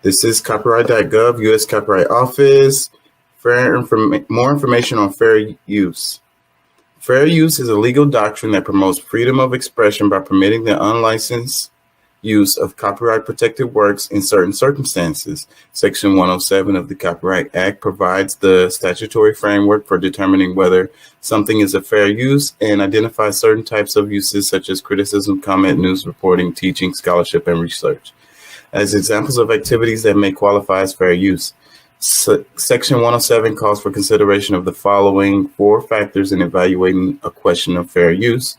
This is copyright.gov, U.S. Copyright Office. More information on fair use. Fair use is a legal doctrine that promotes freedom of expression by permitting the unlicensed use of copyright-protected works in certain circumstances. Section 107 of the Copyright Act provides the statutory framework for determining whether something is a fair use and identifies certain types of uses such as criticism, comment, news reporting, teaching, scholarship, and research as examples of activities that may qualify as fair use. Section 107 calls for consideration of the following 4 factors in evaluating a question of fair use: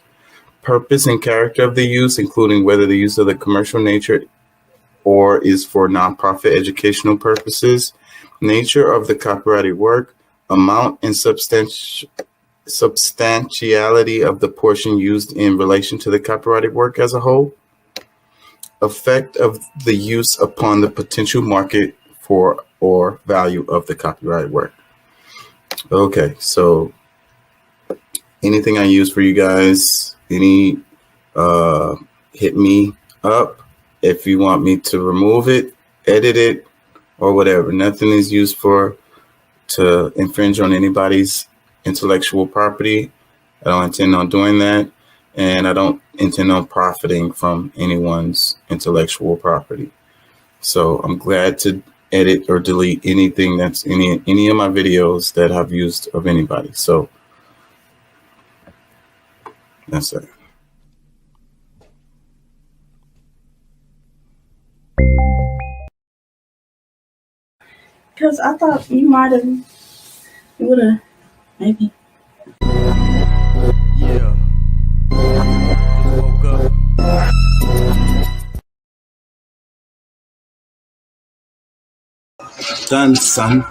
purpose and character of the use, including whether the use of the commercial nature or is for nonprofit educational purposes, nature of the copyrighted work, amount and substantiality of the portion used in relation to the copyrighted work as a whole, effect of the use upon the potential market for or value of the copyrighted work. Okay, so anything I use for you guys, hit me up if you want me to remove it, edit it, or whatever. Nothing is used to infringe on anybody's intellectual property. I don't intend on doing that, and I don't intend on profiting from anyone's intellectual property. So I'm glad to edit or delete anything that's any of my videos that I've used of anybody. So that's it. Because I thought you would have, maybe. Yeah. Woke up. Done, son.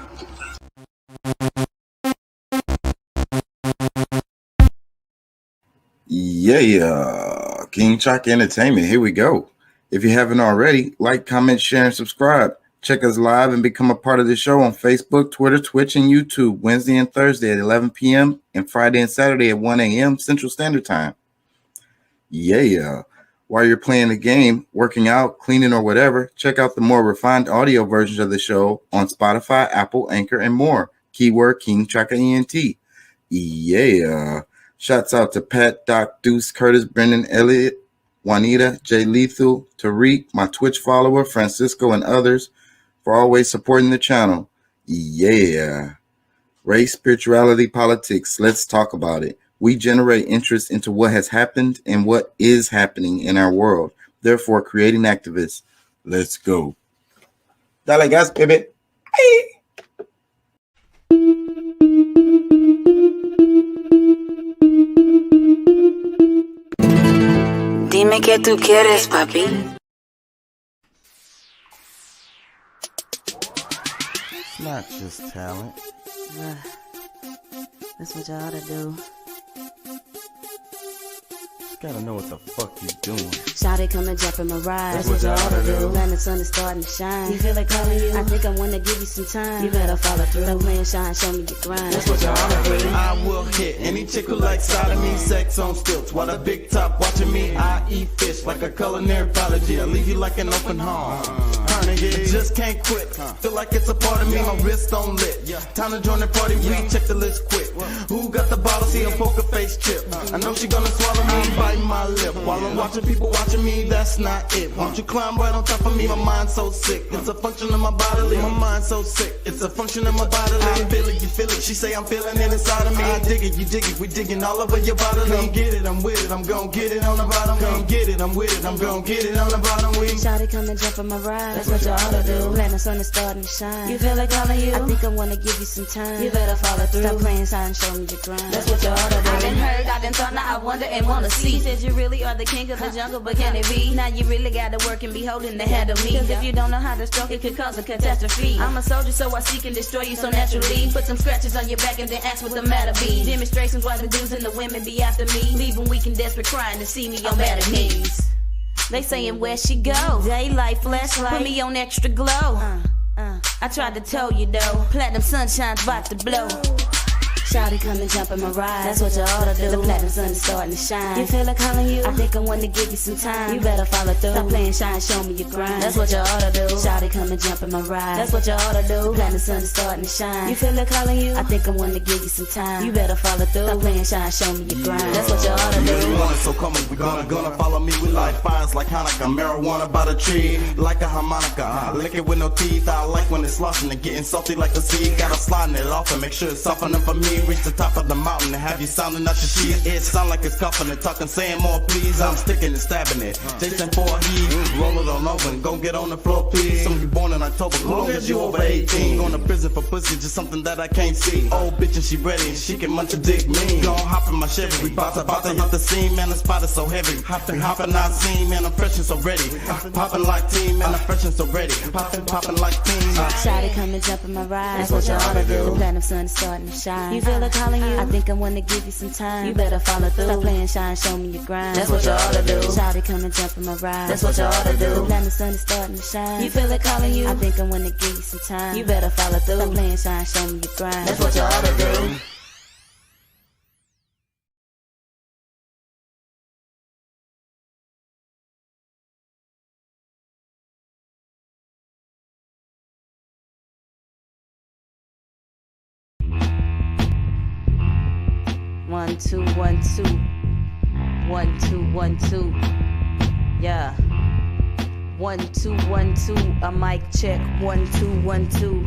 Yeah, King Chaka Entertainment. Here we go. If you haven't already, like, comment, share, and subscribe. Check us live and become a part of the show on Facebook, Twitter, Twitch, and YouTube, Wednesday and Thursday at 11 p.m. and Friday and Saturday at 1 a.m. Central Standard Time. Yeah. While you're playing the game, working out, cleaning, or whatever, check out the more refined audio versions of the show on Spotify, Apple, Anchor, and more. Keyword King Chaka ENT. Yeah. Shouts out to Pat, Doc, Deuce, Curtis, Brendan, Elliott, Juanita, Jay Lethal, Tariq, my Twitch follower, Francisco, and others for always supporting the channel. Yeah. Race, spirituality, politics. Let's talk about it. We generate interest into what has happened and what is happening in our world. Therefore, creating activists. Let's go. Dale gas, baby. Hey. Dime qué tú quieres, papi. It's not just talent. That's what y'all ought to do. Gotta know what the fuck you doing. Shawty come and jump in my ride. That's what y'all ought to do. When the sun is starting to shine. You feel like calling you? I think I wanna give you some time. You better follow through. Stop playing shy and show me your grind. That's what y'all ought to do. I will hit any chick who likes sodomy, sex on stilts. While the big top watching me, I eat fish like a culinary apology. I leave you like an open home. Nigga, just can't quit. Feel like it's a part of me, my wrist on lit. Time to join the party, we check the list quick. Who got the bottle? See a poker face chip. I know she gonna swallow me, bite my lip. While I'm watching people watching me, that's not it. Won't you climb right on top of me? My mind's so sick. It's a function of my bodily. My mind's so sick. It's a function of my bodily. I feel it, you feel it. She say I'm feeling it inside of me. I dig it, you dig it. We digging all over your bodily. Come get it, I'm with it. I'm gon' get it on the bottom. Come get it, I'm with it. I'm gon' get it on the bottom. Shawty come and jump in my ride. That's what y'all ought to do. When the sun is starting to shine. You feel like calling you? I think I wanna give you some time. You better follow through. Stop playing shy and show me your grind. That's what y'all ought to do. I done heard, I done thought, now I wonder and wanna see. She said you really are the king of the jungle, but can it be? Now you really gotta work and be holding the head of me. Cause if you don't know how to stroke, it could cause a catastrophe. I'm a soldier, so I seek and destroy you so naturally. Put some scratches on your back and then ask what the matter be. Demonstrations why the dudes and the women be after me. Leaving weak and desperate, crying to see me on bad knees. They saying where she go? Daylight, flashlight, put me on extra glow. I tried to tell you though, platinum sunshine's about to blow. Shawty come and jump in my ride. That's what you ought to do. The platinum sun is starting to shine. You feel it calling you? I think I want to give you some time. You better follow through. Stop playing shy and show me your grind. That's what you ought to do. Shawty come and jump in my ride. That's what you ought to do. Platinum sun is starting to shine. You feel it calling you? I think I want to give you some time. You better follow through. Stop playing shy and show me your grind. That's what you ought to do. You want it, so come on, we gonna follow me. We light fires like Hanukkah, marijuana by the tree, like a harmonica. Lick it with no teeth. I like when it's sloshing and getting salty like the sea. Gotta slide it off and make sure it's softening for me. Reach the top of the mountain and have you sounding out your sheet. It sound like it's coughing and talking, saying more please. I'm sticking and stabbing it, chasing for a heat. Roll it on over and go get on the floor, please. Some of you born in October, long as you over 18. Going to prison for pussy, just something that I can't see. Old bitch and she ready, and she can munch a dick me. Gon' hop in my Chevy, we bout to hit the scene. Man, the spot is so heavy. Hopping I seen, man, I'm fresh and so ready. Popping like team, man, I'm fresh and so ready. Popping like team. Shawty come and jump in my ride. That's what you ought to do. The platinum sun is starting to shine. You feel it calling you? I think I want to give you some time. You better follow through. Stop playing shy and show me your grind. That's what you ought to do. Shawty come and jump in my ride. That's what you ought to do. The platinum sun is starting to shine. You feel it calling you? I think I want to give you some time. You better follow through. Stop playing shy and show me your grind. That's what you ought to do. One, two, 1, 2. 1, 2, 1, 2. Yeah. 1, 2, 1, 2. A mic check. 1, 2, 1, 2.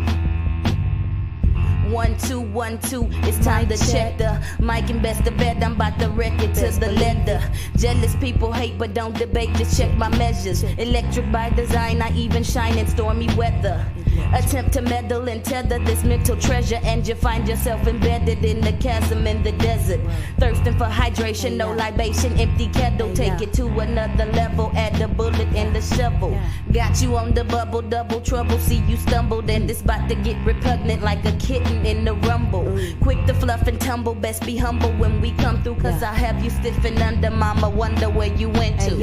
1, 2, 1, 2. It's time to check the mic and best to bet. I'm about to wreck it to the leather. Jealous people hate but don't debate. Just check my measures. Electric by design. I even shine in stormy weather. Attempt to meddle and tether this mental treasure, and you find yourself embedded in the chasm in the desert. Thirsting for hydration, no libation, empty kettle. Take it to another level, add the bullet in the shovel. Got you on the bubble, double trouble. See you stumbled, and it's about to get repugnant like a kitten in the rumble. Quick to fluff and tumble, best be humble when we come through, cause I have you stiffing under. Mama wonder where you went to.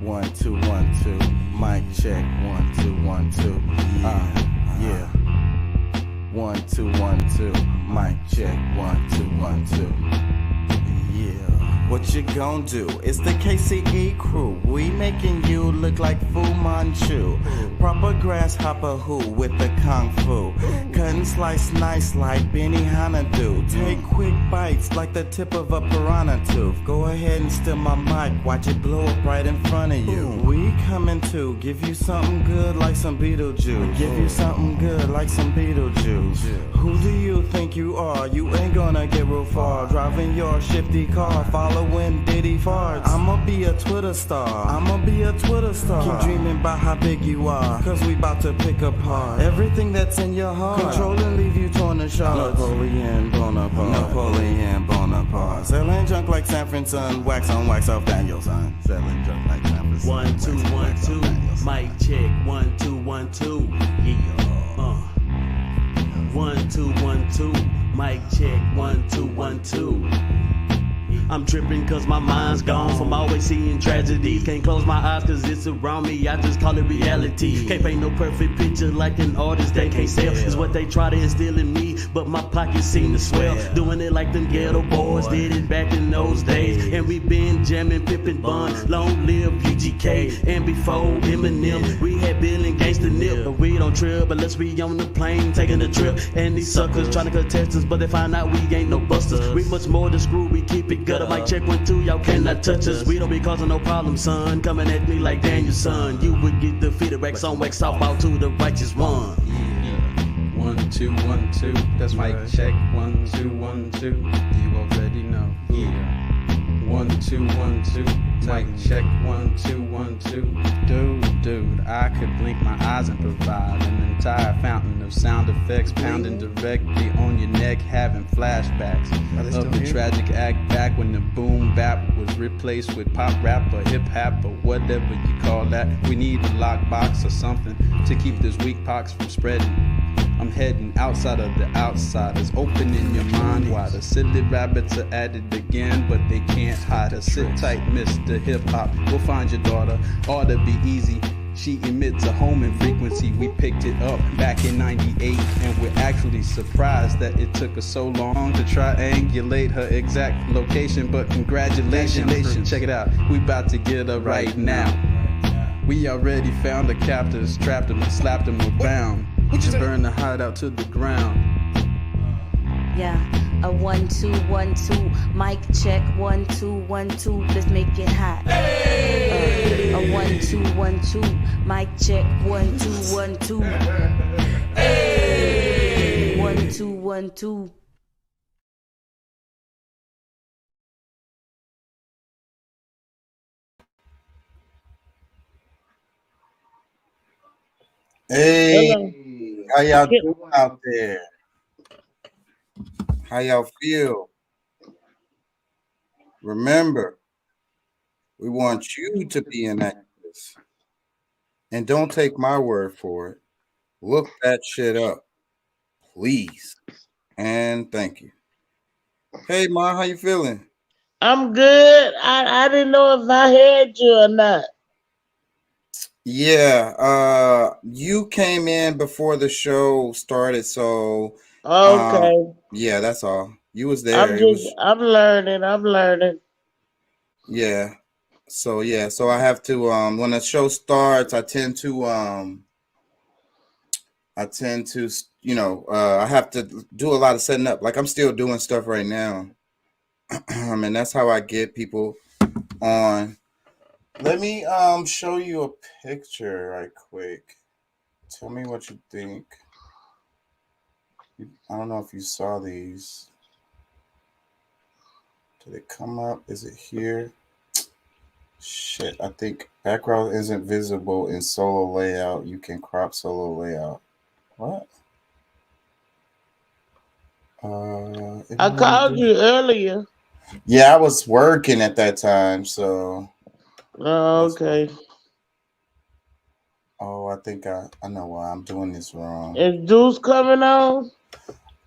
1, 2, 1, 2. Mic check. 1, 2, 1, 2. Yeah. 1, 2, 1, 2. Mic check. 1, 2, 1, 2. Yeah. What you gon' do? It's the KCE crew. We making you look like Fu Manchu. Proper grasshopper who with the kung fu. Cut and slice nice like Benny Hanna do. Take quick bites like the tip of a piranha tooth. Go ahead and steal my mic, watch it blow up right in front of you. We coming to give you something good like some Beetlejuice. Give you something good like some Beetlejuice. Who do you think you are? You ain't gonna get real far. Driving your shifty car, following Diddy farts. I'ma be a Twitter star. I'ma be a Twitter star. Keep dreaming about how big you are, cause we about to pick apart everything that's in your heart. Control and leave you torn to shards. Napoleon Bonaparte. Napoleon Bonaparte. Selling junk like Sanford son. Wax on, wax off Daniel son. Selling junk like Sanford son. 1, 2, 1, 2. Mic check. 1, 2, 1, 2. Yeah. 1, 2, 1, 2. Mic check. 1, 2, 1, 2. I'm tripping cause my mind's gone from always seeing tragedy. Can't close my eyes cause it's around me, I just call it reality. Can't paint no perfect picture like an artist they can't sell. It's what they try to instill in me, but my pockets seem to swell. Doing it like them ghetto boys did it back in those days. And we been jamming Pippin Bun, long live UGK. And before Eminem, we had Bill and Gangsta Nip. But we don't trip unless we on the plane taking a trip. And these suckers trying to contest us, but they find out we ain't no busters. We much more than screw, we keep it gutter. Mic check 1, 2, y'all cannot touch us. We don't be causing no problem, son. Coming at me like Daniel, son. You would get defeated, wax on, wax off, out to the righteous one. 1, 2, 1, 2. That's mic check. 1, 2, 1, 2. You already know. Yeah. 1, 2, 1, 2. Mic check. 1, 2, 1, 2. Dude, I could blink my eyes and provide an entire fountain of sound effects pounding directly on your neck, having flashbacks of the tragic act back when the boom bap was replaced with pop rap or hip hop or whatever you call that. We need a lockbox or something to keep this weak pox from spreading. I'm heading outside of the outsiders, opening your mind wide. The silly rabbits are at it again, but they can't hide us. Sit tight, Mr. Hip Hop. We'll find your daughter. Ought to be easy. She emits a homing frequency. We picked it up back in 98, and we're actually surprised that it took us so long to triangulate her exact location. But congratulations, check it out. We about to get her right now. We already found the captors, trapped them, and slapped them, we're bound to burn the hideout to the ground. Yeah, a 1 2 1 2, mic check 1 2 1 2. Let's make it hot. A 1 2 1 2, mic check 1 2 1 2. 1 2 1 2. Hey, Hello. how y'all doing out there? How y'all feel? Remember, we want you to be an activist. And don't take my word for it. Look that shit up, please. And thank you. Hey, Ma, how you feeling? I'm good. I didn't know if I had you or not. Yeah, you came in before the show started, so Okay. yeah, that's all. You was there. I'm learning. Yeah. So yeah, so I have to when the show starts, I tend to I have to do a lot of setting up. Like I'm still doing stuff right now. And that's how I get people on. Let me show you a picture right quick. Tell me what you think. I don't know if you saw these. Did it come up? Is it here? Shit, I think background isn't visible in solo layout. You can crop solo layout. What? I called you earlier. Yeah, I was working at that time, so. Oh, okay. Oh, I think I know why I'm doing this wrong. Is Deuce coming on?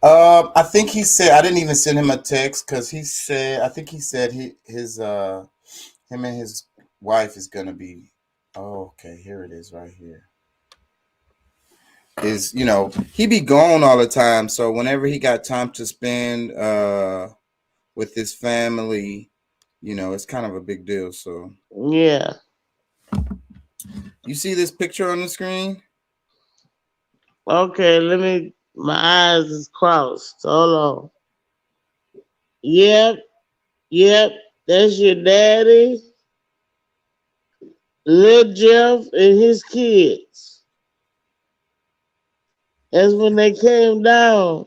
I think he said I didn't even send him a text because I think he said him and his wife is gonna be. Oh, okay, here it is right here. Is he be gone all the time, so whenever he got time to spend with his family, it's kind of a big deal. So yeah. You see this picture on the screen? Okay, my eyes is crossed. Hold on. Yep, that's your daddy, Lil Jeff, and his kids. That's when they came down.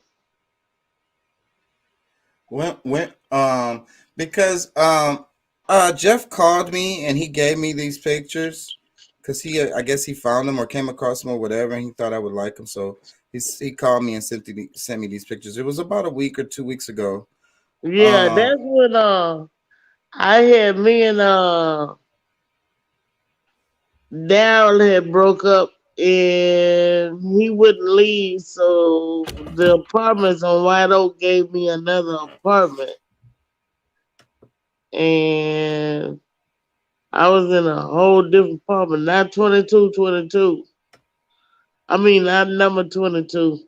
Because Jeff called me and he gave me these pictures because I guess he found them or came across them or whatever, and he thought I would like them, so he called me and sent me these pictures. It was about a week or 2 weeks ago. Yeah, that's when I had me and Daryl had broke up and he wouldn't leave, so the apartments on White Oak gave me another apartment. And I was in a whole different apartment, not 2222. I mean, not number 22.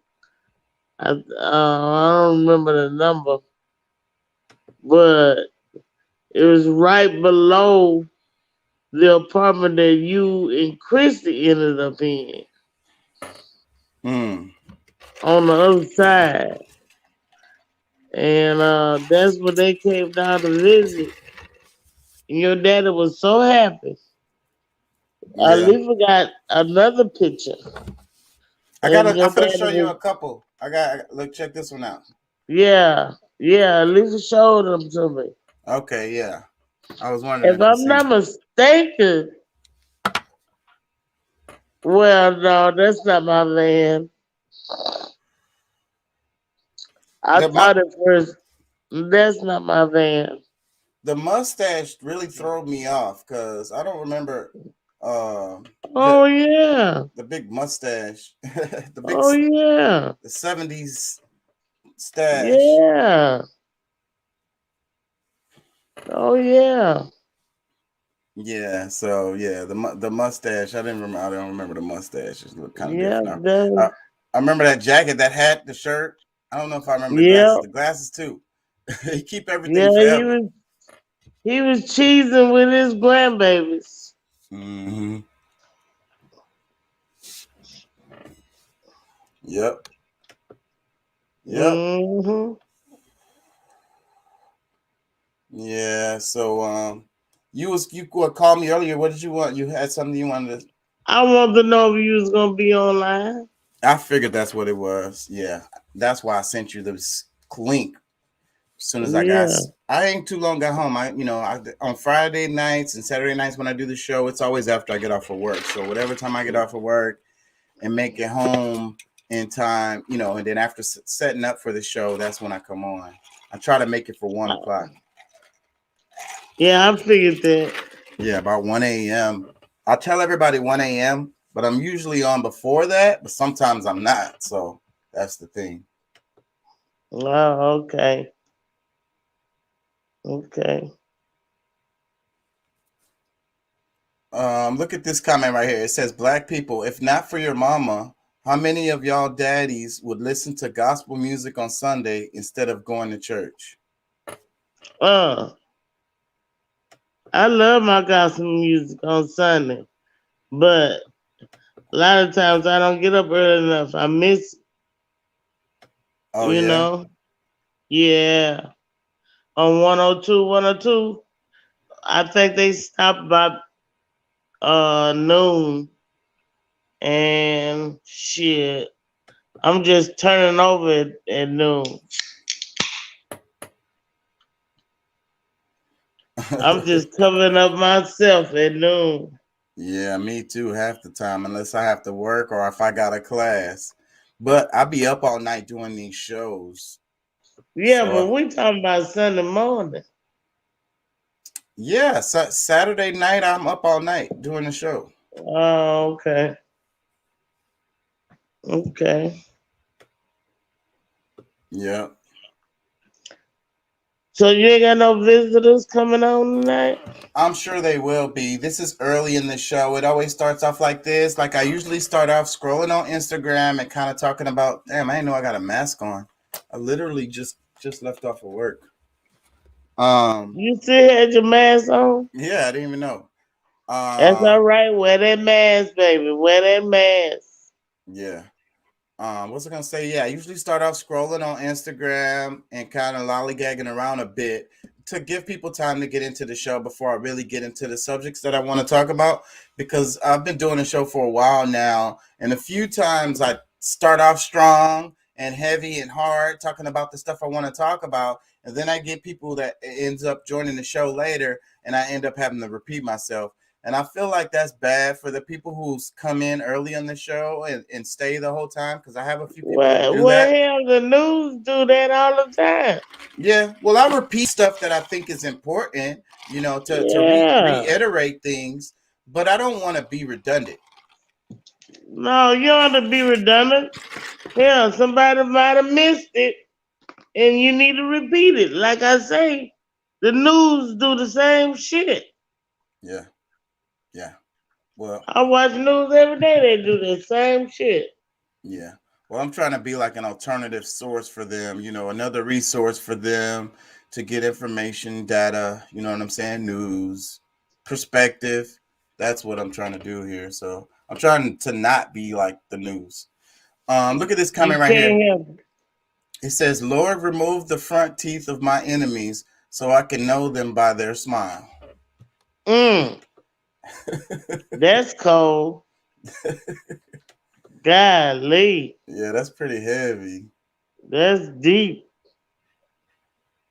I don't remember the number, but it was right below the apartment that you and Christy ended up in. On the other side. And that's when they came down to visit. And your daddy was so happy. Yeah. I even got another picture. I'm gonna show you a couple. Look, check this one out. Yeah, Lisa showed them to me. Okay, yeah. I was wondering if I'm not mistaken. Well, no, that's not my van. I thought at first that's not my van. The mustache really threw me off because I don't remember. Yeah, the big mustache. The yeah, the 70s stash. Yeah. Oh yeah. Yeah, so yeah, the mustache. I don't remember the mustache. It looked kind of Yeah, different now. I remember that jacket, that hat, the shirt. I don't know if I remember the yeah, glasses. The glasses too. He keep everything yeah. forever. He was cheesing with his grandbabies. Hmm. Yep. Yep. Hmm. Yeah. So you called me earlier. What did you want? You had something you wanted to. I want to know if you was gonna be online. I figured that's what it was. Yeah, that's why I sent you this link as soon as Yeah. I ain't too long got home. On Friday nights and Saturday nights when I do the show, it's always after I get off of work. So whatever time I get off of work and make it home in time, and then after setting up for the show, that's when I come on. I try to make it for 1:00. Yeah, I figured that. Yeah, about 1 a.m. I tell everybody 1 a.m., but I'm usually on before that, but sometimes I'm not. So that's the thing. Oh, okay. Okay. Look at this comment right here. It says, Black people, if not for your mama, how many of y'all daddies would listen to gospel music on Sunday instead of going to church? I love my gospel music on Sunday, but a lot of times I don't get up early enough. I miss, Oh, you yeah? know. Yeah. On 102, I think they stopped by noon, and shit, I'm just turning over at noon. I'm just covering up myself at noon. Yeah, me too, half the time, unless I have to work or if I got a class. But I be up all night doing these shows. Yeah, So, but we talking about Sunday morning. yeah, Saturday night, I'm up all night doing the show. Oh, okay. Okay. Yeah. So you ain't got no visitors coming on tonight? I'm sure they will be. This is early in the show. It always starts off like this. Like I usually start off scrolling on Instagram and kind of talking about, damn, I didn't know I got a mask on. I literally just left off of work. You still had your mask on? Yeah, I didn't even know. That's all right. Wear that mask, baby. Wear that mask. Yeah. What's I gonna say? Yeah, I usually start off scrolling on Instagram and kind of lollygagging around a bit to give people time to get into the show before I really get into the subjects that I want to talk about, because I've been doing the show for a while now, and a few times I start off strong and heavy and hard talking about the stuff I want to talk about, and then I get people that ends up joining the show later, and I end up having to repeat myself. And I feel like that's bad for the people who's come in early on the show and stay the whole time, because I have a few people that do that. Hell, the news do that all the time. Yeah, well, I repeat stuff that I think is important, to reiterate things, but I don't want to be redundant. No, you don't have to be redundant. Hell, somebody might have missed it, and you need to repeat it. Like I say, the news do the same shit. Yeah. Yeah. Well, I watch news every day. They do the same shit. Yeah. Well, I'm trying to be like an alternative source for them, another resource for them to get information, data, you know what I'm saying? News, perspective. That's what I'm trying to do here. So I'm trying to not be like the news. Look at this comment right here. It says, Lord, remove the front teeth of my enemies so I can know them by their smile. That's cold. Golly. Yeah, that's pretty heavy. That's deep.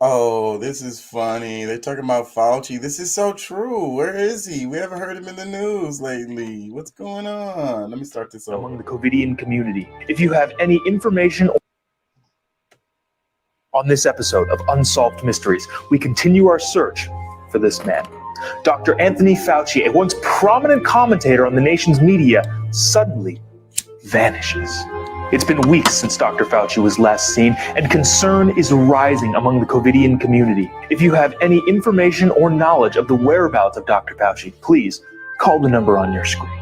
Oh, this is funny. They're talking about Fauci. This is so true. Where is he? We haven't heard him in the news lately. What's going on? Let me start this over. Among the COVIDian community. If you have any information on this episode of Unsolved Mysteries, we continue our search for this man. Dr. Anthony Fauci, a once prominent commentator on the nation's media, suddenly vanishes. It's been weeks since Dr. Fauci was last seen, and concern is rising among the COVIDian community. If you have any information or knowledge of the whereabouts of Dr. Fauci, please call the number on your screen.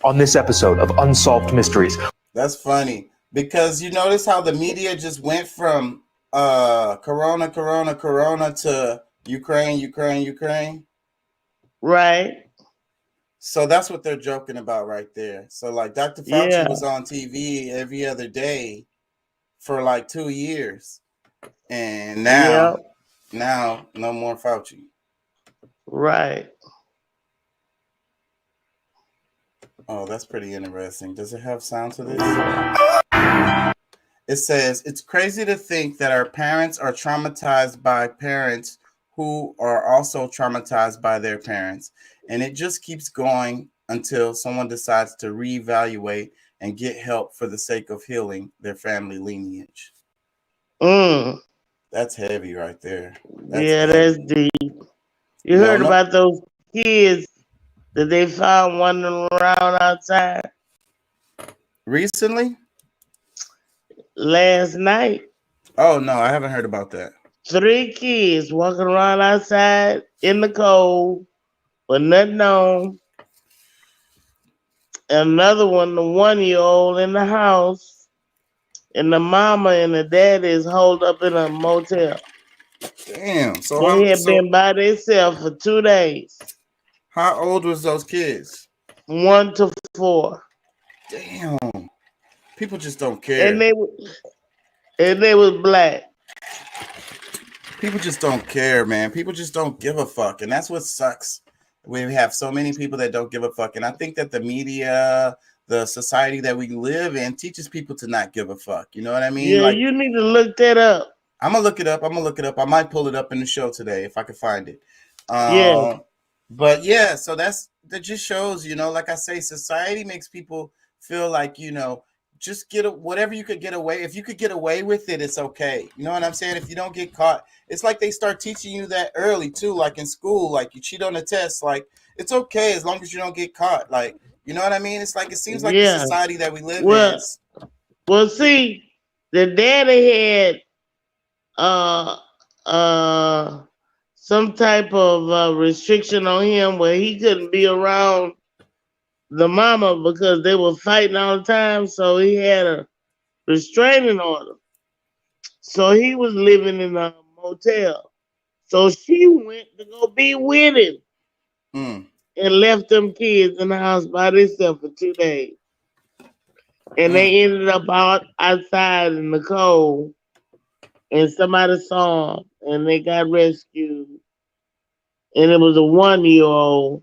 On this episode of Unsolved Mysteries. That's funny because you notice how the media just went from corona to Ukraine. Right. So that's what they're joking about right there. So like Dr. Fauci was on TV every other day for like 2 years. And now no more Fauci. Right. Oh, that's pretty interesting. Does it have sound to this? It says, it's crazy to think that our parents are traumatized by parents who are also traumatized by their parents. And it just keeps going until someone decides to reevaluate and get help for the sake of healing their family lineage. That's heavy right there. That's deep. You heard about those kids that they found wandering around outside? Recently? Last night. Oh, no, I haven't heard about that. 3 kids walking around outside in the cold with nothing on. Another one, the 1-year-old in the house. And the mama and the daddy is holed up in a motel. Damn. So they had been by themselves for 2 days. How old was those kids? 1 to 4. Damn. People just don't care. And they was black. People just don't care, man. People just don't give a fuck. And that's what sucks. We have so many people that don't give a fuck. And I think that the media, the society that we live in teaches people to not give a fuck. You know what I mean? Yeah, like, you need to look that up. I'm going to look it up. I might pull it up in the show today if I can find it. But yeah, so that just shows, like I say, society makes people feel like, just get whatever you could get away. If you could get away with it, it's okay. You know what I'm saying? If you don't get caught, it's like they start teaching you that early too, like in school, like you cheat on a test, like it's okay as long as you don't get caught. Like, you know what I mean? It's like, it seems like the society that we live in. Well, see, the daddy had some type of restriction on him where he couldn't be around the mama because they were fighting all the time, so he had a restraining order. So he was living in a motel. So she went to go be with him and left them kids in the house by themselves for 2 days. And they ended up outside in the cold, and somebody saw them, and they got rescued. And it was a 1-year-old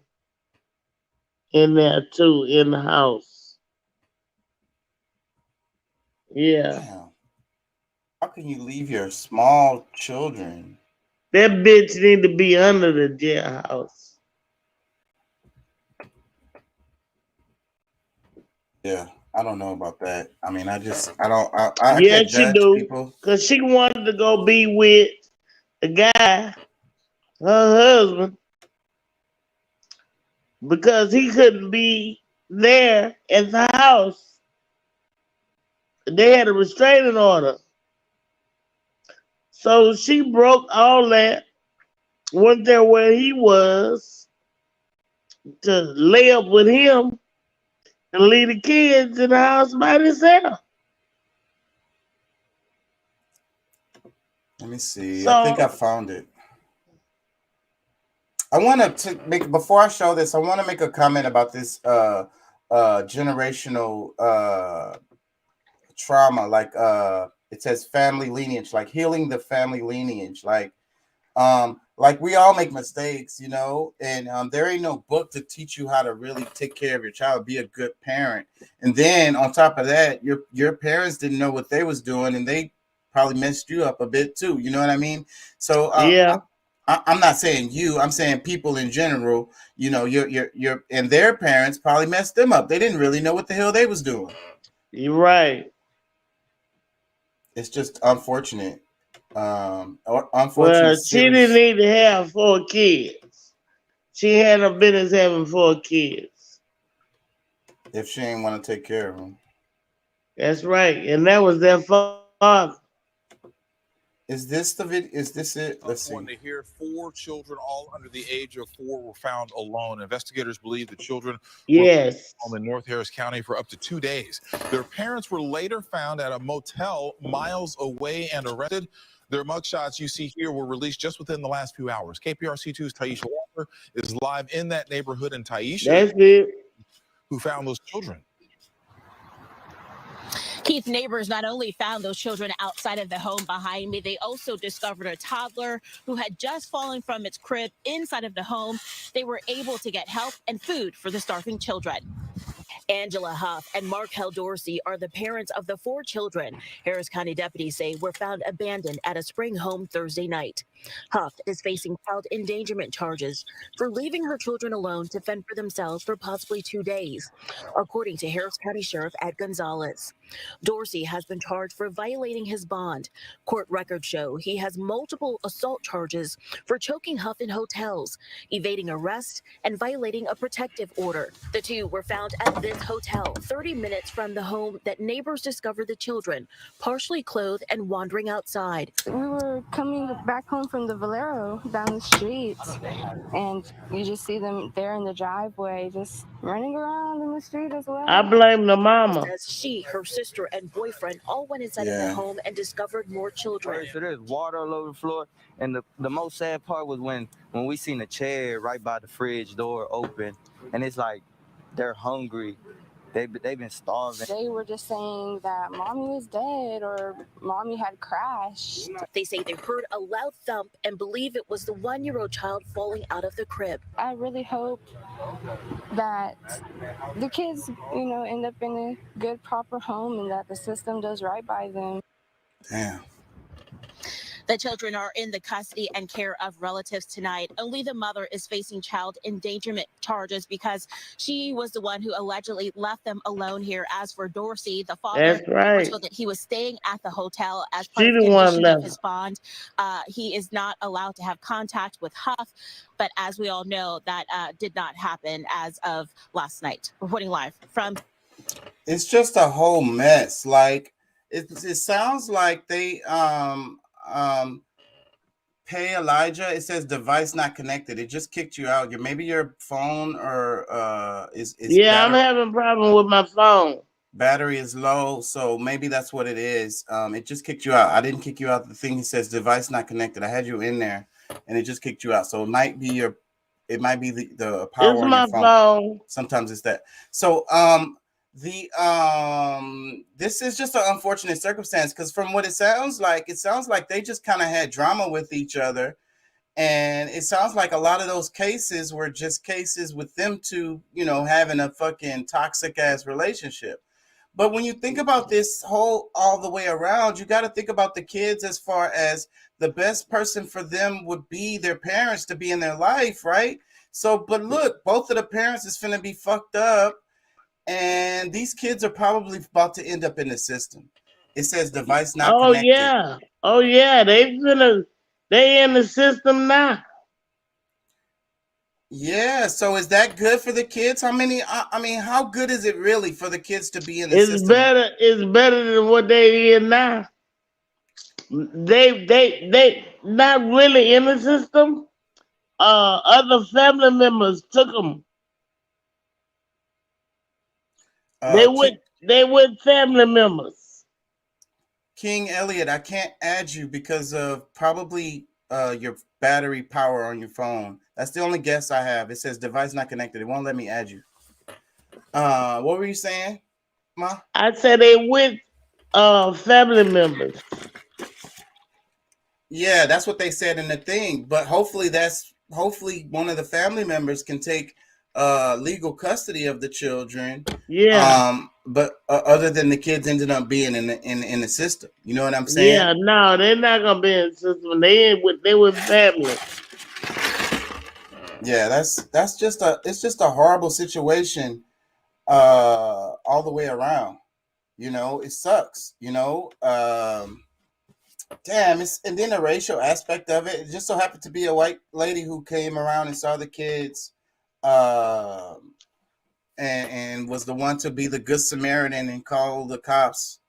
in there too, in the house. Yeah. Damn. How can you leave your small children? That bitch need to be under the jailhouse. Yeah, I don't know about that. I mean, I yeah, she do. Because she wanted to go be with the guy, her husband, because he couldn't be there at the house. They had a restraining order. So she broke all that, went there where he was to lay up with him and leave the kids in the house by themselves. Let me see. I think I found it. I want to make, before I show this, I want to make a comment about this generational trauma. Like it says family lineage, like healing the family lineage. Like we all make mistakes, and there ain't no book to teach you how to really take care of your child, be a good parent. And then on top of that, your parents didn't know what they was doing, and they probably messed you up a bit too. You know what I mean? So yeah. I'm not saying you, I'm saying people in general, your and their parents probably messed them up. They didn't really know what the hell they was doing. You're right. It's just unfortunate. Unfortunate. Well, she didn't need to have 4 kids. She had no business having 4 kids. If she ain't want to take care of them. That's right. And that was their father. Is this the video? Is this it? Let's see. One to hear 4 children, all under the age of 4, were found alone. Investigators believe the children Yes. were in North Harris County for up to 2 days. Their parents were later found at a motel miles away and arrested. Their mugshots you see here were released just within the last few hours. KPRC2's Taisha Walker is live in that neighborhood, and Taisha, That's it. who found those children. Keith, neighbors not only found those children outside of the home behind me, they also discovered a toddler who had just fallen from its crib inside of the home. They were able to get help and food for the starving children. Angela Huff and Markel Dorsey are the parents of the 4 children Harris County deputies say were found abandoned at a spring home Thursday night. Huff is facing child endangerment charges for leaving her children alone to fend for themselves for possibly 2 days, according to Harris County Sheriff Ed Gonzalez. Dorsey has been charged for violating his bond. Court records show he has multiple assault charges for choking Huff in hotels, evading arrest, and violating a protective order. The 2 were found at this hotel 30 minutes from the home that neighbors discovered the children, partially clothed and wandering outside. We were coming back home from the Valero down the street, and you just see them there in the driveway, just running around in the street as well. I blame the mama. As she, her sister, and boyfriend all went inside of the home and discovered more children. So there's water all over the floor, and the most sad part was when we seen a chair right by the fridge door open, and it's like they're hungry. They've been starving. They were just saying that mommy was dead or mommy had crashed. They say they heard a loud thump and believe it was the 1-year-old child falling out of the crib. I really hope that the kids, end up in a good, proper home and that the system does right by them. Damn. The children are in the custody and care of relatives tonight. Only the mother is facing child endangerment charges because she was the one who allegedly left them alone here. As for Dorsey, the father, That's right. was told that he was staying at the hotel as part She of the the one condition of left. his bond. He is not allowed to have contact with Huff, but as we all know, that did not happen as of last night. Reporting live from. It's just a whole mess. Like it sounds like they pay Elijah. It says device not connected. It just kicked you out. Maybe your phone or is Yeah, I'm having a problem with my phone. battery is low, so maybe that's what it is. It just kicked you out. I didn't kick you out. The thing says device not connected. I had you in there and it just kicked you out. So it might be the power It's on my your phone. Sometimes it's that. So this is just an unfortunate circumstance because from what it sounds like they just kind of had drama with each other, and it sounds like a lot of those cases were just cases with them two, having a fucking toxic ass relationship. But when you think about this all the way around, you got to think about the kids as far as the best person for them would be their parents to be in their life, right? So, but look, both of the parents is finna be fucked up. And these kids are probably about to end up in the system. It says device not connected. Oh yeah, they in the system now. Yeah, so is that good for the kids? How good is it really for the kids to be in the system? It's better than what they in now. They not really in the system. Other family members took them. They with family members. King Elliot, I can't add you because of probably your battery power on your phone. That's the only guess I have. It says device not connected. It won't let me add you. What were you saying, Ma? I said they with family members. Yeah, that's what they said in the thing. But hopefully one of the family members can take legal custody of the children. Yeah. But other than the kids ended up being in the system, you know what I'm saying? Yeah, no, they're not gonna be in the system. They with family. Yeah, it's just a horrible situation all the way around. It sucks. Damn, and then the racial aspect of it. It just so happened to be a white lady who came around and saw the kids and was the one to be the good Samaritan and call the cops.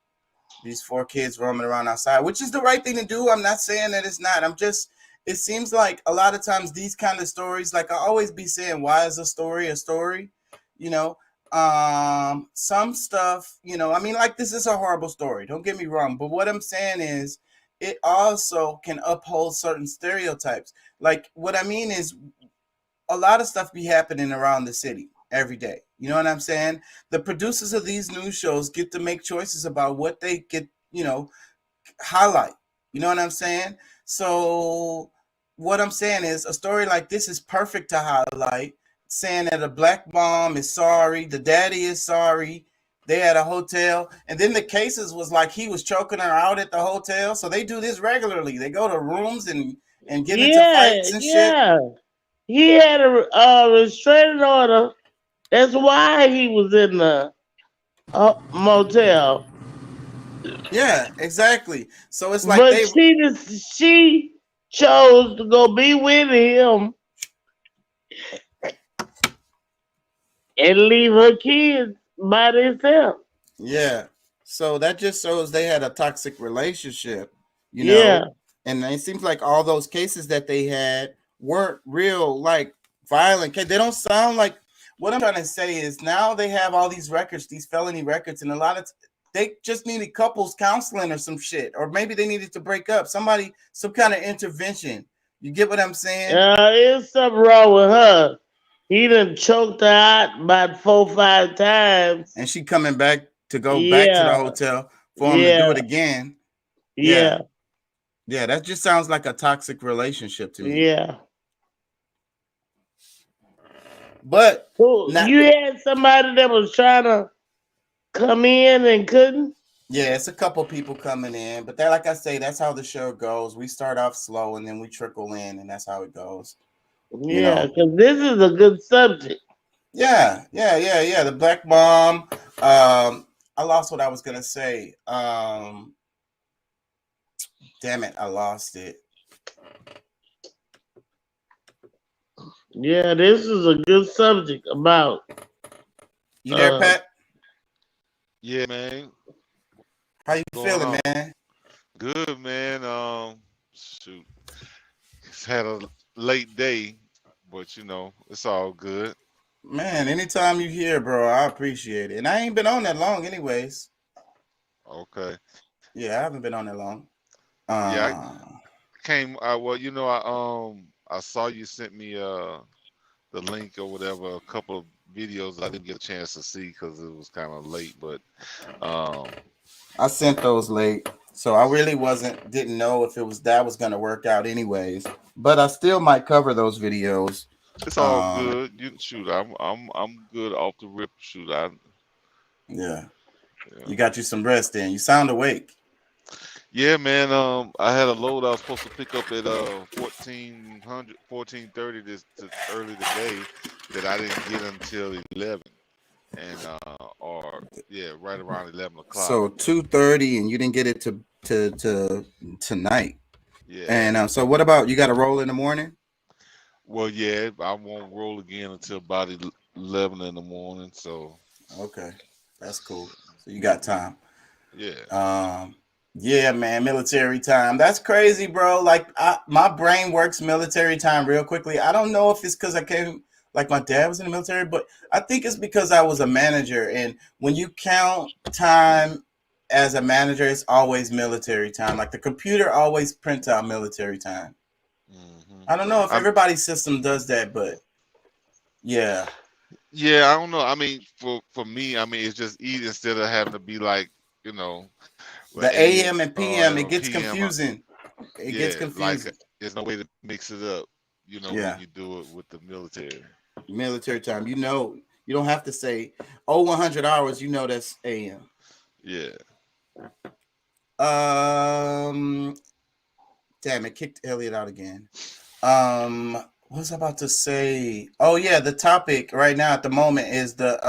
These 4 kids roaming around outside, which is the right thing to do. I'm not saying that it's not. It seems like a lot of times these kind of stories, like I always be saying, why is a story a story? You know, some stuff, you know, I mean, like this is a horrible story. Don't get me wrong. But what I'm saying is it also can uphold certain stereotypes. Like what I mean is a lot of stuff be happening around the city every day. You know what I'm saying? The producers of these news shows get to make choices about what they get, you know, highlight. You know what I'm saying? So what I'm saying is a story like this is perfect to highlight, saying that a black mom is sorry, the daddy is sorry, they had a hotel, and then the cases was like he was choking her out at the hotel. So they do this regularly. They go to rooms and get into fights and shit. He had a restraining order. That's why he was in the motel. Yeah, exactly. So it's like but she chose to go be with him and leave her kids by themselves. Yeah. So that just shows they had a toxic relationship, you know. Yeah. And it seems like all those cases that they had weren't real, like violent. They don't sound like. What I'm trying to say is now they have all these records, these felony records, and a lot of they just needed couples counseling or some shit, or maybe they needed to break up. Some kind of intervention. You get what I'm saying? There's something wrong with her. He done choked her out about 4 or 5 times, and she coming back to go back to the hotel for him to do it again. Yeah, that just sounds like a toxic relationship to me. Yeah. But you had somebody that was trying to come in and couldn't? Yeah, it's a couple people coming in, but that, like I say, that's how the show goes. We start off slow and then we trickle in, and that's how it goes. Yeah, because this is a good subject. Yeah. The black mom. I lost what I was gonna say. Damn it, I lost it. Yeah, this is a good subject about. You there, Pat? Yeah, man. How you feeling, man? Good, man. Shoot, it's had a late day, but you know it's all good. Man, anytime you here, bro, I appreciate it. And I ain't been on that long, anyways. Okay. Yeah, I haven't been on that long. Yeah, I came. Well, you know, I saw you sent me the link or whatever, a couple of videos I didn't get a chance to see because it was kind of late, but I sent those late, so I really didn't know if that was gonna work out anyways. But I still might cover those videos. It's all good. You can shoot. I'm good off the rip. Shoot. Yeah. You got you some rest in. You sound awake. Yeah, man. I had a load I was supposed to pick up at 14:30 this early today that I didn't get until 11, and right around 11 o'clock. So 2:30, and you didn't get it to tonight. Yeah. And so what about you? Got to roll in the morning? Well, yeah, I won't roll again until about 11 in the morning. So. Okay, that's cool. So you got time. Yeah. Yeah, man, military time. That's crazy, bro. Like my brain works military time real quickly. I don't know if it's because I came, like my dad was in the military, but I think it's because I was a manager. And when you count time as a manager, it's always military time. Like the computer always prints out military time. Mm-hmm. I don't know if everybody's system does that, but yeah. Yeah, I don't know. I mean, for me, I mean, it's just easy instead of having to be like, you know, the AM and PM, it gets confusing. It gets confusing. Like, there's no way to mix it up, you know, when you do it with the military. Military time, you know, you don't have to say 100 hours, you know that's AM. Yeah. Damn, it kicked Elliot out again. What was I about to say? Oh yeah, the topic right now at the moment is the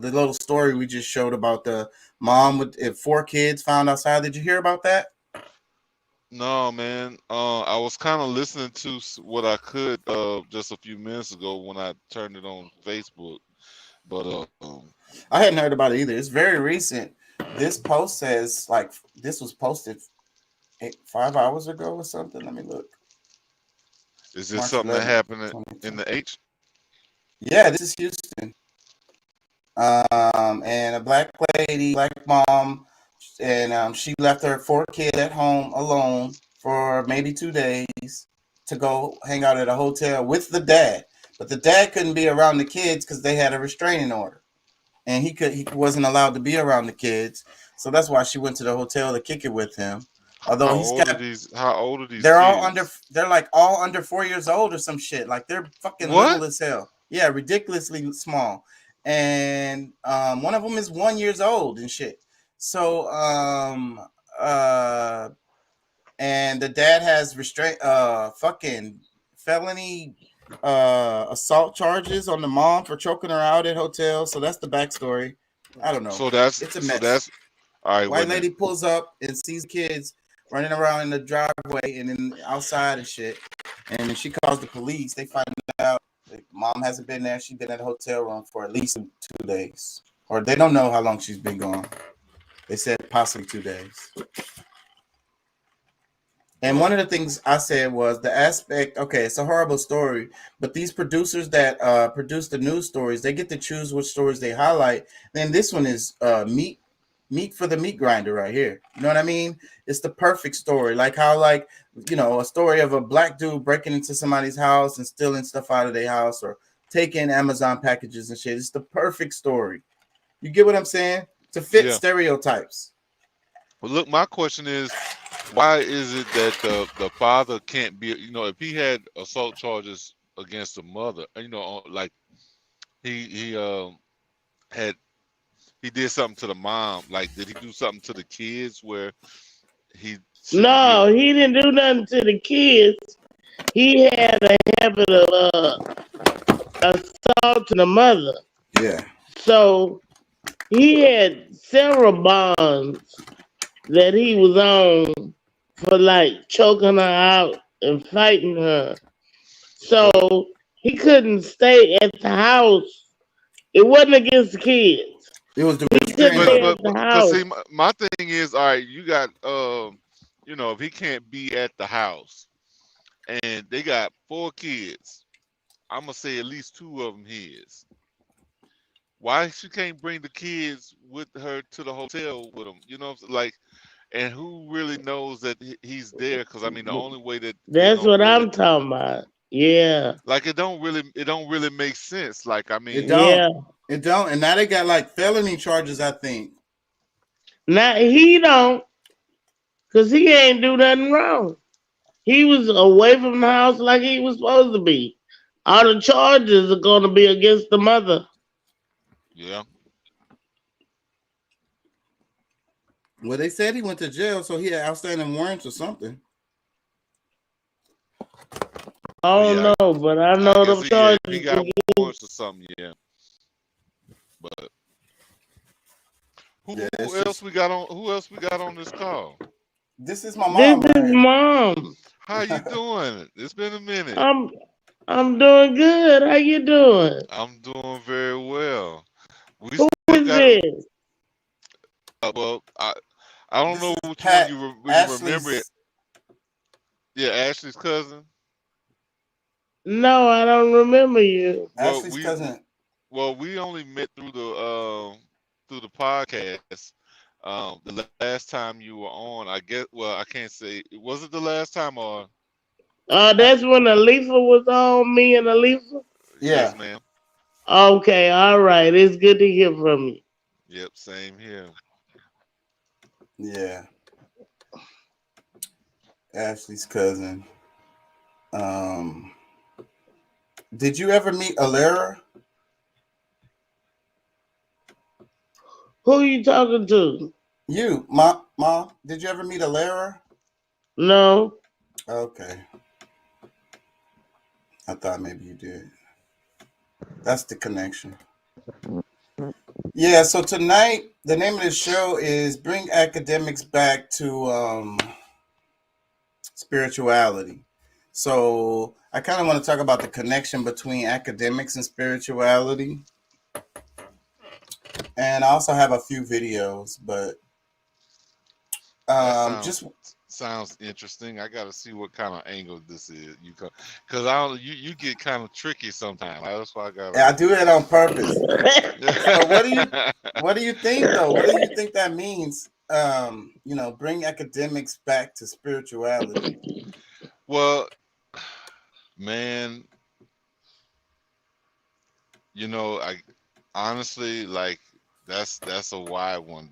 little story we just showed about the mom with 4 kids found outside. Did you hear about that? No, man. I was kind of listening to what I could just a few minutes ago when I turned it on Facebook, But I hadn't heard about it either. It's very recent. This post says like this was posted 5 hours ago or something. Let me look. is this March something that 11th, happened in 2020. the H? Yeah, this is Houston. And a black lady, black mom, and she left her 4 kids at home alone for maybe 2 days to go hang out at a hotel with the dad. But the dad couldn't be around the kids because they had a restraining order, and he wasn't allowed to be around the kids. So that's why she went to the hotel to kick it with him. Although How he's old got, are these? How old are these they're kids? all under, they're like all under 4 years old or some shit. Like they're fucking What? little as hell. Yeah, ridiculously small. And one of them is 1 year old and shit. So and the dad has fucking felony assault charges on the mom for choking her out at hotels. So that's the backstory. I don't know. So that's It's a so mess. that's all right. White Wait a lady minute. pulls up and sees kids running around in the driveway and then outside and shit. And then she calls the police. They find out the mom hasn't been there. She's been at a hotel room for at least 2 days. Or they don't know how long she's been gone. They said possibly 2 days. And one of the things I said was the aspect, okay, it's a horrible story, but these producers that produce the news stories, they get to choose which stories they highlight. Then this one is meat for the meat grinder right here. You know what I mean? It's the perfect story. Like how, like, you know, a story of a black dude breaking into somebody's house and stealing stuff out of their house or taking Amazon packages and shit. It's the perfect story. You get what I'm saying? To fit Yeah. stereotypes. Well, look, my question is, why is it that the father can't be? You know, if he had assault charges against the mother, you know, like he did something to the mom. Like, did he do something to the kids where he? No, he didn't do nothing to the kids. He had a habit of assaulting the mother. Yeah. So he had several bonds that he was on for like choking her out and fighting her. So he couldn't stay at the house. It wasn't against the kids. It was the He couldn't stay at the But house. see, my thing is, all right, you got you know, if he can't be at the house, and they got 4 kids, I'm gonna say at least 2 of them his. Why she can't bring the kids with her to the hotel with him? You know, like, and who really knows that he's there? Because I mean, the only way that That's what I'm talking about. Yeah. like it don't really make sense. Like, I mean, It don't. It don't. And now they got like felony charges, I think. Now he don't, cause he ain't do nothing wrong. He was away from the house like he was supposed to be. All the charges are gonna be against the mother. Yeah. Well, they said he went to jail, so he had outstanding warrants or something. I don't know, but I know guess the charges. he got warrants or something. Yeah. But who else we got on? Who else we got on this call? This is my mom. This is mom. How you doing? It's been a minute. I'm doing good. How you doing? I'm doing very well. We Who is this? Well, I don't know which Pat, one you Ashley's- remember it. Yeah, Ashley's cousin. No, I don't remember you. Ashley's cousin. Well, we only met through the podcast. The last time you were on, I guess. Well, I can't say. Was it the last time or? That's when Alifa was on, me and Alifa? Yes, ma'am. Okay, all right. It's good to hear from you. Yep, same here. Yeah. Ashley's cousin. Did you ever meet Alara? Who you talking to? You, Mom. Did you ever meet Alara? No. Okay. I thought maybe you did. That's the connection. Yeah, so tonight, the name of the show is Bring Academics Back to Spirituality. So I kind of want to talk about the connection between academics and spirituality. and I also have a few videos, but That just sounds interesting. I got to see what kind of angle this is. Because I don't. You get kind of tricky sometimes. That's why I got. I do it on purpose. But what do you think though? What do you think that means? Bring academics back to spirituality. Well, man, I honestly like that's a wide one.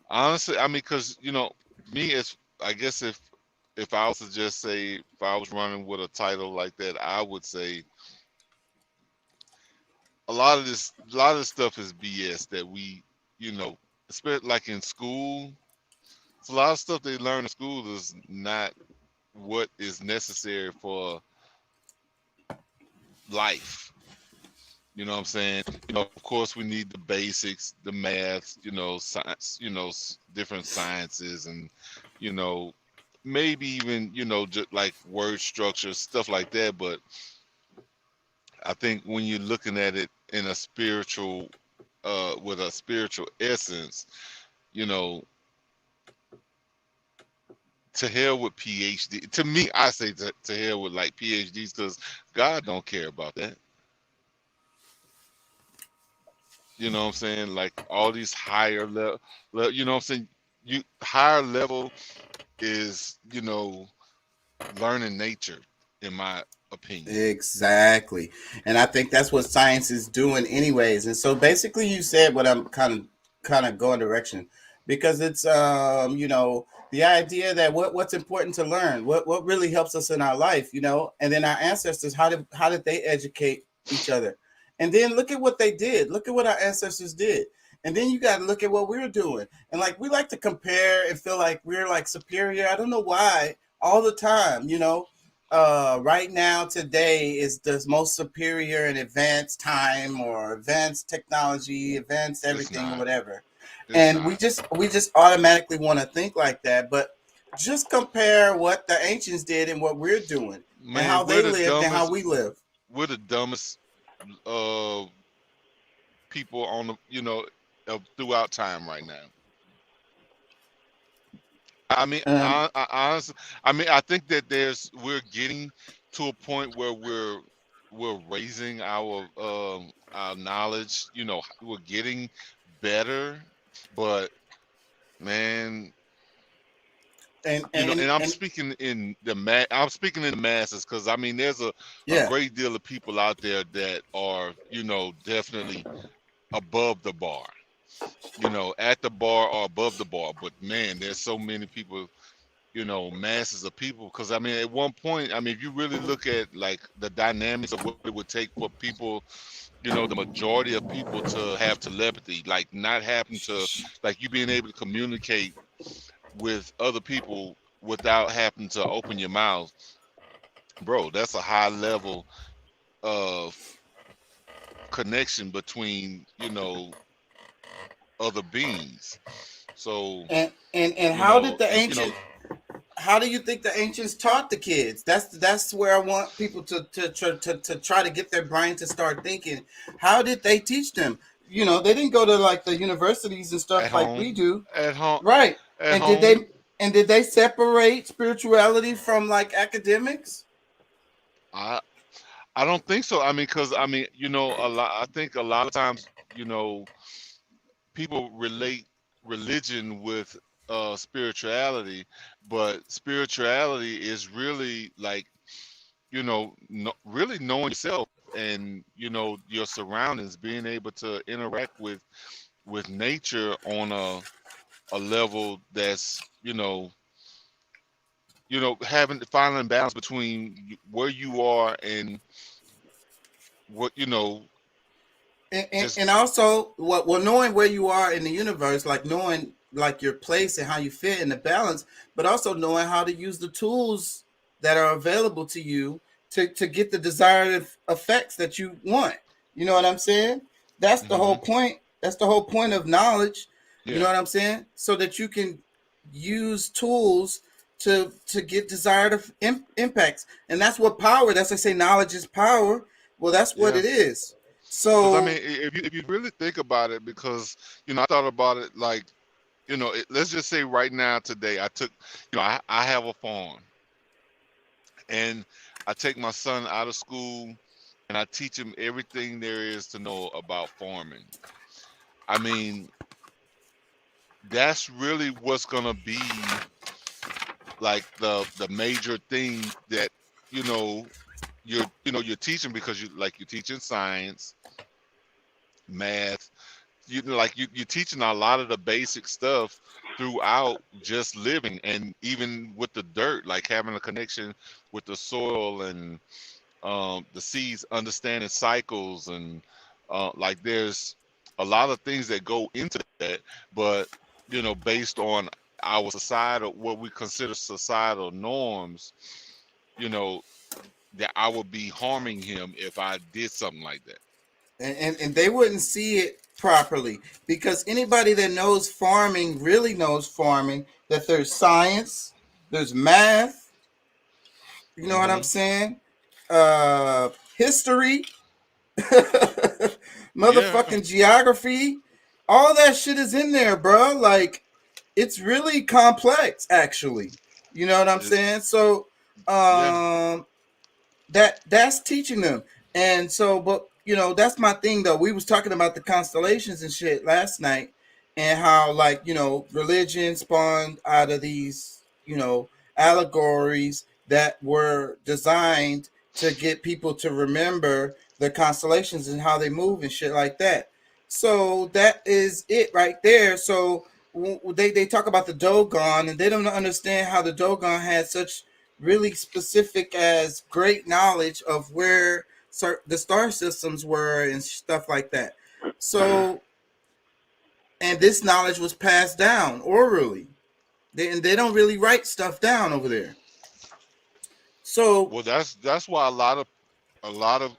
Honestly, I mean, because me, it's I guess if I was to just say, if I was running with a title like that, I would say a lot of this stuff is BS that we, especially like in school. It's a lot of stuff they learn in school is not what is necessary for life. You know what I'm saying? Of course, we need the basics, the math, science, different sciences, and maybe even just like word structure, stuff like that. But I think when you're looking at it in a spiritual, with a spiritual essence, to hell with PhD. To me, I say to hell with like PhDs, because God don't care about that. You know what I'm saying? Like all these higher level, you know what I'm saying? Higher level is, learning nature, in my opinion. Exactly. And I think that's what science is doing anyways. And so basically you said what I'm kind of going direction, because it's the idea that what's important to learn, what really helps us in our life, and then our ancestors, how did they educate each other? And then look at what they did. Look at what our ancestors did. And then you got to look at what we're doing. And like, we like to compare and feel like we're like superior. I don't know why all the time, right now, today is the most superior and advanced time, or advanced technology, advanced everything, or whatever. And we just automatically want to think like that. But just compare what the ancients did and what we're doing, and how they lived and how we live. We're the dumbest people on the throughout time right now. I mean, I honestly, I think that we're getting to a point where we're raising our knowledge. We're getting better, but man, and I'm speaking in the masses, because I mean, there's a great deal of people out there that are definitely above the bar. At the bar or above the bar, but man, there's so many people, masses of people. Because I mean, at one point, I mean, if you really look at like the dynamics of what it would take for people, the majority of people to have telepathy, like not having to, like you being able to communicate with other people without having to open your mouth, bro, that's a high level of connection between other beings. So and how did the ancient how do you think the ancients taught the kids? That's where I want people to try to get their brain to start thinking. How did they teach them? They didn't go to like the universities and stuff like we do. At home, right? And home. Did they separate spirituality from like academics? I don't think so. I mean, because I mean, I think a lot of times, people relate religion with spirituality, but spirituality is really like, really knowing yourself and your surroundings, being able to interact with nature on a level that's finding balance between where you are and what and also knowing where you are in the universe, like knowing like your place and how you fit in the balance, but also knowing how to use the tools that are available to you to get the desired effects that you want. You know what I'm saying? That's the whole point. That's the whole point of knowledge. You know what I'm saying? So that you can use tools to get desired impacts. And that's what power, that's I say knowledge is power. Well, that's what it is. So I mean, if you really think about it, because I thought about it like, let's just say right now today, I took, I have a farm, and I take my son out of school, and I teach him everything there is to know about farming. I mean, that's really what's gonna be like the major thing that you're teaching, because you're teaching science, math, you're teaching a lot of the basic stuff throughout just living, and even with the dirt, like having a connection with the soil and the seeds, understanding cycles, and like there's a lot of things that go into that, but based on our societal, what we consider societal norms, that I would be harming him if I did something like that. And they wouldn't see it properly, because anybody that knows farming really knows farming, that there's science, there's math, you know what I'm saying? History, motherfucking geography, all that shit is in there, bro. Like, it's really complex, actually. You know what I'm saying? So that's teaching them. And so, but that's my thing though. We was talking about the constellations and shit last night, and how religion spawned out of these allegories that were designed to get people to remember the constellations and how they move and shit like that. So that is it right there. So they talk about the Dogon, and they don't understand how the Dogon had such really specific as great knowledge of where the star systems were and stuff like that. So, and this knowledge was passed down orally. They don't really write stuff down over there. So, well, that's why a lot of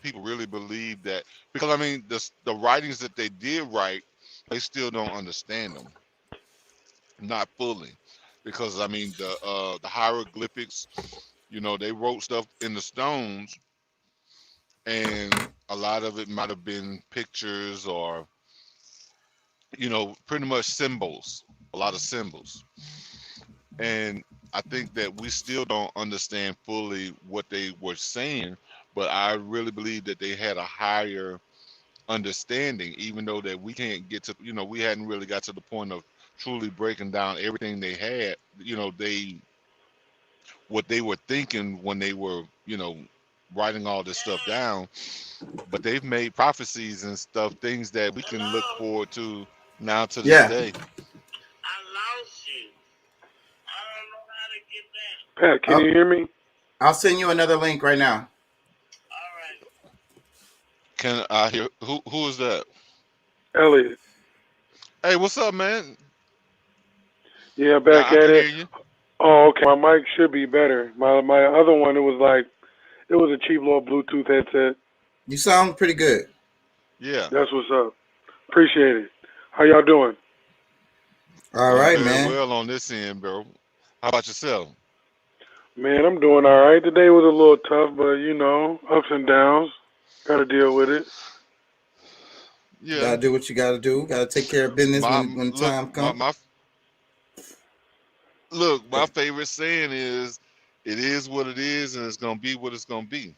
people really believe that, because I mean the writings that they did write, they still don't understand them, not fully, because I mean the hieroglyphics, they wrote stuff in the stones, and a lot of it might have been pictures or pretty much symbols, a lot of symbols. And I think that we still don't understand fully what they were saying, but I really believe that they had a higher understanding, even though that we can't get to, we hadn't really got to the point of truly breaking down everything they had, what they were thinking when they were, writing all this stuff down. But they've made prophecies and stuff, things that we can look forward to now to this day. Pat, can you hear me? I'll send you another link right now. Can I hear who is that? Elliot. Hey, what's up, man? Yeah, back at it. Hear you. Oh, okay. My mic should be better. My other one, it was a cheap little Bluetooth headset. You sound pretty good. Yeah. That's what's up. Appreciate it. How y'all doing? All right, Very man. well on this end, bro. How about yourself? Man, I'm doing all right. Today was a little tough, but ups and downs. Got to deal with it. Yeah. You gotta do what you gotta do. Gotta take care of business when time comes. My favorite saying is, "It is what it is, and it's gonna be what it's gonna be."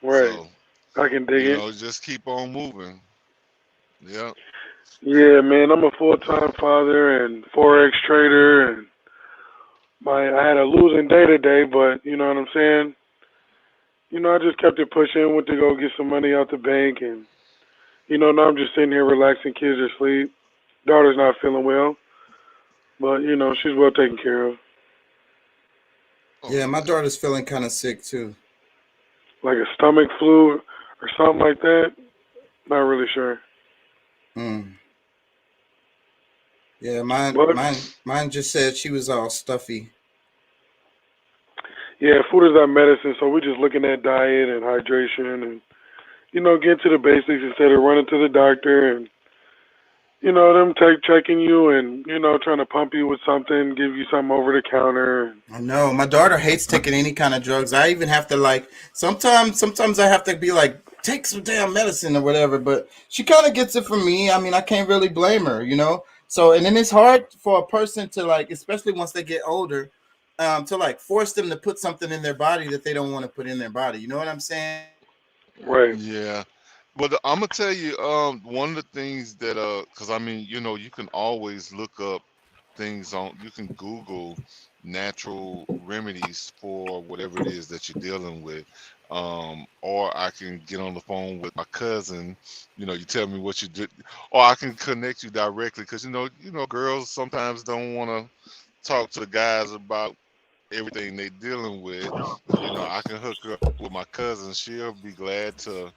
Right. So, I can dig it. Just keep on moving. Yeah. Yeah, man. I'm a full-time father and Forex trader, and I had a losing day today, but you know what I'm saying? I just kept it pushing, went to go get some money out the bank, and now I'm just sitting here relaxing, kids are asleep. Daughter's not feeling well, but she's well taken care of. Yeah, my daughter's feeling kind of sick too. Like a stomach flu or something like that? Not really sure. Yeah, mine just said she was all stuffy. Yeah, food is our medicine, so we're just looking at diet and hydration and, get to the basics instead of running to the doctor and, you know, them checking you and, you know, trying to pump you with something, give you something over the counter. I know my daughter hates taking any kind of drugs. I even have to like sometimes I have to be like take some damn medicine or whatever. But she kind of gets it from me. I mean, I can't really blame her, you know. So and then it's hard for a person to like, especially once they get older, to like force them to put something in their body that they don't want to put in their body. You know what I'm saying? Right. Yeah. But I'm gonna tell you, one of the things that, because I mean, you know, you can always look up things on. You can Google natural remedies for whatever it is that you're dealing with, or I can get on the phone with my cousin. You know, you tell me what you did, or I can connect you directly, because you know, girls sometimes don't want to talk to the guys about everything they dealing with. You know, I can hook her up with my cousin. She'll be glad to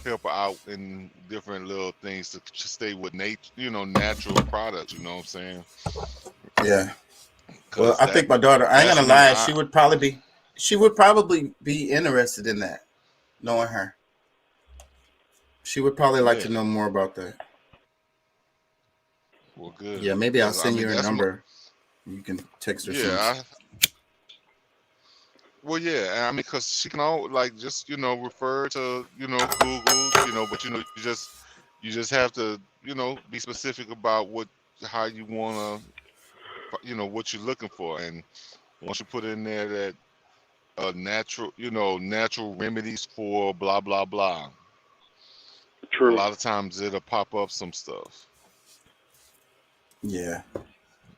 help her out in different little things to stay with nature, you know, natural products. You know what I'm saying? Yeah. Well, I think my daughter. I ain't gonna lie. She would probably be interested in that, knowing her. She would probably like to know more about that. Well, good. Yeah, maybe I'll 'Cause, I send mean, you her that's number. You can text her. Yeah. Well, yeah, I mean, because she can all like just, you know, refer to, you know, Google, you know, but you know, you just have to, you know, be specific about how you want to, you know, what you're looking for. And once you put in there that natural, you know, natural remedies for blah blah blah, True. a lot of times it'll pop up some stuff. Yeah.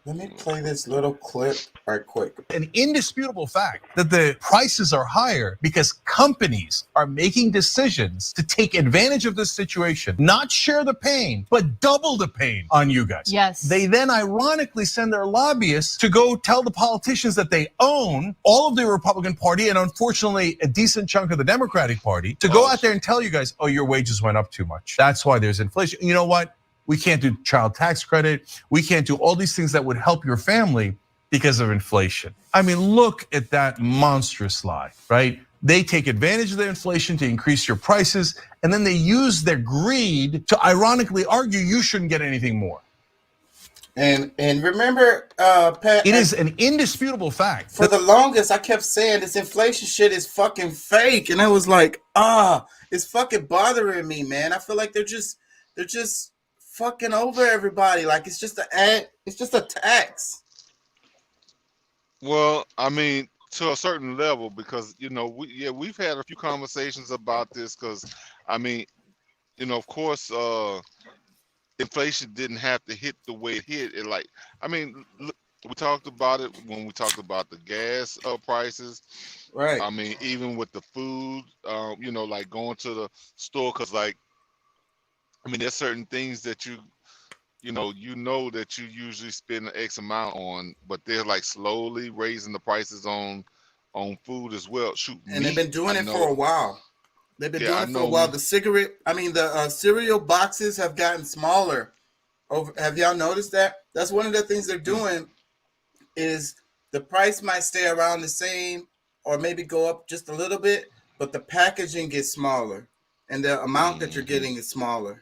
Let me play this little clip right quick. An indisputable fact that the prices are higher because companies are making decisions to take advantage of this situation, not share the pain, but double the pain on you guys. Yes. They then ironically send their lobbyists to go tell the politicians that they own all of the Republican Party and unfortunately a decent chunk of the Democratic Party to go out there and tell you guys, oh, your wages went up too much. That's why there's inflation. You know what? We can't do child tax credit. We can't do all these things that would help your family because of inflation. I mean, look at that monstrous lie, right? They take advantage of the inflation to increase your prices, and then they use their greed to ironically argue you shouldn't get anything more. And remember, Pat, it is an indisputable fact. For the longest, I kept saying this inflation shit is fucking fake, and I was like, it's fucking bothering me, man. I feel like they're just fucking over everybody. Like it's just a tax. Well, I mean, to a certain level, because you know, we've had a few conversations about this, because I mean, you know, of course, inflation didn't have to hit the way it hit. It like, I mean, look, we talked about it when we talked about the gas prices. Right. I mean, even with the food, you know, like going to the store, because like, I mean, there's certain things that you know that you usually spend an X amount on, but they're like slowly raising the prices on food as well. Shoot, and they've been doing it for a while. They've been doing it for a while. The cereal boxes have gotten smaller. Have y'all noticed that? That's one of the things they're doing. Is the price might stay around the same or maybe go up just a little bit, but the packaging gets smaller and the amount that you're getting is smaller.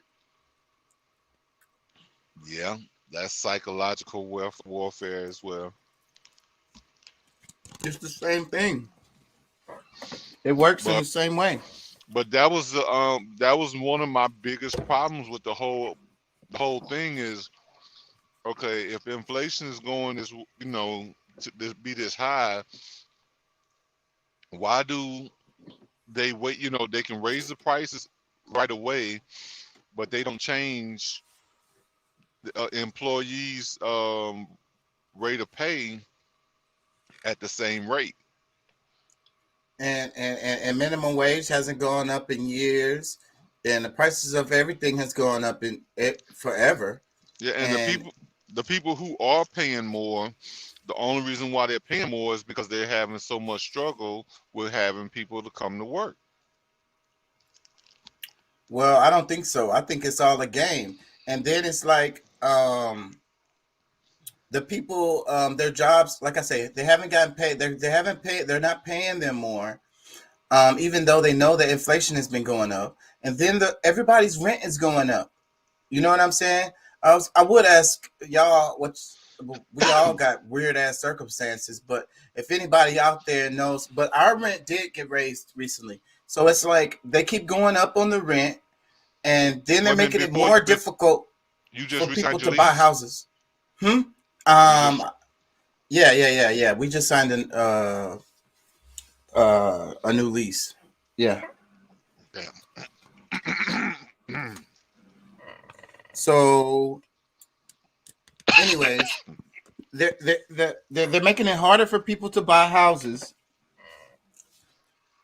Yeah, that's psychological warfare as well. It's the same thing. It works in the same way. But that was one of my biggest problems with the whole thing is, okay, if inflation is going this, you know, to be this high, why do they wait? You know, they can raise the prices right away, but they don't change the employees' rate of pay at the same rate. And minimum wage hasn't gone up in years, and the prices of everything has gone up in it forever. Yeah, and the people who are paying more, the only reason why they're paying more is because they're having so much struggle with having people to come to work. Well, I don't think so. I think it's all a game. And then it's like the people, their jobs, like I say, they haven't gotten paid. They're not paying them more, even though they know that inflation has been going up. And then everybody's rent is going up. You know what I'm saying? I would ask y'all we all got weird ass circumstances, but if anybody out there knows, but our rent did get raised recently. So it's like they keep going up on the rent, and then they're making it more difficult for people to buy houses. Yeah. We just signed a new lease. Yeah. So, anyways, they're making it harder for people to buy houses.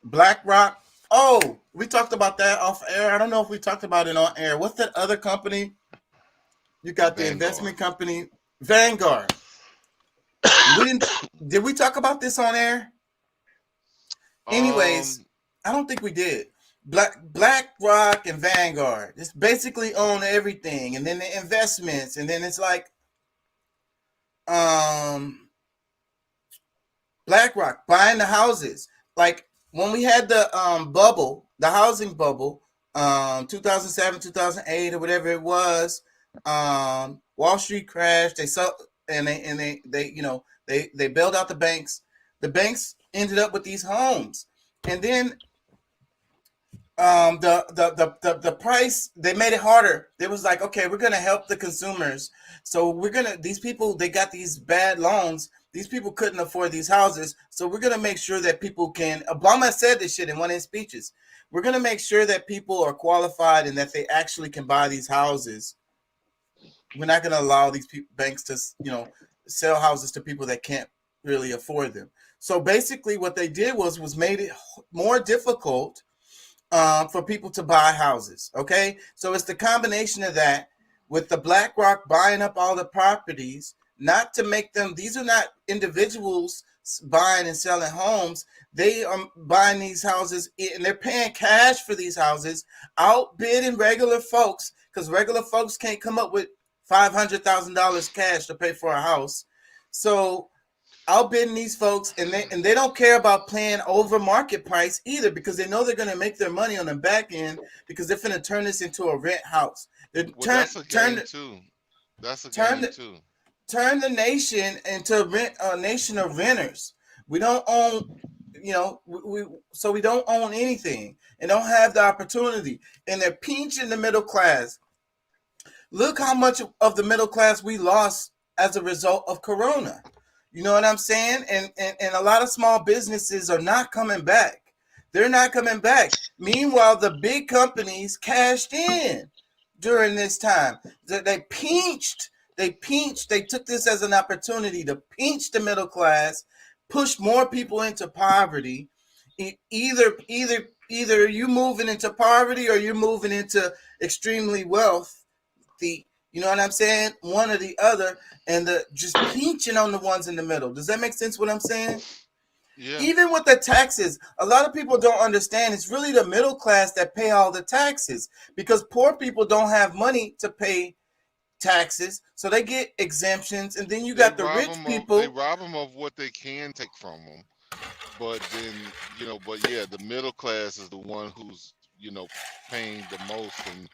BlackRock. Oh, we talked about that off air. I don't know if we talked about it on air. What's that other company? You got the investment company Vanguard. Did we talk about this on air? Anyways, I don't think we did. BlackRock and Vanguard. It's basically own everything, and then the investments, and then it's like BlackRock buying the houses. Like when we had the bubble, the housing bubble, 2007, 2008, or whatever it was, Wall Street crashed. They bailed out the banks. The banks ended up with these homes, and then the price, they made it harder. They was like, okay, we're gonna help the consumers. So these people, they got these bad loans. These people couldn't afford these houses. So we're gonna make sure that people can. Obama said this shit in one of his speeches. We're gonna make sure that people are qualified and that they actually can buy these houses. We're not gonna allow these banks to, sell houses to people that can't really afford them. So basically, what they did was made it more difficult for people to buy houses. Okay, so it's the combination of that with the BlackRock buying up all the properties, not to make them. These are not individuals buying and selling homes. They are buying these houses and they're paying cash for these houses, outbidding regular folks, because regular folks can't come up with $500,000 cash to pay for a house. So outbidding these folks, and they don't care about paying over market price either, because they know they're going to make their money on the back end, because they're going to turn this into a rent house. That's a game too. Turn the nation into a nation of renters. We don't own, we don't own anything and don't have the opportunity, and they're pinching the middle class. Look how much of the middle class we lost as a result of Corona. You know what I'm saying? And a lot of small businesses are not coming back. They're not coming back. Meanwhile, the big companies cashed in during this time. They took this as an opportunity to pinch the middle class, push more people into poverty. Either you moving into poverty or you're moving into extremely wealthy. You know what I'm saying? One or the other, and just pinching on the ones in the middle. Does that make sense what I'm saying? Yeah. Even with the taxes, a lot of people don't understand it's really the middle class that pay all the taxes, because poor people don't have money to pay taxes, so they get exemptions, and then you got the rich people. They rob them of what they can take from them, but then the middle class is the one who's paying the most and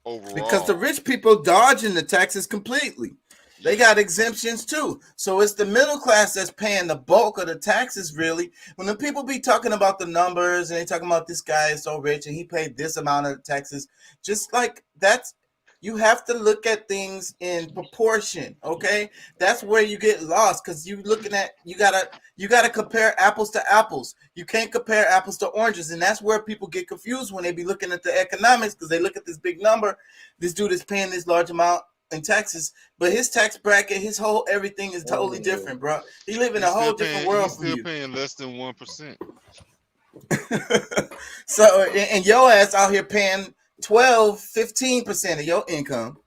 overall. Because the rich people dodging the taxes completely. They got exemptions too. So it's the middle class that's paying the bulk of the taxes, really. When the people be talking about the numbers and they talking about this guy is so rich and he paid this amount of taxes, just like that's, you have to look at things in proportion, okay? That's where you get lost, because you gotta compare apples to apples. You can't compare apples to oranges, and that's where people get confused when they be looking at the economics, because they look at this big number. This dude is paying this large amount in taxes, but his tax bracket, his whole everything is totally different, bro. He live in a whole different world from you. He's still paying less than 1%. So, and your ass out here paying 12-15% of your income.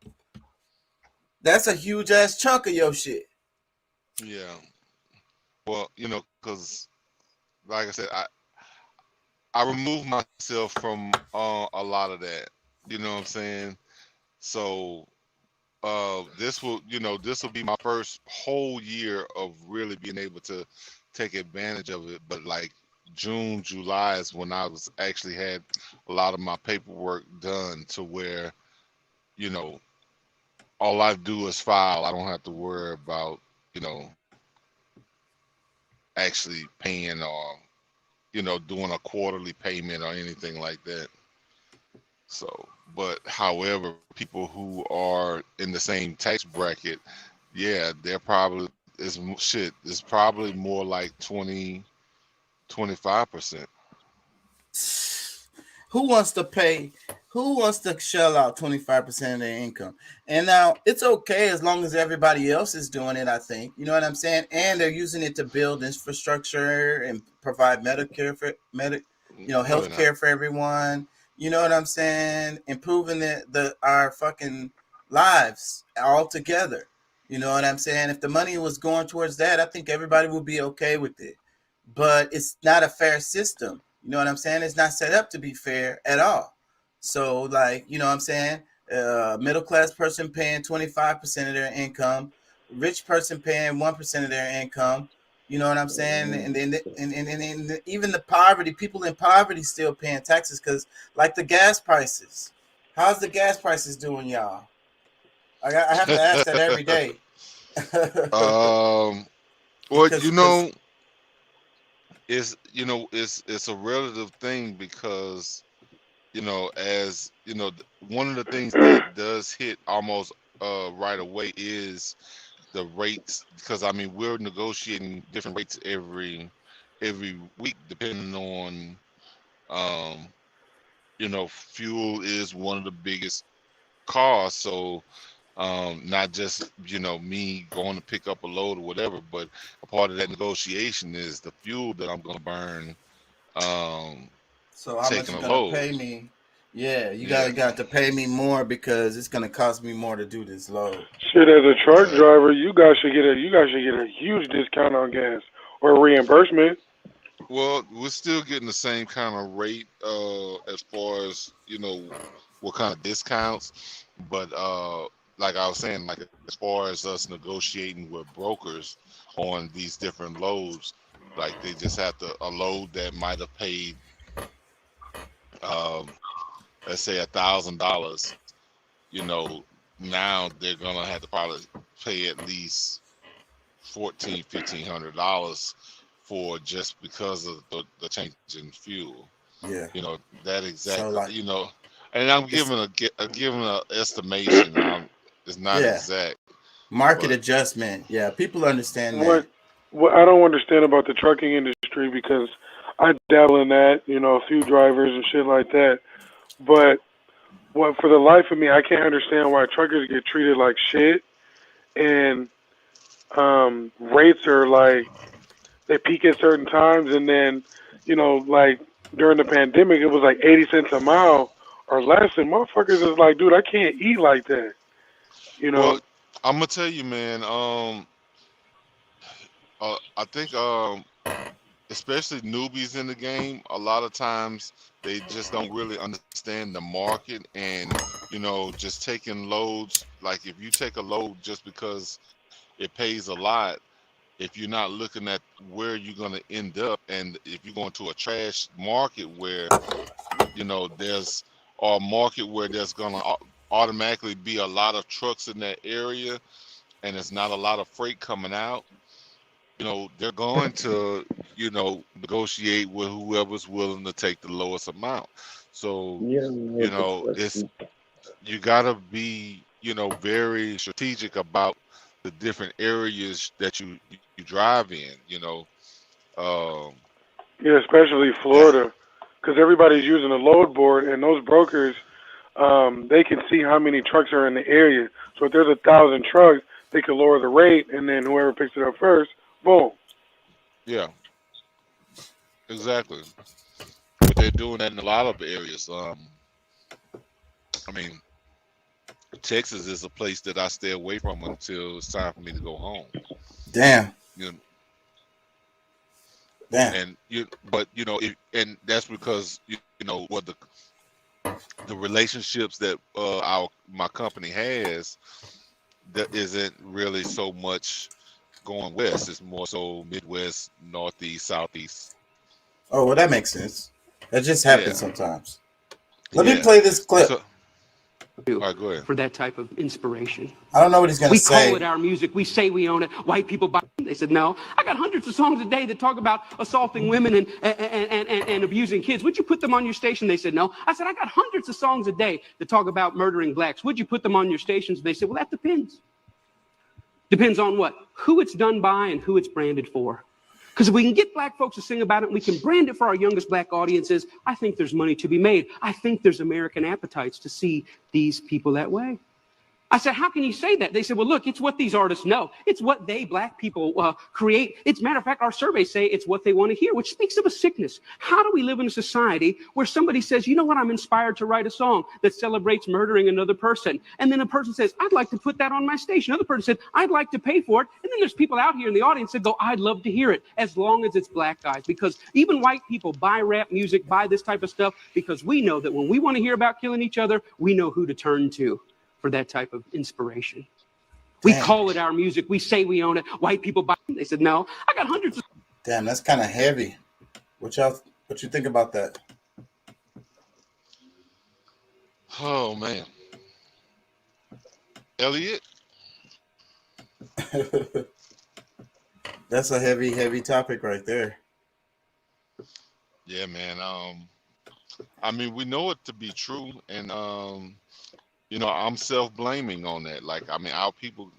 That's a huge ass chunk of your shit. Yeah. Well, because like I said, I removed myself from a lot of that. You know what I'm saying? So this will be my first whole year of really being able to take advantage of it. But like June, July is when I was actually had a lot of my paperwork done to where, all I do is file. I don't have to worry about, actually paying or, doing a quarterly payment or anything like that. So, but however, people who are in the same tax bracket, yeah, they're probably it's probably more like 20-25%. Who wants to shell out 25% of their income? And now it's okay as long as everybody else is doing it, I think. You know what I'm saying? And they're using it to build infrastructure and provide healthcare for everyone. You know what I'm saying? Improving our fucking lives all together. You know what I'm saying? If the money was going towards that, I think everybody would be okay with it. But it's not a fair system. You know what I'm saying? It's not set up to be fair at all. So, like, you know what I'm saying? Middle class person paying 25% of their income, rich person paying 1% of their income. You know what I'm saying? And even the poverty, people in poverty still paying taxes because, like, the gas prices. How's the gas prices doing, y'all? I have to ask that every day. Well, it's a relative thing because, as one of the things that does hit almost right away is the rates, because I mean we're negotiating different rates every week depending on fuel is one of the biggest costs. So not just me going to pick up a load or whatever, but a part of that negotiation is the fuel that I'm going to burn. So how much you gonna pay me? Yeah, you got to pay me more because it's gonna cost me more to do this load. Shit, as a truck driver, you guys should get a huge discount on gas or reimbursement. Well, we're still getting the same kind of rate as far as what kind of discounts, but like I was saying, like as far as us negotiating with brokers on these different loads, like they just have to, a load that might have paid let's say $1,000, now they're gonna have to probably pay at least $1,500 for just because of the change in fuel. Yeah. That exactly. And I'm giving an estimation. It's not exact. Market adjustment. Yeah, people understand that. What I don't understand about the trucking industry, because I dabble in that, a few drivers and shit like that. But for the life of me, I can't understand why truckers get treated like shit, and rates are like they peak at certain times, and then like during the pandemic, it was like 80 cents a mile or less, and motherfuckers is like, dude, I can't eat like that. Well, I'm gonna tell you, man. I think especially newbies in the game, a lot of times they just don't really understand the market, and just taking loads. Like if you take a load just because it pays a lot, if you're not looking at where you're gonna end up, and if you're going to a trash market where there's a market where there's gonna automatically be a lot of trucks in that area, and it's not a lot of freight coming out, they're going to, negotiate with whoever's willing to take the lowest amount. So, it's, you gotta be, very strategic about the different areas that you drive in, Yeah, especially Florida, because everybody's using a load board, and those brokers, they can see how many trucks are in the area. So if there's 1,000 trucks, they can lower the rate, and then whoever picks it up first, boom. Yeah, exactly. But they're doing that in a lot of areas. I mean, Texas is a place that I stay away from until it's time for me to go home. Damn. Damn. And and that's because what the relationships that my company has, that isn't really so much going west. It's more so Midwest, Northeast, Southeast. Oh, well, that makes sense. That just happens sometimes. Let me play this clip. All right, go ahead. For that type of inspiration. I don't know what he's gonna We say. call it our music. We say we own it. White people buy it. They said, no. I got hundreds of songs a day that talk about assaulting women and abusing kids. Would you put them on your station? They said, no. I said, I got hundreds of songs a day that talk about murdering blacks. Would you put them on your stations? They said, well, that depends. Depends on what? Who it's done by and who it's branded for. Because if we can get black folks to sing about it and we can brand it for our youngest black audiences, I think there's money to be made. I think there's American appetites to see these people that way. I said, how can you say that? They said, well, look, it's what these artists know. It's what they, black people, create. It's, matter of fact, our surveys say it's what they want to hear, which speaks of a sickness. How do we live in a society where somebody says, you know what, I'm inspired to write a song that celebrates murdering another person. And then a person says, I'd like to put that on my station. Another person said, I'd like to pay for it. And then there's people out here in the audience that go, I'd love to hear it, as long as it's black guys. Because even white people buy rap music, buy this type of stuff, because we know that when we want to hear about killing each other, we know who to turn to for that type of inspiration. We call it our music. We say we own it. White people buy it. They said, no. I got hundreds of... Damn, that's kind of heavy. What you think about that? Oh, man. Elliot? That's a heavy topic right there. Yeah, man. I mean, we know it to be true, and you know, I'm self-blaming on that. Like, I mean, our people,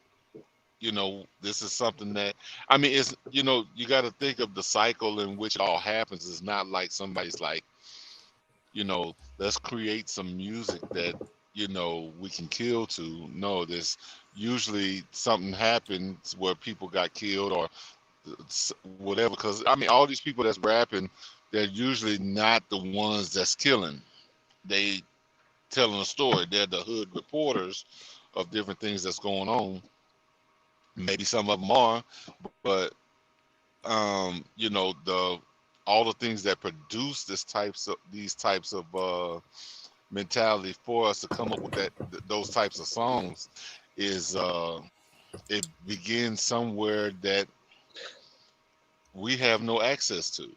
you know, this is something that, I mean, it's, you know, you got to think of the cycle in which it all happens. It's not like somebody's like, you know, let's create some music that, you know, we can kill to. No, there's usually something happens where people got killed or whatever. Because, I mean, all these people that's rapping, they're usually not the ones that's killing. They telling a story. They're the hood reporters of different things that's going on. Maybe some of them are, but you know, all the things that produce these types of mentality for us to come up with those types of songs is it begins somewhere that we have no access to,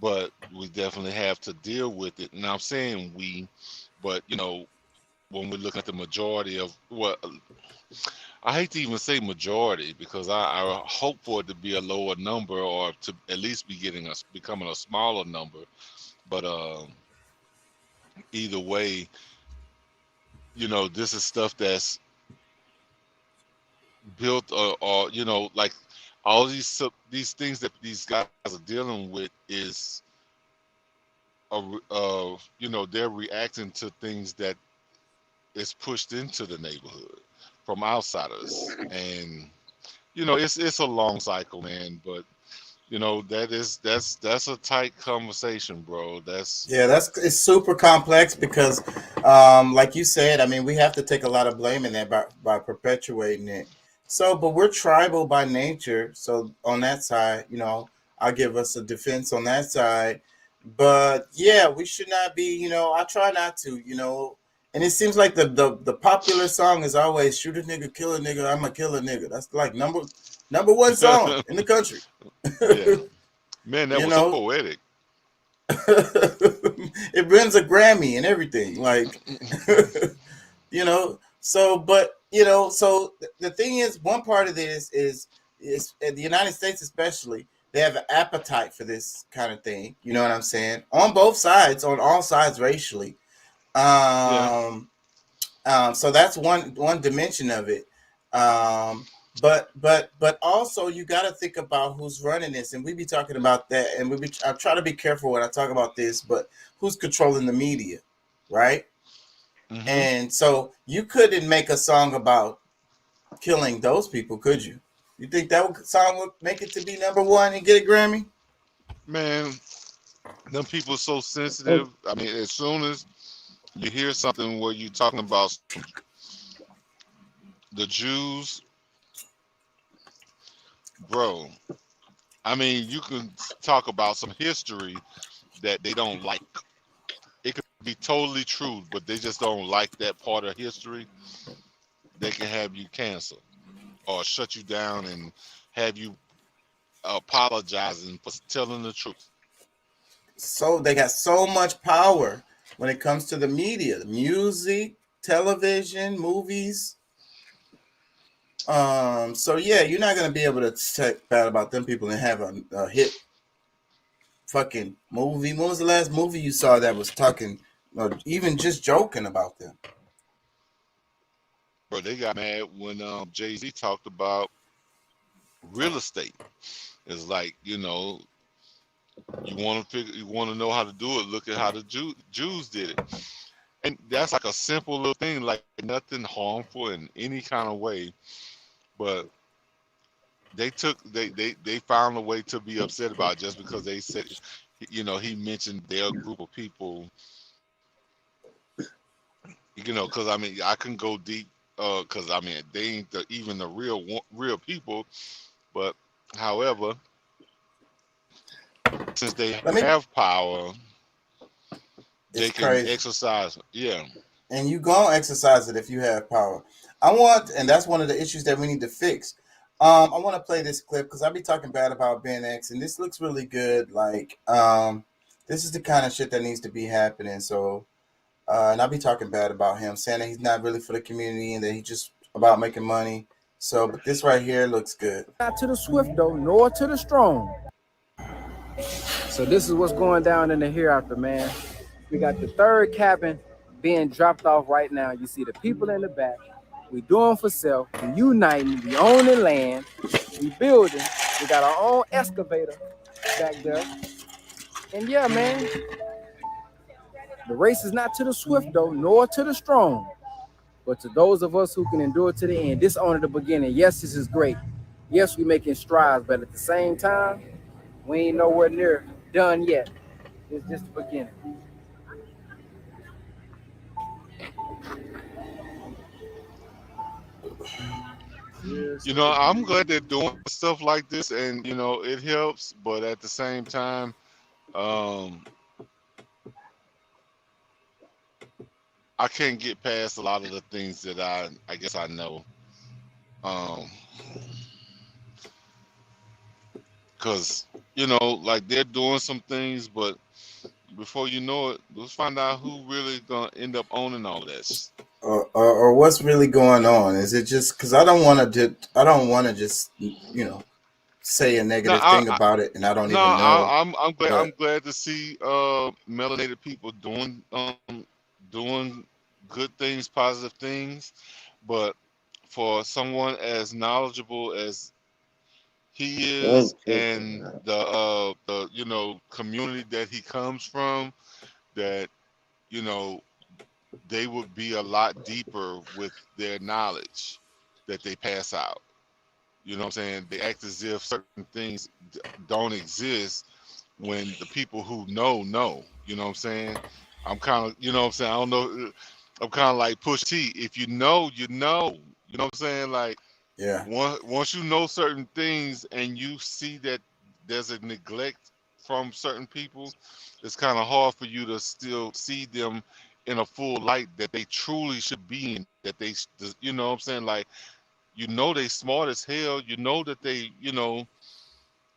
but we definitely have to deal with it. And I'm saying we, but, you know, when we look at the majority of what, I hate to even say majority, because I hope for it to be a lower number or to at least be becoming a smaller number. But either way, you know, this is stuff that's built or you know, like all these things that these guys are dealing with is you know, they're reacting to things that is pushed into the neighborhood from outsiders. And, you know, it's a long cycle, man, but you know, that's a tight conversation, bro. It's super complex because like you said, I mean, we have to take a lot of blame in that by perpetuating it. So, but we're tribal by nature. So on that side, you know, I'll give us a defense on that side. But yeah, we should not be, you know, I try not to, you know, and it seems like the popular song is always shoot a nigga, kill a nigga, I'm a kill a nigga. That's like number one song in the country. Yeah. Man, that was so poetic. It wins a Grammy and everything, like, you know, so, but, you know, so the thing is, one part of this is in the United States especially, they have an appetite for this kind of thing. You know what I'm saying? On both sides, on all sides racially. So that's one dimension of it. But also you got to think about who's running this, and we be talking about that, and I try to be careful when I talk about this, but who's controlling the media, right? Mm-hmm. And so you couldn't make a song about killing those people, could you? You think that song would make it to be number one and get a Grammy? Man, them people are so sensitive. I mean, as soon as you hear something where you're talking about the Jews, bro, I mean, you can talk about some history that they don't like. It could be totally true, but they just don't like that part of history. They can have you canceled or shut you down and have you apologizing for telling the truth. So they got so much power when it comes to the media, the music, television, movies. So yeah, you're not gonna be able to talk bad about them people and have a hit fucking movie. When was the last movie you saw that was talking or even just joking about them? Bro, they got mad when Jay-Z talked about real estate. It's like, you know, you want to know how to do it. Look at how the Jews did it, and that's like a simple little thing, like nothing harmful in any kind of way. But they found a way to be upset about it just because they said, you know, he mentioned their group of people. You know, because I mean, I can go deep, because I mean, they ain't even the real people. But however, since they have power, they can exercise. Yeah. And you gonna exercise it if you have power. And that's one of the issues that we need to fix. I want to play this clip because I'll be talking bad about Ben X, and this looks really good. Like, this is the kind of shit that needs to be happening. So, and I'll be talking bad about him, saying that he's not really for the community and that he's just about making money. So, but this right here looks good. Not to the swift though, nor to the strong. So this is what's going down in the hereafter, man. We got the third cabin being dropped off right now. You see the people in the back. We doing for self. We uniting. We owning land. We building. We got our own excavator back there. And yeah, man, the race is not to the swift though, nor to the strong, but to those of us who can endure to the end. This only the beginning. Yes, this is great. Yes, we making strides, but at the same time, we ain't nowhere near done yet. It's just the beginning. You know, I'm glad they're doing stuff like this, and you know, it helps. But at the same time, I can't get past a lot of the things that I guess I know. Because, you know, like they're doing some things, but before you know it, let's find out who really gonna end up owning all this. Or what's really going on? Is it just because I don't want to just you know, say a negative thing about it, and I don't even know. I'm glad to see melanated people doing good things, positive things, but for someone as knowledgeable as he is and the you know, community that he comes from, that, you know, they would be a lot deeper with their knowledge that they pass out. You know what I'm saying? They act as if certain things don't exist when the people who know. You know what I'm saying? I'm kind of, you know what I'm saying? I don't know. I'm kind of like Push T. If you know, you know. You know what I'm saying? Like, yeah. Once you know certain things and you see that there's a neglect from certain people, it's kind of hard for you to still see them in a full light that they truly should be in. That they, you know what I'm saying? Like, you know, they smart as hell. You know that they, you know,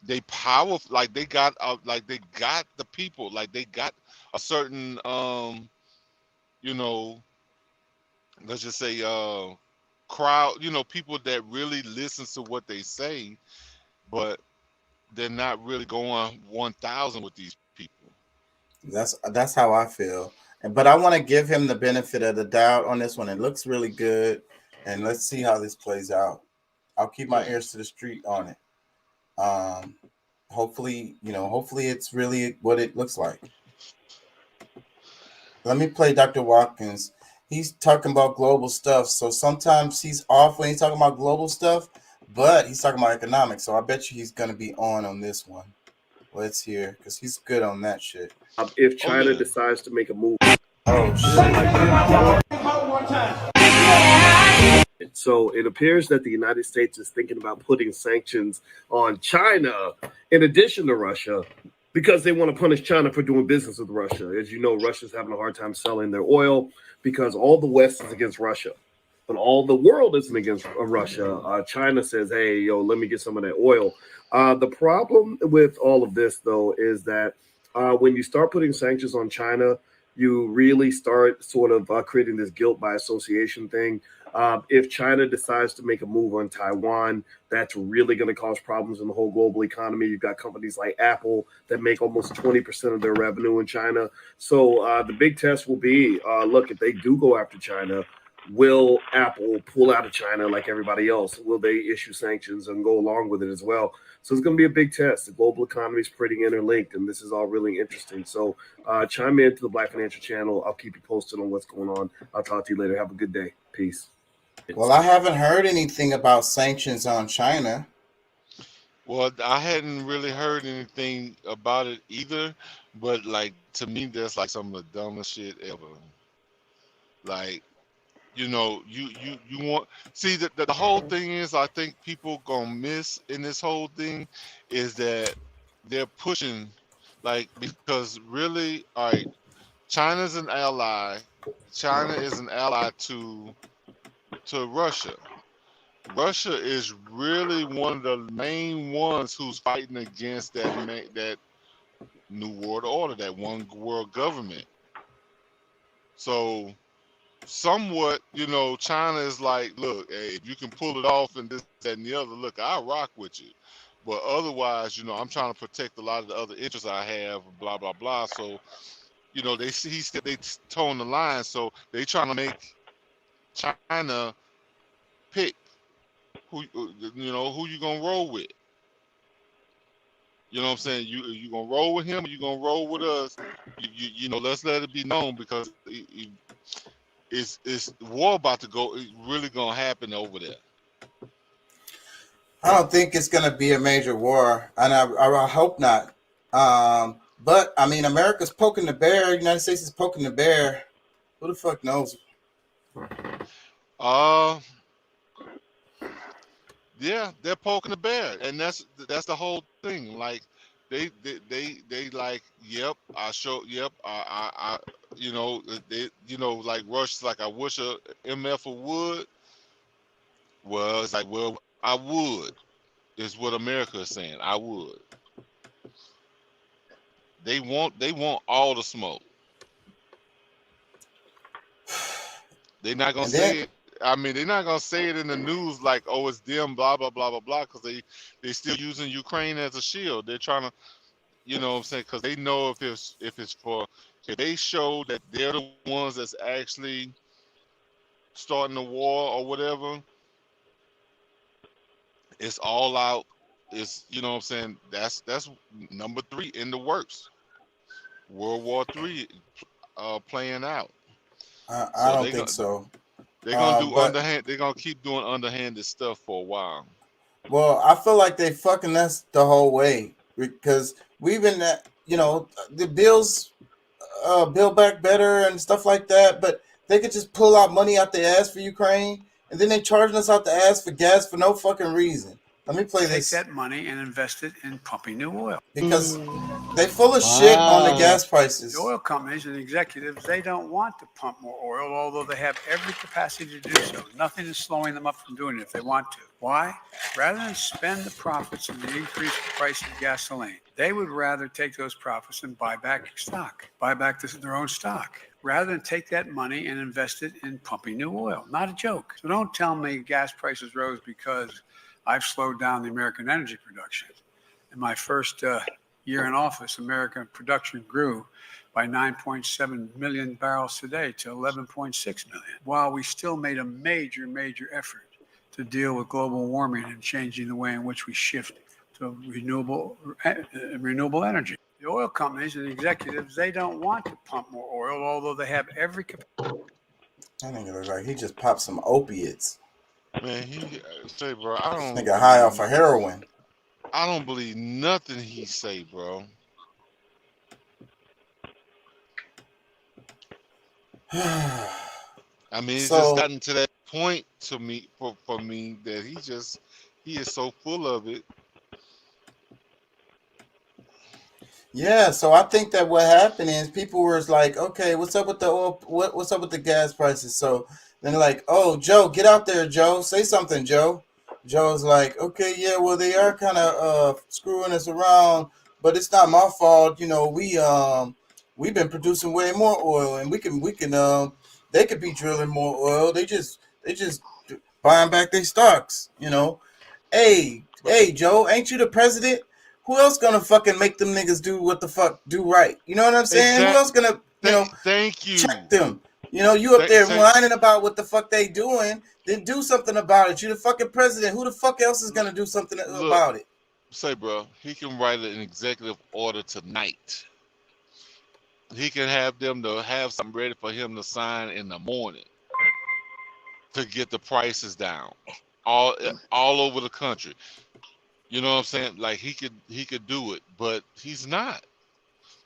they powerful. Like they got the people. Like they got a certain, you know, let's just say, crowd, you know, people that really listen to what they say, but they're not really going 1,000 with these people. That's how I feel. But I want to give him the benefit of the doubt on this one. It looks really good, and let's see how this plays out. I'll keep my ears to the street on it. Hopefully, you know, hopefully it's really what it looks like. Let me play Dr. Watkins. He's talking about global stuff, so sometimes he's off when he's talking about global stuff, but he's talking about economics, so I bet you he's going to be on this one. Let's hear, because he's good on that shit. If China decides to make a move. So it appears that the United States is thinking about putting sanctions on China in addition to Russia, because they want to punish China for doing business with Russia. As you know, Russia's having a hard time selling their oil because all the West is against Russia, but all the world isn't against Russia. China says, hey, yo, let me get some of that oil. The problem with all of this, though, is that when you start putting sanctions on China, you really start sort of creating this guilt by association thing. If China decides to make a move on Taiwan, that's really going to cause problems in the whole global economy. You've got companies like Apple that make almost 20% of their revenue in China. So the big test will be, look, if they do go after China, will Apple pull out of China like everybody else? Will they issue sanctions and go along with it as well? So it's going to be a big test. The global economy is pretty interlinked, and this is all really interesting. So chime in to the Black Financial Channel. I'll keep you posted on what's going on. I'll talk to you later. Have a good day. Peace. Well, I haven't heard anything about sanctions on China. Well, I hadn't really heard anything about it either, but like to me, that's like some of the dumbest shit ever. Like, you know, you want see the whole thing is, I think people gonna miss in this whole thing is that they're pushing, like, because really, all right, China's an ally. China is an ally to Russia. Russia is really one of the main ones who's fighting against that New World Order, that one world government. So somewhat, you know, China is like, look, hey, if you can pull it off and this, that, and the other, look, I'll rock with you. But otherwise, you know, I'm trying to protect a lot of the other interests I have, blah, blah, blah. So, you know, they tone the line. So they trying to make China pick who you gonna roll with. You know what I'm saying? You gonna roll with him, or you gonna roll with us? You know, let's let it be known, because it's war about to go. It's really gonna happen over there. I don't think it's gonna be a major war, and I hope not. But I mean, America's poking the bear. United States is poking the bear. Who the fuck knows? Yeah, they're poking the bear, and that's the whole thing. Like they like, yep, I you know, like Rush's like, I wish a MF would. Well, it's like, well, I would, is what America is saying. I would. They want all the smoke. They're not gonna say it. I mean, they're not gonna say it in the news like, oh, it's them, blah blah blah blah blah, because they still using Ukraine as a shield. They're trying to, you know what I'm saying, because they know if they show that they're the ones that's actually starting the war or whatever, it's all out. It's, you know what I'm saying, that's number 3 in the works. World War III playing out. I don't think so. They're gonna do underhand. They're gonna keep doing underhanded stuff for a while. Well, I feel like they fucking us the whole way, because we've been, you know, the bills, Build Back Better and stuff like that, but they could just pull out money out the ass for Ukraine, and then they charging us out the ass for gas for no fucking reason. Let me play this. Take that money and invest it in pumping new oil. Because they full of shit on the gas prices. The oil companies and executives, they don't want to pump more oil, although they have every capacity to do so. Nothing is slowing them up from doing it if they want to. Why? Rather than spend the profits of the increased price of gasoline, they would rather take those profits and buy back stock, buy back their own stock, rather than take that money and invest it in pumping new oil. Not a joke. So don't tell me gas prices rose because I've slowed down the American energy production. In my first year in office, American production grew by 9.7 million barrels today to 11.6 million, while we still made a major, major effort to deal with global warming and changing the way in which we shift to renewable energy. The oil companies and executives, they don't want to pump more oil, although they have every capacity. I think it looks like he just popped some opiates. Man, say, bro, I don't. Nigga high off of heroin. I don't believe nothing he say, bro. I mean, it's just gotten to that point to me for me that he is so full of it. Yeah, so I think that what happened is people were like, okay, what's up with the oil? What's up with the gas prices? So then they're like, oh, Joe, get out there, Joe. Say something, Joe. Joe's like, okay, yeah, well, they are kind of screwing us around, but it's not my fault. You know, we've been producing way more oil, and we can they could be drilling more oil. They just buying back their stocks, you know. Hey, Joe, ain't you the president? Who else gonna fucking make them niggas do what the fuck do right? You know what I'm saying? Who else gonna, thank you. check them? You know, you up there whining about what the fuck they doing, then do something about it. You the fucking president. Who the fuck else is gonna do something about it? Say, bro, he can write an executive order tonight. He can have them to have something ready for him to sign in the morning to get the prices down all over the country. You know what I'm saying? Like he could do it, but he's not.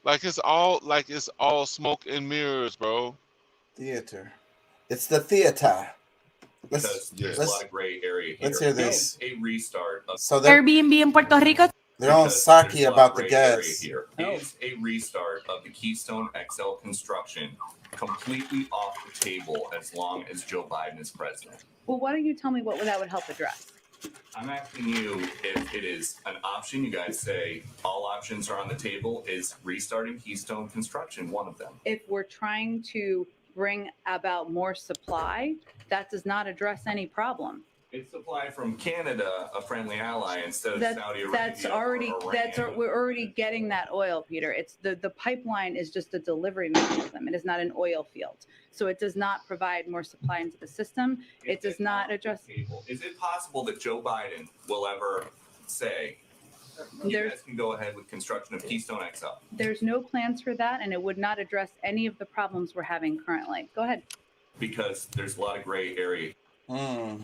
Like it's all smoke and mirrors, bro. Theater. It's the theater. Because there's a lot of gray area here. Let's hear this. A restart of Airbnb in Puerto Rico. They're on Saki about the gas. here. Is a restart of the Keystone XL construction completely off the table as long as Joe Biden is president? Well, why don't you tell me what that would help address? I'm asking you if it is an option. You guys say all options are on the table. Is restarting Keystone construction one of them? If we're trying to bring about more supply, that does not address any problem. It's supply from Canada, a friendly ally, instead of Saudi Arabia. We're already getting that oil, Peter. It's the pipeline is just a delivery mechanism. It is not an oil field. So it does not provide more supply into the system. It does not address. Is it possible that Joe Biden will ever say, you guys can go ahead with construction of Keystone XL? There's no plans for that, and it would not address any of the problems we're having currently. Go ahead. Because there's a lot of gray area. It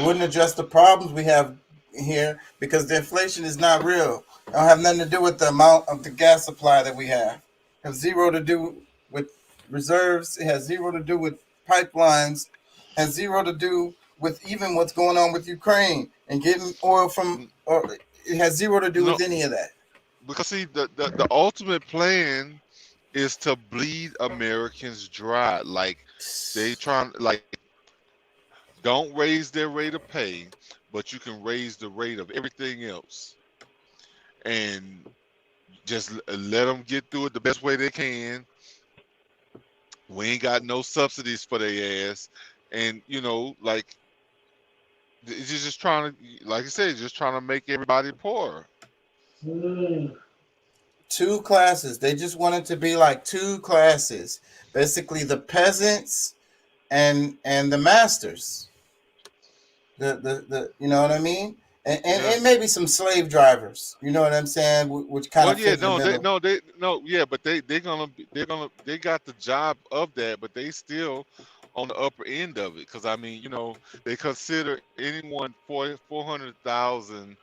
wouldn't address the problems we have here because the inflation is not real. It don't have nothing to do with the amount of the gas supply that we have. It has zero to do with reserves. It has zero to do with pipelines. It has zero to do with even what's going on with Ukraine and getting oil from. Or it has zero to do with any of that. Because see, the ultimate plan is to bleed Americans dry. Like they don't raise their rate of pay, but you can raise the rate of everything else, and just let them get through it the best way they can. We ain't got no subsidies for their ass, and like it's just trying to, like I said, just trying to make everybody poorer. Two classes. They just want it to be like two classes. Basically, the peasants and the masters. The you know what I mean? And maybe some slave drivers. You know what I'm saying? Which kind of they got the job of that, but they still on the upper end of it. Because I mean, they consider anyone 400,000.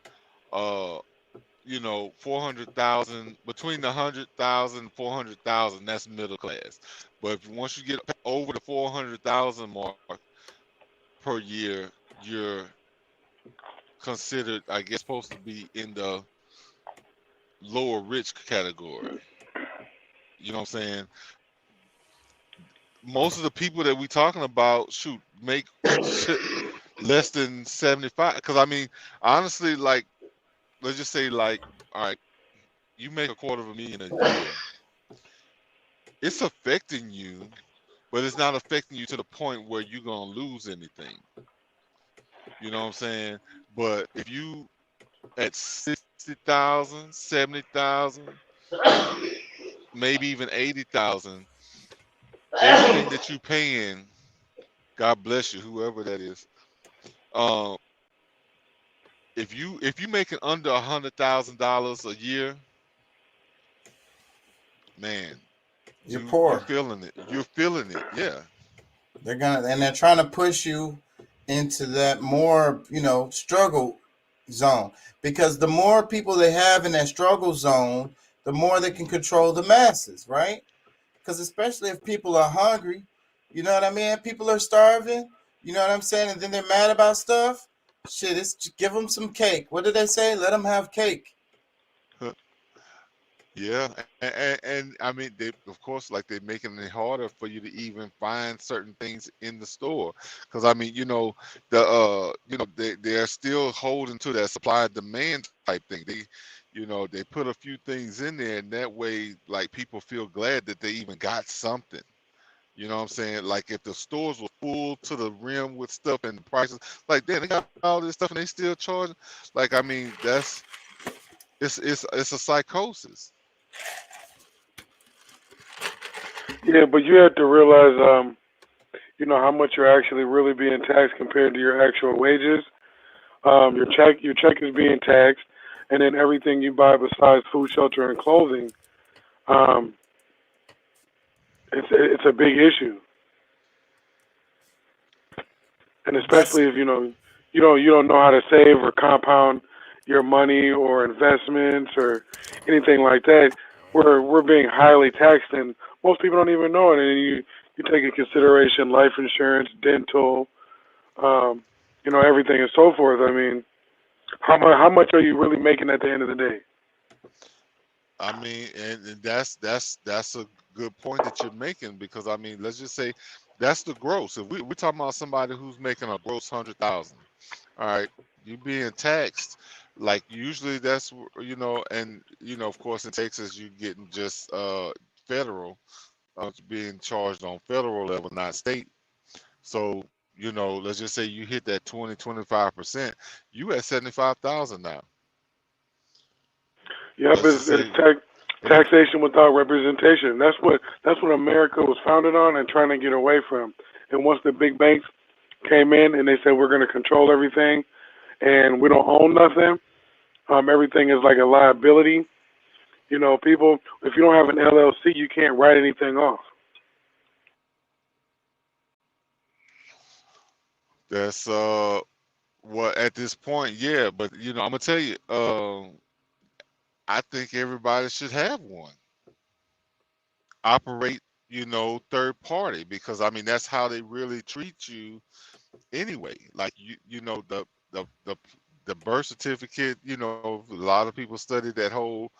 400,000, between the 100,000 and 400,000, that's middle class. But once you get over the 400,000 mark per year, you're considered, I guess, supposed to be in the lower rich category. You know what I'm saying? Most of the people that we're talking about, make less than 75. Because I mean, honestly, like, let's just say, like, all right, you make $250,000 a year. It's affecting you, but it's not affecting you to the point where you're gonna lose anything. You know what I'm saying? But if you at 60,000, 70,000, maybe even 80,000, everything that you paying, God bless you, whoever that is. If you making under $100,000 a year, man, you're poor. You're feeling it. You're feeling it. Yeah. They're trying to push you into that more, struggle zone, because the more people they have in that struggle zone, the more they can control the masses, right? Because especially if people are hungry, you know what I mean? People are starving, you know what I'm saying? And then they're mad about stuff. Shit, give them some cake. What did they say? Let them have cake. Yeah, and I mean, they of course, like they're making it harder for you to even find certain things in the store, because I mean, they're still holding to that supply and demand type thing. They put a few things in there, and that way, like people feel glad that they even got something. You know what I'm saying? Like if the stores were full to the rim with stuff and the prices, like damn, they got all this stuff and they still charging. Like I mean, it's a psychosis. Yeah, but you have to realize, how much you're actually really being taxed compared to your actual wages. Your check is being taxed, and then everything you buy besides food, shelter, and clothing, um, it's a big issue, and That's especially if you don't know how to save or compound your money or investments or anything like that. We're being highly taxed, and most people don't even know it. And you take in consideration life insurance, dental, um, everything and so forth. I mean, how much are you really making at the end of the day? I mean, and that's a good point that you're making, because I mean, let's just say that's the gross. If we're talking about somebody who's making a gross 100,000, all right, you being taxed, like usually that's and of course in Texas you getting just federal, it's being charged on federal level, not state. So let's just say you hit that 20-25%, you at 75,000 now. Yep, Let's just it's say, and if taxation without representation. That's what America was founded on and trying to get away from. And once the big banks came in and they said we're going to control everything and we don't own nothing, everything is like a liability. People, if you don't have an LLC, you can't write anything off. that's well at this point, yeah, but I'm gonna tell you, I think everybody should have one. Operate, third party, because I mean that's how they really treat you anyway. Like the birth certificate, a lot of people study that whole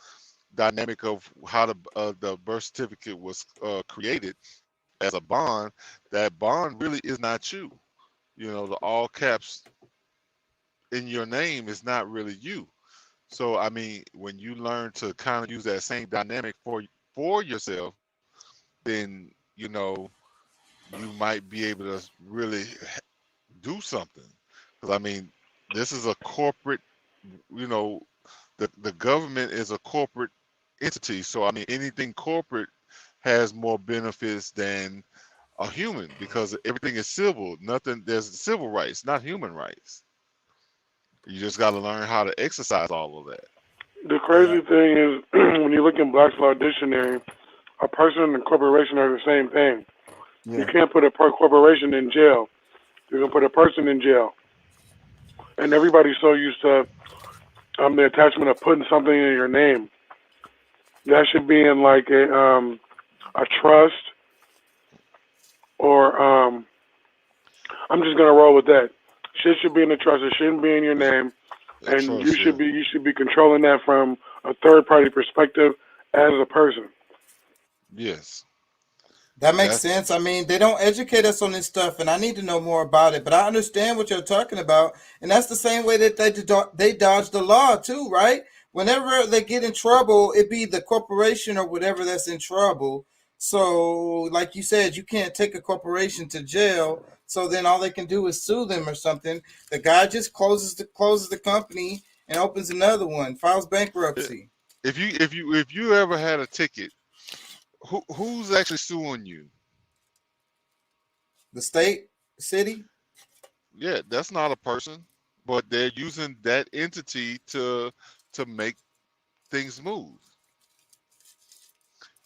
dynamic of how the birth certificate was created as a bond. That bond really is not you. The all caps in your name is not really you. So I mean, when you learn to kind of use that same dynamic for yourself, then you might be able to really do something. Because I mean, this is a corporate, you know, the government is a corporate entity. So I mean, anything corporate has more benefits than a human, because everything is civil. Nothing, there's civil rights, not human rights. You just got to learn how to exercise all of that. The crazy thing is, when you look in Black's Law Dictionary, a person and a corporation are the same thing. You yeah. can't put a corporation in jail. You can put a person in jail. And everybody's so used to the attachment of putting something in your name. That should be in like a trust, or I'm just gonna roll with that. Shit should be in the trust. It shouldn't be in your name, A and you trust, yeah. should be controlling that from a third party perspective as a person. Yes, That makes that's sense. I mean, they don't educate us on this stuff, and I need to know more about it. But I understand what you're talking about, and that's the same way that they dodge the law too, right? Whenever they get in trouble, it be the corporation or whatever that's in trouble. So, like you said, you can't take a corporation to jail. So then all they can do is sue them or something. The guy just closes the company and opens another one, files bankruptcy. if you ever had a ticket, who's actually suing you? The state, city. Yeah, that's not a person, but they're using that entity to make things move.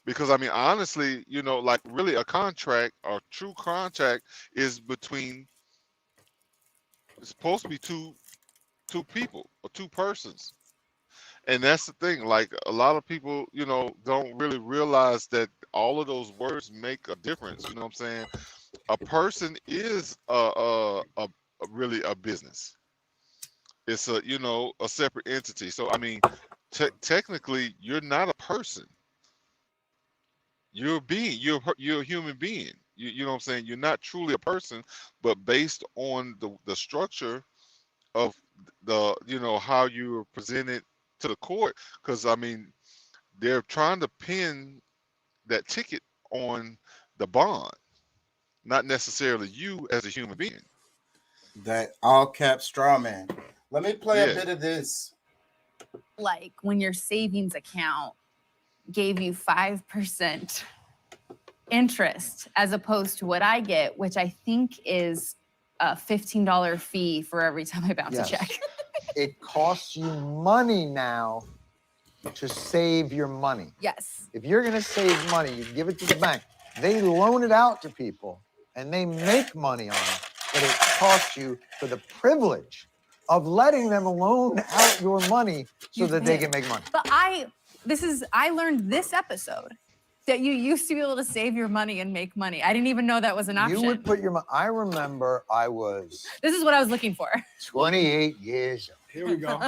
Because I mean, honestly, like really a contract or true contract is between, it's supposed to be two people or two persons. And that's the thing, like a lot of people, don't really realize that all of those words make a difference. You know what I'm saying? A person is a really a business. It's a separate entity. So I mean, technically you're not a person. You're a being. You're a human being. You know what I'm saying? You're not truly a person, but based on the structure of the how you're presented to the court, because I mean they're trying to pin that ticket on the bond, not necessarily you as a human being. That all cap straw man. Let me play a Yeah. bit of this. Like when your savings account gave you 5% interest as opposed to what I get, which I think is a $15 fee for every time I bounce Yes. a check. It costs you money now to save your money. Yes. If you're going to save money, you give it to the bank. They loan it out to people and they make money on it, but it costs you for the privilege of letting them loan out your money so that they can make money. But I learned this episode that you used to be able to save your money and make money. I didn't even know that was an option. You would put your money. I remember I was This is what I was looking for. 28 years old. Here we go.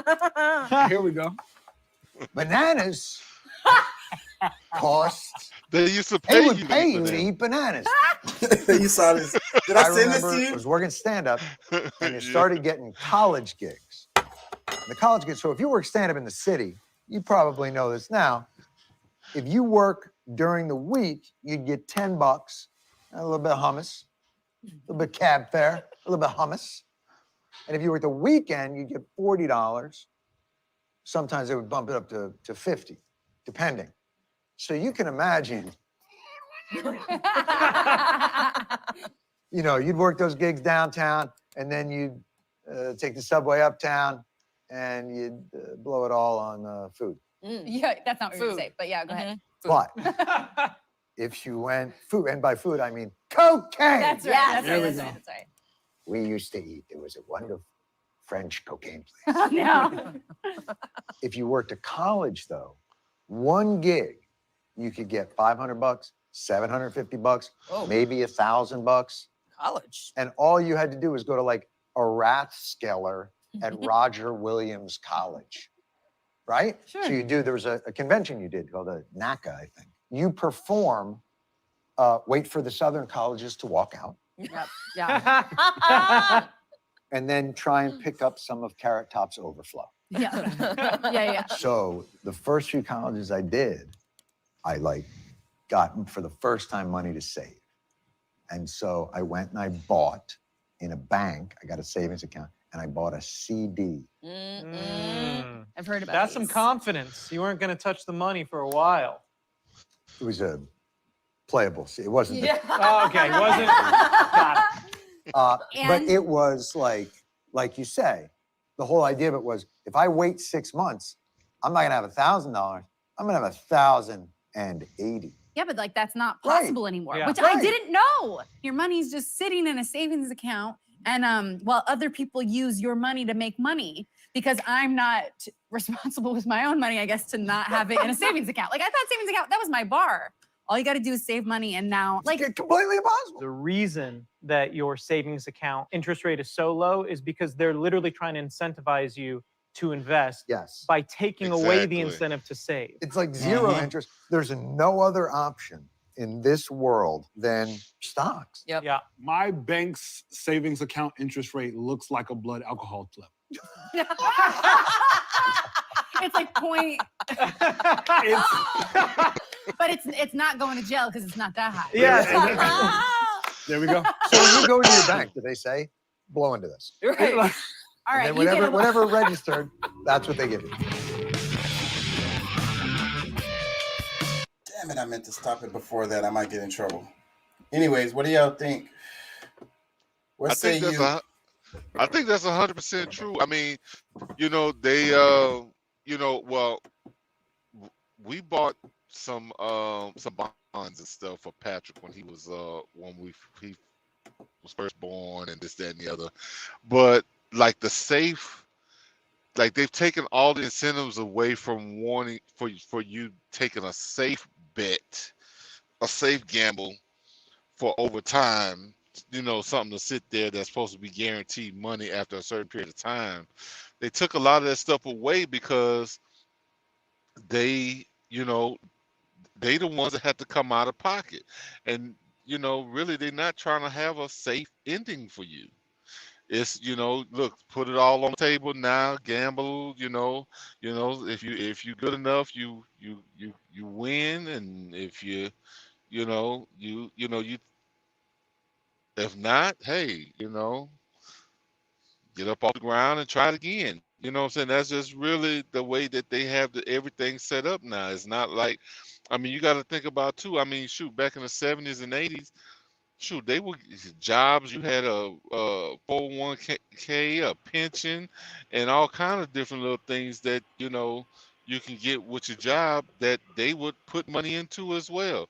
Here we go. Bananas cost. They used to They pay would you pay you for to that. eat bananas. You saw this. Did I send this remember to you? I was working stand-up and you Yeah. started getting college gigs. The college gigs, so if you work stand-up in the city, you probably know this now. If you work during the week, you'd get $10, and a little bit of hummus, a little bit of cab fare, a little bit of hummus. And if you work the weekend, you'd get $40. Sometimes they would bump it up to 50, depending. So you can imagine, you know, you'd work those gigs downtown, and then you'd take the subway uptown, and you'd blow it all on food. Yeah, that's not what you're gonna say, but yeah, go ahead. But if you went food, and by food I mean cocaine. That's right. Yes. That's There right. we That's go. right. That's right. We used to eat. There was a wonderful French cocaine place. No. If you worked at college, though, one gig, you could get $500, $750, Oh. maybe $1,000. College. And all you had to do was go to like a Rathskeller at Roger Williams College, right? Sure. So you do, there was a convention you did called a NACA, I think. You perform, wait for the Southern colleges to walk out, Yep. Yeah. and then try and pick up some of Carrot Top's overflow. Yeah. Yeah. Yeah. So the first few colleges I did, I like got for the first time money to save. And so I went and I bought in a bank, I got a savings account, and I bought a CD. I've heard about That's some these. confidence. You weren't going to touch the money for a while. It was a playable CD. It wasn't. the- Oh, okay. Wasn't. Got it. but And- it was like you say, the whole idea of it was if I wait 6 months, I'm not gonna have $1,000. I'm gonna have 1,080. Yeah, but like that's not Right. possible anymore, Yeah. which I Right. didn't know. Your money's just sitting in a savings account, and while other people use your money to make money, because I'm not responsible with my own money, I guess, to not have it in a savings account. Like I thought savings account, that was my bar. All you got to do is save money, and now, like, It's completely impossible. The reason that your savings account interest rate is so low is because they're literally trying to incentivize you to invest Yes. by taking away the Exactly. incentive to save. It's like 0 interest. There's no other option in this world than stocks. Yep. Yeah. My bank's savings account interest rate looks like a blood alcohol flip. it's like point, It's- but it's not going to jail because it's not that high. Yeah. there we go. So when you go to your bank, do they say, blow into this? Right. All right. And you then get whatever registered, that's what they give you. Damn it, I meant to stop it before that. I might get in trouble. Anyways, what do y'all think? What I say think you? that's I think that's 100% true. I mean, you know, they you know, well, we bought some bonds and stuff for Patrick when he was he was first born and this, that, and the other. But like the safe, like they've taken all the incentives away from wanting for you taking a safe bet, a safe gamble for over time, you know, something to sit there that's supposed to be guaranteed money after a certain period of time. They took a lot of that stuff away because they, they the ones that have to come out of pocket. And, really they're not trying to have a safe ending for you. It's, look, put it all on the table now, gamble, if you good enough, you win. And if you if not, hey, get up off the ground and try it again. You know what I'm saying? That's just really the way that they have everything set up now. It's not like, you got to think about too. Shoot, back in the 70s and 80s, shoot, they were jobs. You had a 401k, a pension, and all kind of different little things that you can get with your job that they would put money into as well.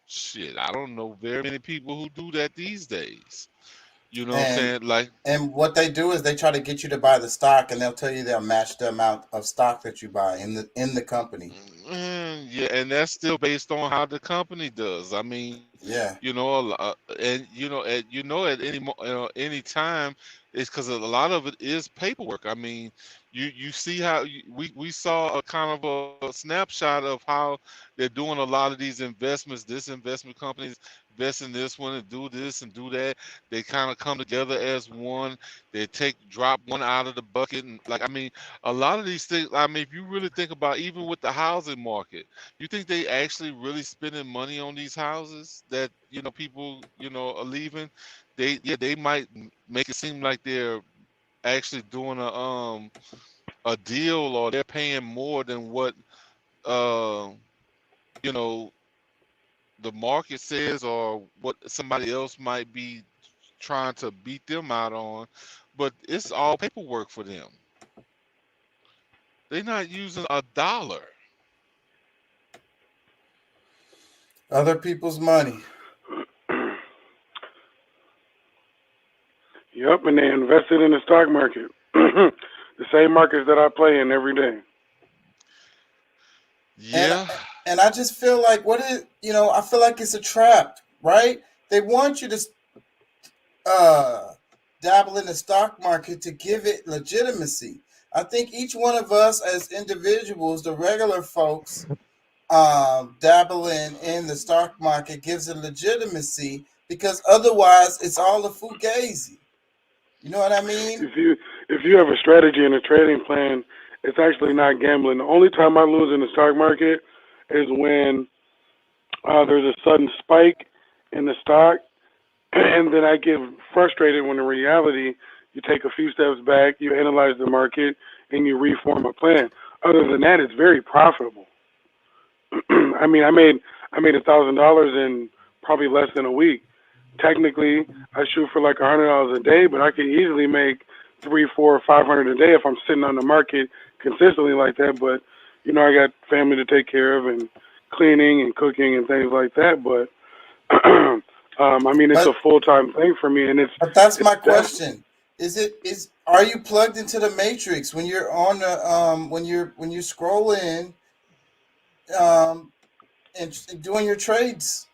Shit, I don't know very many people who do that these days. You know what I'm saying? Like, And what they do is they try to get you to buy the stock, and they'll tell you they'll match the amount of stock that you buy in the company. yeah, and that's still based on how the company does. Yeah. At any time, it's because a lot of it is paperwork. You see how we saw a kind of a snapshot of how they're doing a lot of these investments. This investment companies invest in this one and do this and do that. They kind of come together as one. They drop one out of the bucket, and a lot of these things. If you really think about, even with the housing market, you think they actually really spending money on these houses that people are leaving? They might make it seem like they're actually doing a deal, or they're paying more than what the market says, or what somebody else might be trying to beat them out on. But it's all paperwork for them. They're not using a dollar. Other people's money. Yep, and they invested in the stock market. The same markets that I play in every day. Yeah. And I just feel like I feel like it's a trap, right? They want you to dabble in the stock market to give it legitimacy. I think each one of us as individuals, the regular folks, dabbling in the stock market gives it legitimacy, because otherwise it's all a fugazi. You know what I mean? If you have a strategy and a trading plan, it's actually not gambling. The only time I lose in the stock market is when there's a sudden spike in the stock, and then I get frustrated when in reality you take a few steps back, you analyze the market, and you reform a plan. Other than that, it's very profitable. I made $1,000 in probably less than a week. Technically, I shoot for like $100 a day, but I can easily make $300, $400, $500 a day if I'm sitting on the market consistently like that. But I got family to take care of, and cleaning and cooking and things like that. But it's a full-time thing for me, and But that's my question. Are you plugged into the matrix when you're on the when you scroll in and doing your trades?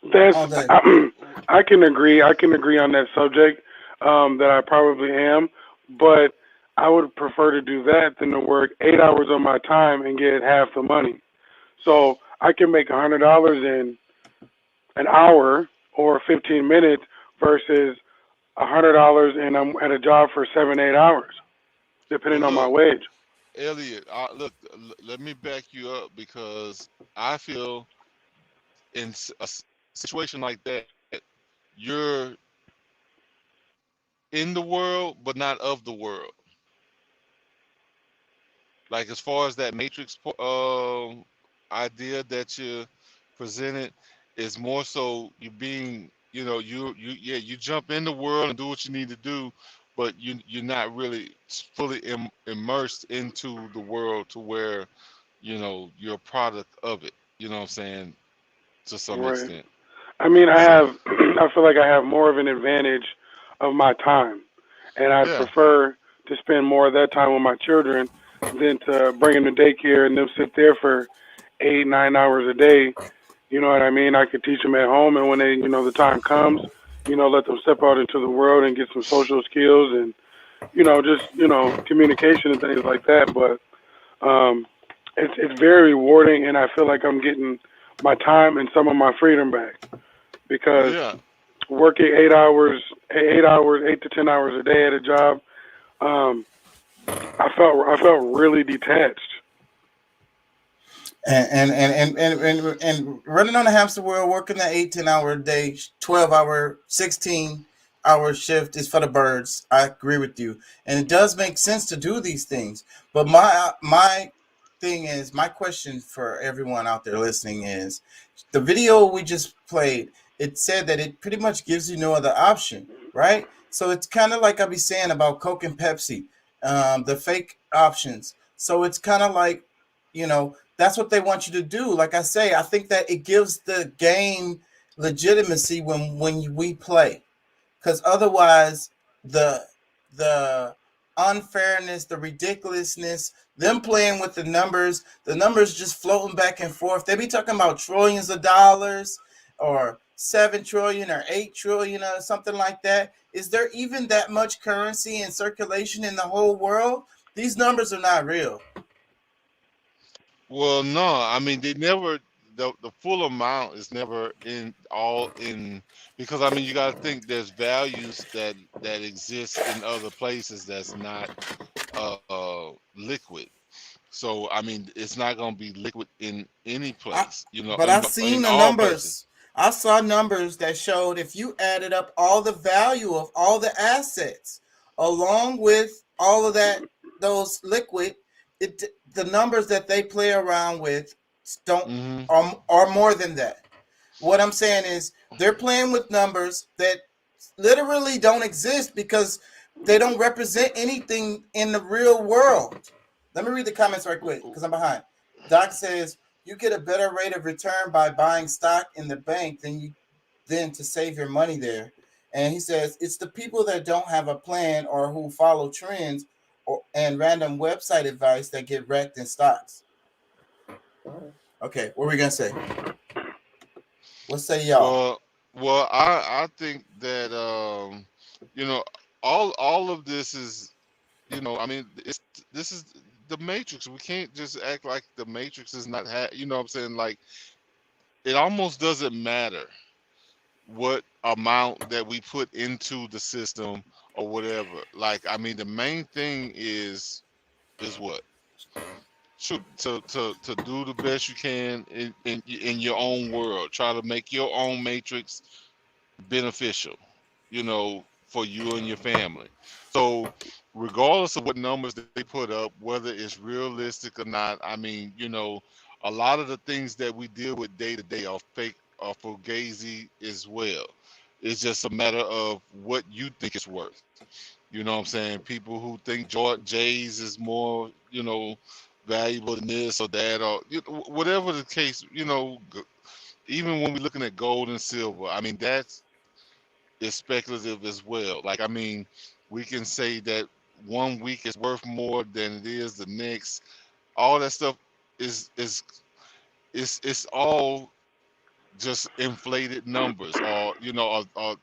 I can agree. I can agree on that subject that I probably am, but I would prefer to do that than to work 8 hours of my time and get half the money. So I can make $100 in an hour or 15 minutes versus $100 and I'm at a job for 7-8 hours, depending on my wage. Elliot, look, let me back you up, because I feel in a situation like that, you're in the world, but not of the world. Like, as far as that matrix idea that you presented, is more so you being, you jump in the world and do what you need to do, but you're not really fully immersed into the world to where, you're a product of it. You know what I'm saying? To some extent. I feel like I have more of an advantage of my time, and I prefer to spend more of that time with my children than to bring them to daycare and them sit there for 8-9 hours a day. You know what I mean? I could teach them at home, and when they, the time comes, let them step out into the world and get some social skills and, just, communication and things like that. But it's very rewarding, and I feel like I'm getting my time and some of my freedom back because Yeah. working 8 to 10 hours a day at a job, I felt really detached. And running on the hamster wheel, working the 8-10 hour day, 12-hour, 16-hour shift is for the birds. I agree with you, and it does make sense to do these things. But my thing is, my question for everyone out there listening is, the video we just played, it said that it pretty much gives you no other option, right? So it's kind of like I be saying about Coke and Pepsi, the fake options. So it's kind of like, that's what they want you to do. Like I say, I think that it gives the game legitimacy when we play, because otherwise the unfairness, the ridiculousness, them playing with the numbers just floating back and forth. They be talking about trillions of dollars or 7 trillion or 8 trillion or something like that. Is there even that much currency in circulation in the whole world? These numbers are not real. Well, no, I mean they never the full amount is never in because I mean you got to think there's values that exist in other places that's not liquid. So I mean it's not going to be liquid in any place, But I seen in the all places. numbers. I saw numbers that showed if you added up all the value of all the assets along with all of those liquid, the numbers that they play around with are more than that. What I'm saying is they're playing with numbers that literally don't exist because they don't represent anything in the real world. Let me read the comments right quick because I'm behind. Doc says you get a better rate of return by buying stock in the bank than to save your money there. And he says it's the people that don't have a plan or who follow trends and random website advice that get wrecked in stocks. Okay, what were we gonna say? What say y'all? Well, I think that all of this is I mean this is the Matrix. We can't just act like the Matrix is not what I'm saying, like it almost doesn't matter what amount that we put into the system or whatever. Like I mean the main thing is what? To do the best you can in your own world. Try to make your own matrix beneficial, for you and your family. So regardless of what numbers that they put up, whether it's realistic or not, I mean, a lot of the things that we deal with day to day are fake or fugazi as well. It's just a matter of what you think it's worth. You know what I'm saying? People who think J's is more, valuable than this or that, or whatever the case, even when we're looking at gold and silver, I mean, is speculative as well. Like, I mean, we can say that 1 week is worth more than it is the next. All that stuff is it's all just inflated numbers, or or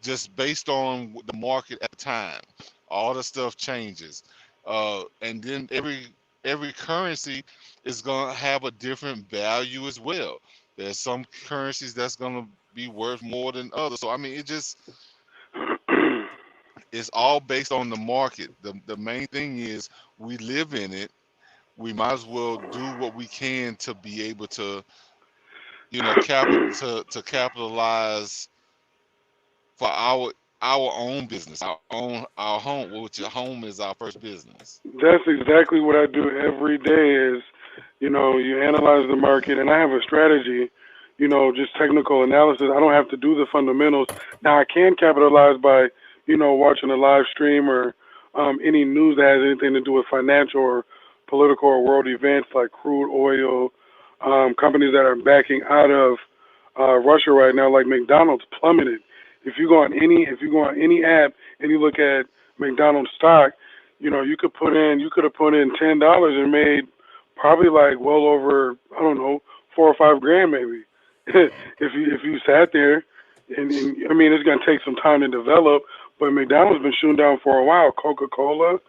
just based on the market at the time. All the stuff changes, and then every currency is gonna have a different value as well. There's some currencies that's gonna be worth more than others. So I mean, it's all based on the market. The main thing is we live in it. We might as well do what we can to be able to, to capitalize for our own business, our home, which your home is our first business. That's exactly what I do every day is, you analyze the market, and I have a strategy, just technical analysis. I don't have to do the fundamentals. Now I can capitalize by, watching a live stream or any news that has anything to do with financial or political or world events like crude oil, companies that are backing out of Russia right now, like McDonald's plummeted. If you go on any app and you look at McDonald's stock, you could have put in $10 and made probably like well over, I don't know, 4 or 5 grand maybe. if you sat there, and I mean it's gonna take some time to develop, but McDonald's been shooting down for a while. Coca-Cola,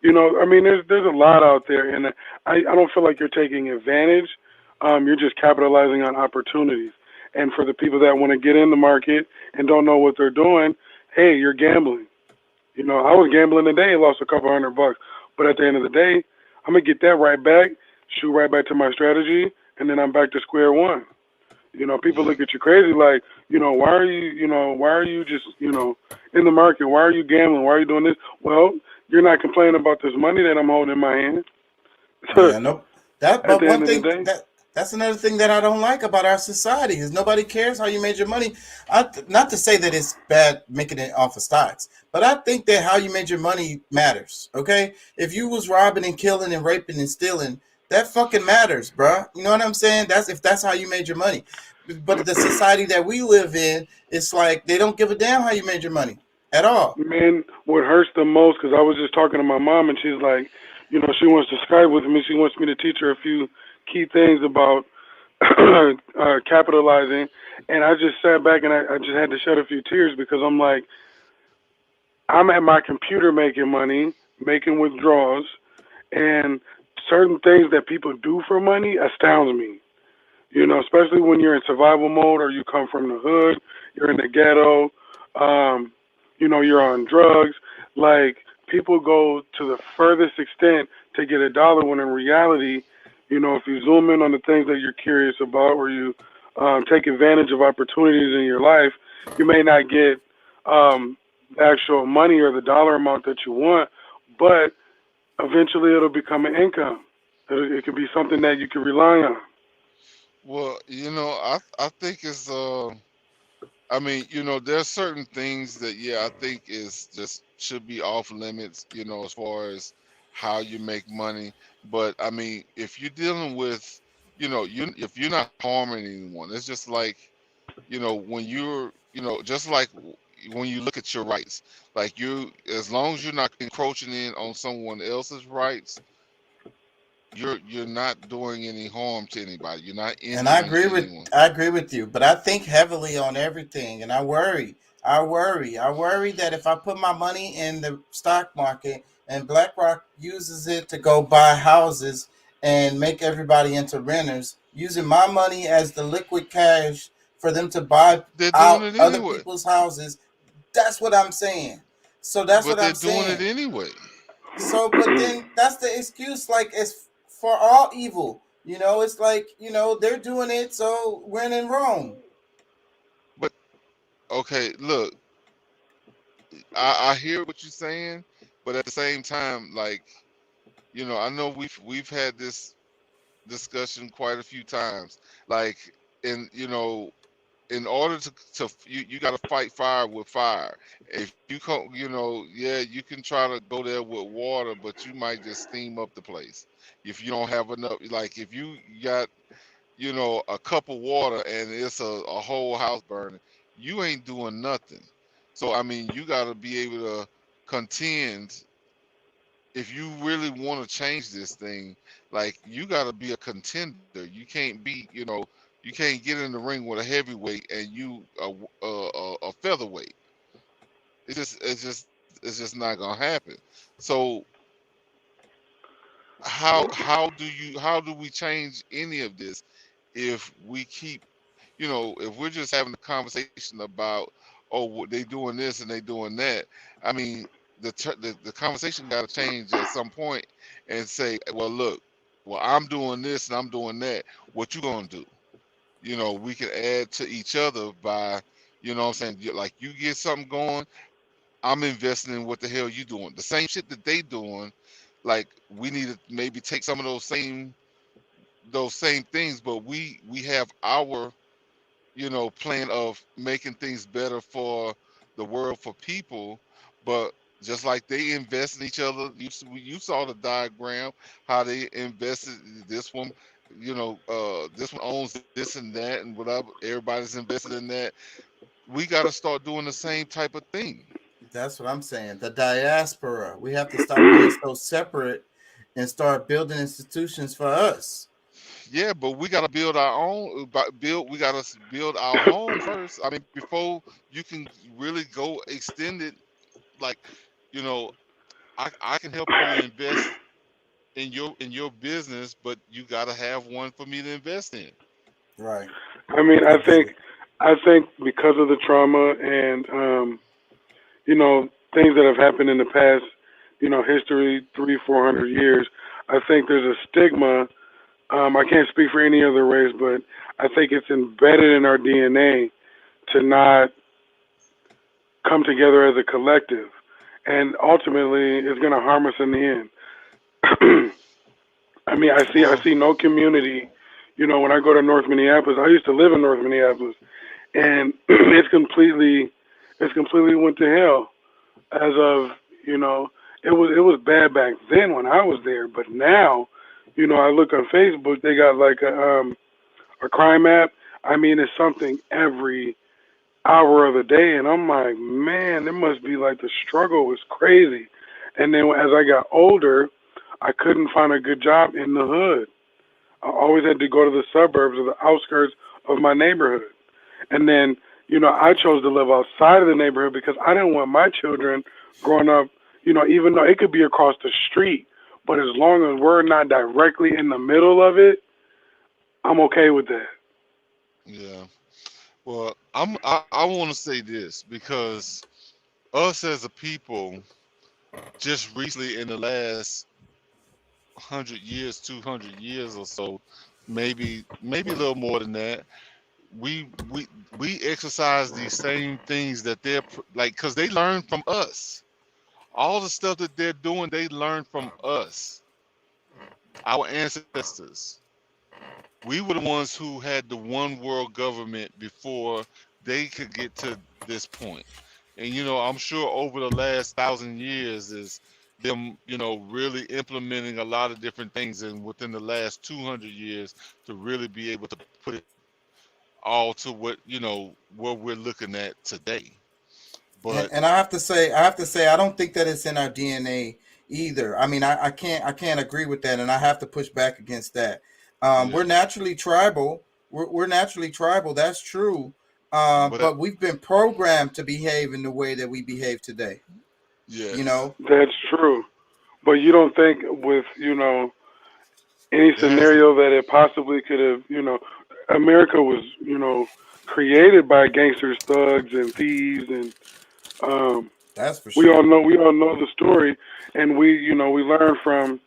I mean, there's a lot out there, and I don't feel like you're taking advantage. You're just capitalizing on opportunities. And for the people that want to get in the market and don't know what they're doing, hey, you're gambling. I was gambling today and lost a couple $100, but at the end of the day, I'm gonna get that right back, shoot right back to my strategy, and then I'm back to square one. People look at you crazy, like, why are you just, in the market? Why are you gambling? Why are you doing this? Well, you're not complaining about this money that I'm holding in my hand. Yeah, no. At But the one end of the thing day, that's another thing that I don't like about our society is nobody cares how you made your money. Not to say that it's bad making it off of stocks, but I think that how you made your money matters. Okay, if you was robbing and killing and raping and stealing, that fucking matters, bruh. You know what I'm saying? That's how you made your money. But the society that we live in, it's like they don't give a damn how you made your money at all. man, what hurts the most, because I was just talking to my mom, and she's like, she wants to Skype with me. She wants me to teach her a few key things about capitalizing. And I just sat back and I just had to shed a few tears because I'm like, I'm at my computer making money, making withdrawals, and certain things that people do for money astounds me. Especially when you're in survival mode or you come from the hood, you're in the ghetto, you're on drugs. Like, people go to the furthest extent to get a dollar when in reality, if you zoom in on the things that you're curious about or you take advantage of opportunities in your life, you may not get the actual money or the dollar amount that you want, but eventually it'll become an income. It could be something that you can rely on. Well, I think it's I mean, there's certain things that I think is just should be off limits, as far as how you make money. But I mean, if you're dealing with, if you're not harming anyone, it's just like, when you're, just like when you look at your rights, like as long as you're not encroaching in on someone else's rights, you're not doing any harm to anybody. You're not And I injuring agree with anyone. I agree with you, but I think heavily on everything, and I worry. I worry that if I put my money in the stock market and BlackRock uses it to go buy houses and make everybody into renters, using my money as the liquid cash for them to buy They're doing out it other anyway. people's houses. That's what I'm saying. So that's But what they're I'm doing it saying. anyway. So, but then that's the excuse. Like, it's for all evil. It's like, they're doing it, so we're in Rome. But okay, look, I hear what you're saying, but at the same time, like, I know we've had this discussion quite a few times. Like, and in order to you got to fight fire with fire. If you come, you can try to go there with water, but you might just steam up the place if you don't have enough. Like, if you got a cup of water and it's a whole house burning, you ain't doing nothing. So I mean, you got to be able to contend if you really want to change this thing. Like, you got to be a contender. You can't be, you can't get in the ring with a heavyweight and you a featherweight. It's just not gonna happen. So how do we change any of this if we keep, if we're just having a conversation about, oh, they doing this and they doing that? I mean, the conversation got to change at some point and say, well, look, well, I'm doing this and I'm doing that. What you gonna do? We can add to each other by, what I'm saying, like, you get something going, I'm investing in what the hell you doing. The same shit that they doing, like, we need to maybe take some of those same things, but we have our, plan of making things better for the world, for people. But just like they invest in each other, you saw the diagram, how they invested. This one, this one owns this and that and whatever, everybody's invested in that. We got to start doing the same type of thing. That's what I'm saying. The diaspora. We have to stop being so separate and start building institutions for us. Yeah, but we got to build our own. We got to build our home first. I mean, before you can really go extend it, like, you know, I can help you invest in your business, but you got to have one for me to invest in. Right. I mean, I think because of the trauma and things that have happened in the past, history 300-400 years, I think there's a stigma. I can't speak for any other race, but I think it's embedded in our DNA to not come together as a collective, and ultimately it's going to harm us in the end. I mean, I see no community. When I go to North Minneapolis, I used to live in North Minneapolis, and it's completely went to hell. As of it was bad back then when I was there, but now, I look on Facebook, they got like a crime app. I mean, it's something every hour of the day, and I'm like, man, it must be like the struggle was crazy. And then as I got older, I couldn't find a good job in the hood. I always had to go to the suburbs or the outskirts of my neighborhood. And then, I chose to live outside of the neighborhood because I didn't want my children growing up, even though it could be across the street, but as long as we're not directly in the middle of it, I'm okay with that. Yeah. Well, I want to say this because us as a people, just recently in the last 100 years, 200 years or so, maybe a little more than that, we exercise these same things that they're like, because they learn from us. All the stuff that they're doing, they learn from us, our ancestors. We were the ones who had the one world government before they could get to this point. And, I'm sure over the last 1,000 years is them, really implementing a lot of different things. And within the last 200 years to really be able to put it all to what, what we're looking at today. But And I have to say, I don't think that it's in our DNA either. I mean, I can't agree with that, and I have to push back against that. We're naturally tribal. We're naturally tribal. That's true. But we've been programmed to behave in the way that we behave today. Yeah. That's true. But you don't think with, any scenario that it possibly could have, America was, created by gangsters, thugs, and thieves, and that's for we sure. all know the story, and we learn from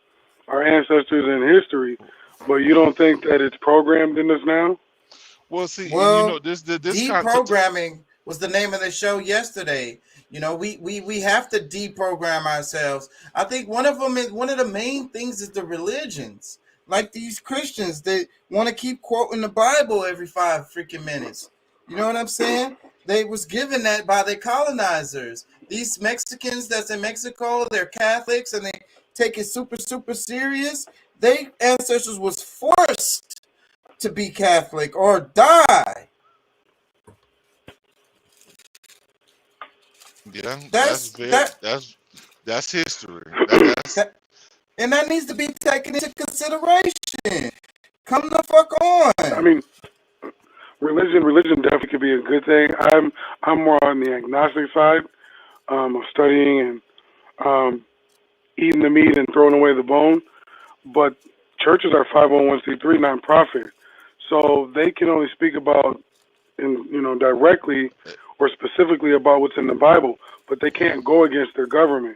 our ancestors and history. But you don't think that it's programmed in us now? Well, see, Well, this deprogramming was the name of the show yesterday. We have to deprogram ourselves. I think one of the main things is the religions. Like these Christians, they want to keep quoting the Bible every 5 freaking minutes. You know what I'm saying? They was given that by the colonizers. These Mexicans that's in Mexico, they're Catholics and they take it super, super serious. Their ancestors was forced to be Catholic or die. Yeah, That's that's history. And that needs to be taken into consideration. Come the fuck on. I mean, religion definitely could be a good thing. I'm more on the agnostic side of studying and eating the meat and throwing away the bone. But churches are 501c3 nonprofit, so they can only speak about, directly or specifically about what's in the Bible, but they can't go against their government.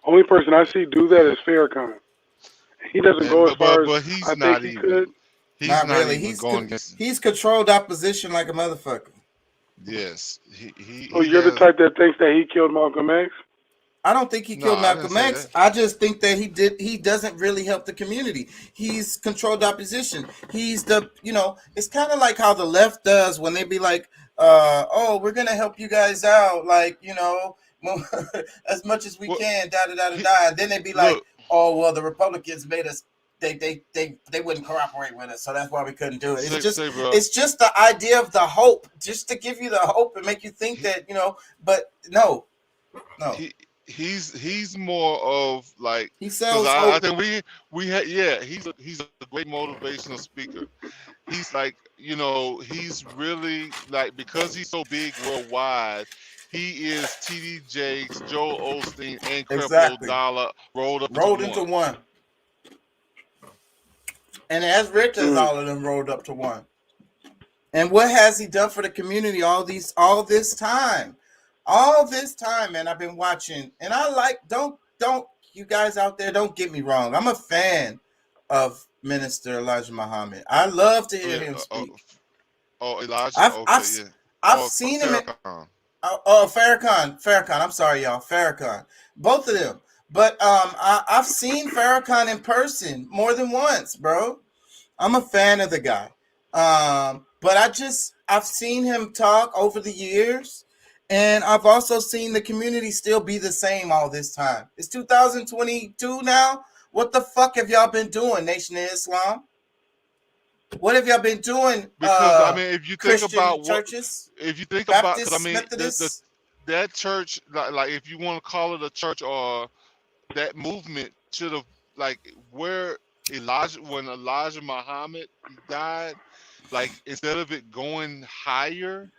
Only person I see do that is Farrakhan. He doesn't go as far as he's I not think he even. could. He's not not really. even going against. He's controlled opposition like a motherfucker. Yes. So you're the type that thinks that he killed Malcolm X? I don't think he killed Malcolm X. I just think that he doesn't really help the community. He's controlled opposition. He's the, it's kind of like how the left does when they be like, oh, we're going to help you guys out. Like, as much as we can, da. Then they be like, oh, well, the Republicans made us, they wouldn't cooperate with us. So that's why we couldn't do it. It's just the idea of the hope, just to give you the hope and make you think that, but no. He's more of like, he sells I think he's a great motivational speaker. He's like, he's really like, because he's so big worldwide, he is TD Jakes, Joel Osteen, and Creflo Exactly. Dollar rolled up Into one. And as rich as all of them rolled up to one. And what has he done for the community all this time? All this time, man, I've been watching. And I like, don't you guys out there, don't get me wrong. I'm a fan of Minister Elijah Muhammad. I love to hear him speak. Elijah. I've seen him. Farrakhan. I'm sorry, y'all. Farrakhan. Both of them. But I've seen Farrakhan in person more than once, bro. I'm a fan of the guy. But I've seen him talk over the years, and I've also seen the community still be the same all this time. It's 2022 now. What the fuck have y'all been doing, Nation of Islam? What have y'all been doing? Because I mean, if you think Christian about churches, if you think Baptist, about, I mean, Methodist, that church, like if you want to call it a church, or that movement should have, like, when Elijah Muhammad died, like, instead of it going higher,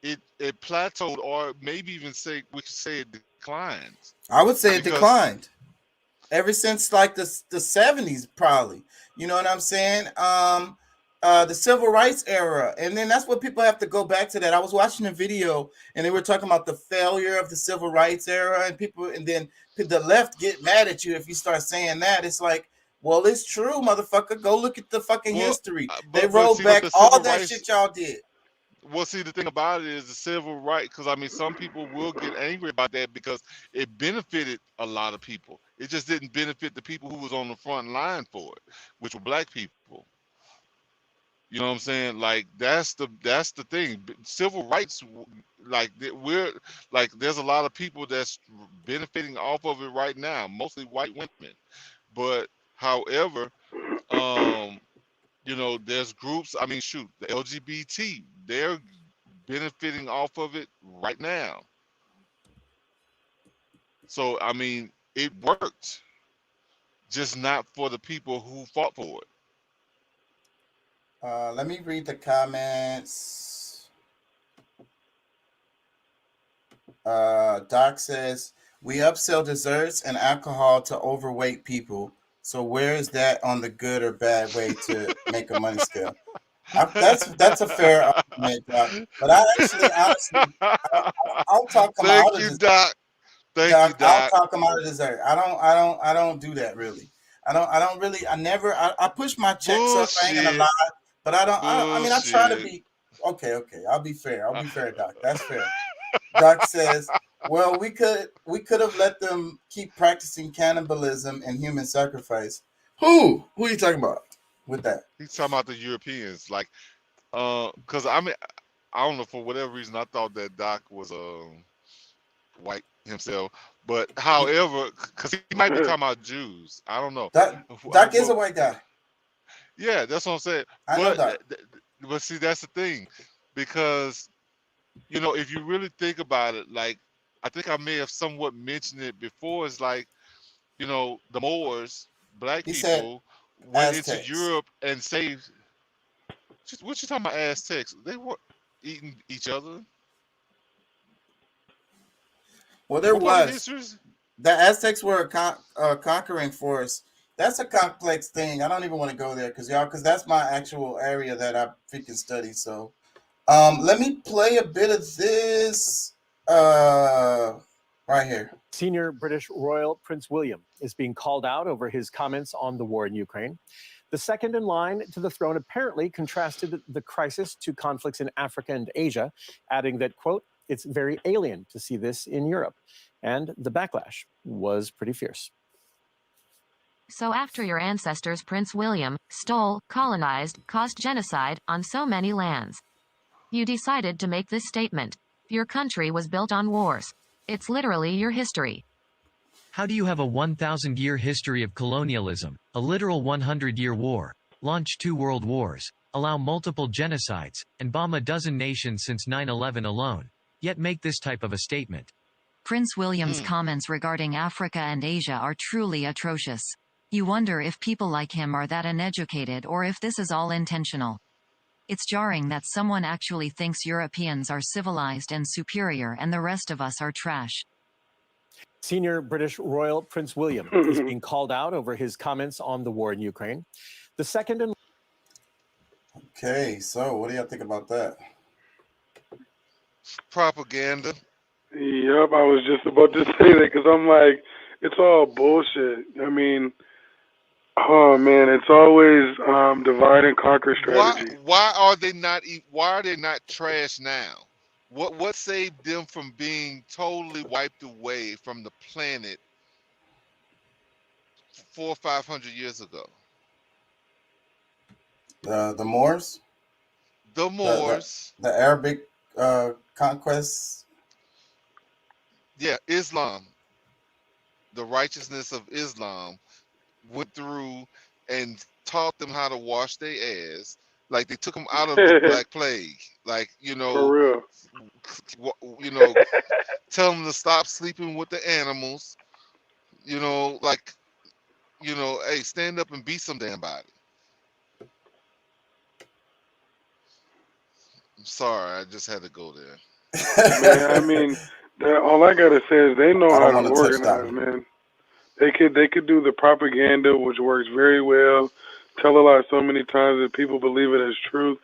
it plateaued, or maybe even we could say it declined. I would say it declined ever since like the 70s, probably. You know what I'm saying? The civil rights era. And then that's what people have to go back to that. I was watching a video and they were talking about the failure of the civil rights era, and then the left get mad at you if you start saying that. It's like, well, it's true, motherfucker. Go look at the fucking history. They rolled back all that shit y'all did. Well, see, the thing about it is the civil rights, because I mean, some people will get angry about that because it benefited a lot of people. It just didn't benefit the people who was on the front line for it, which were black people. You know what I'm saying? Like, that's the thing. Civil rights, like, there's a lot of people that's benefiting off of it right now, mostly white women. But however, you know, there's groups, I mean, shoot, the LGBT, they're benefiting off of it right now. So, I mean, it worked, just not for the people who fought for it. Let me read the comments. Doc says, we upsell desserts and alcohol to overweight people. So where is that on the good or bad way to make a money scale? That's a fair argument, Doc. But honestly, I'll talk them out of dessert. Doc. Thank you, Doc. I'll talk them out of dessert. I don't do that really. I push my checks up. I ain't gonna lie, but I mean, I try to be okay. I'll be fair, Doc. That's fair. Doc says, well, we could have let them keep practicing cannibalism and human sacrifice. Who are you talking about with that? He's talking about the Europeans, like, because I mean, I don't know, for whatever reason, I thought that Doc was white himself, but however, because he might be talking about Jews, I don't know. Doc is a white guy. Yeah, that's what I'm saying. I know that. But see, that's the thing, because, you know, if you really think about it, like, I think I may have somewhat mentioned it before. It's like, you know, the Moors, black people, went into Europe and saved. What you talking about, Aztecs? They were eating each other. Well, there was. The Aztecs were a conquering force. That's a complex thing. I don't even want to go there because that's my actual area that I freaking study. So, let me play a bit of this right here. Senior British Royal Prince William is being called out over his comments on the war in Ukraine. The second in line to the throne apparently contrasted the crisis to conflicts in Africa and Asia, adding that, quote, it's very alien to see this in Europe. And the backlash was pretty fierce. So after your ancestors, Prince William, stole, colonized, caused genocide on so many lands, you decided to make this statement. Your country was built on wars. It's literally your history. How do you have a 1,000-year history of colonialism, a literal 100-year war, launch 2 world wars, allow multiple genocides, and bomb a dozen nations since 9/11 alone, yet make this type of a statement? Prince William's comments regarding Africa and Asia are truly atrocious. You wonder if people like him are that uneducated or if this is all intentional. It's jarring that someone actually thinks Europeans are civilized and superior and the rest of us are trash. Senior British Royal Prince William is being called out over his comments on the war in Ukraine. The second in Okay, so what do y'all think about that? Propaganda. Yep, I was just about to say that because I'm like, it's all bullshit. I mean, oh man, it's always divide and conquer strategy. Why are they not trash now? What saved them from being totally wiped away from the planet 400 or 500 years ago? The Moors? The Moors. The Arabic conquests? Yeah, Islam. The righteousness of Islam went through and taught them how to wash their ass. Like they took them out of the Black Plague. Like, For real. Tell them to stop sleeping with the animals. Hey, stand up and beat some damn body. I'm sorry, I just had to go there. Man, I mean, all I gotta say is they know how to organize, man. They could do the propaganda, which works very well. Tell a lie so many times that people believe it as truth,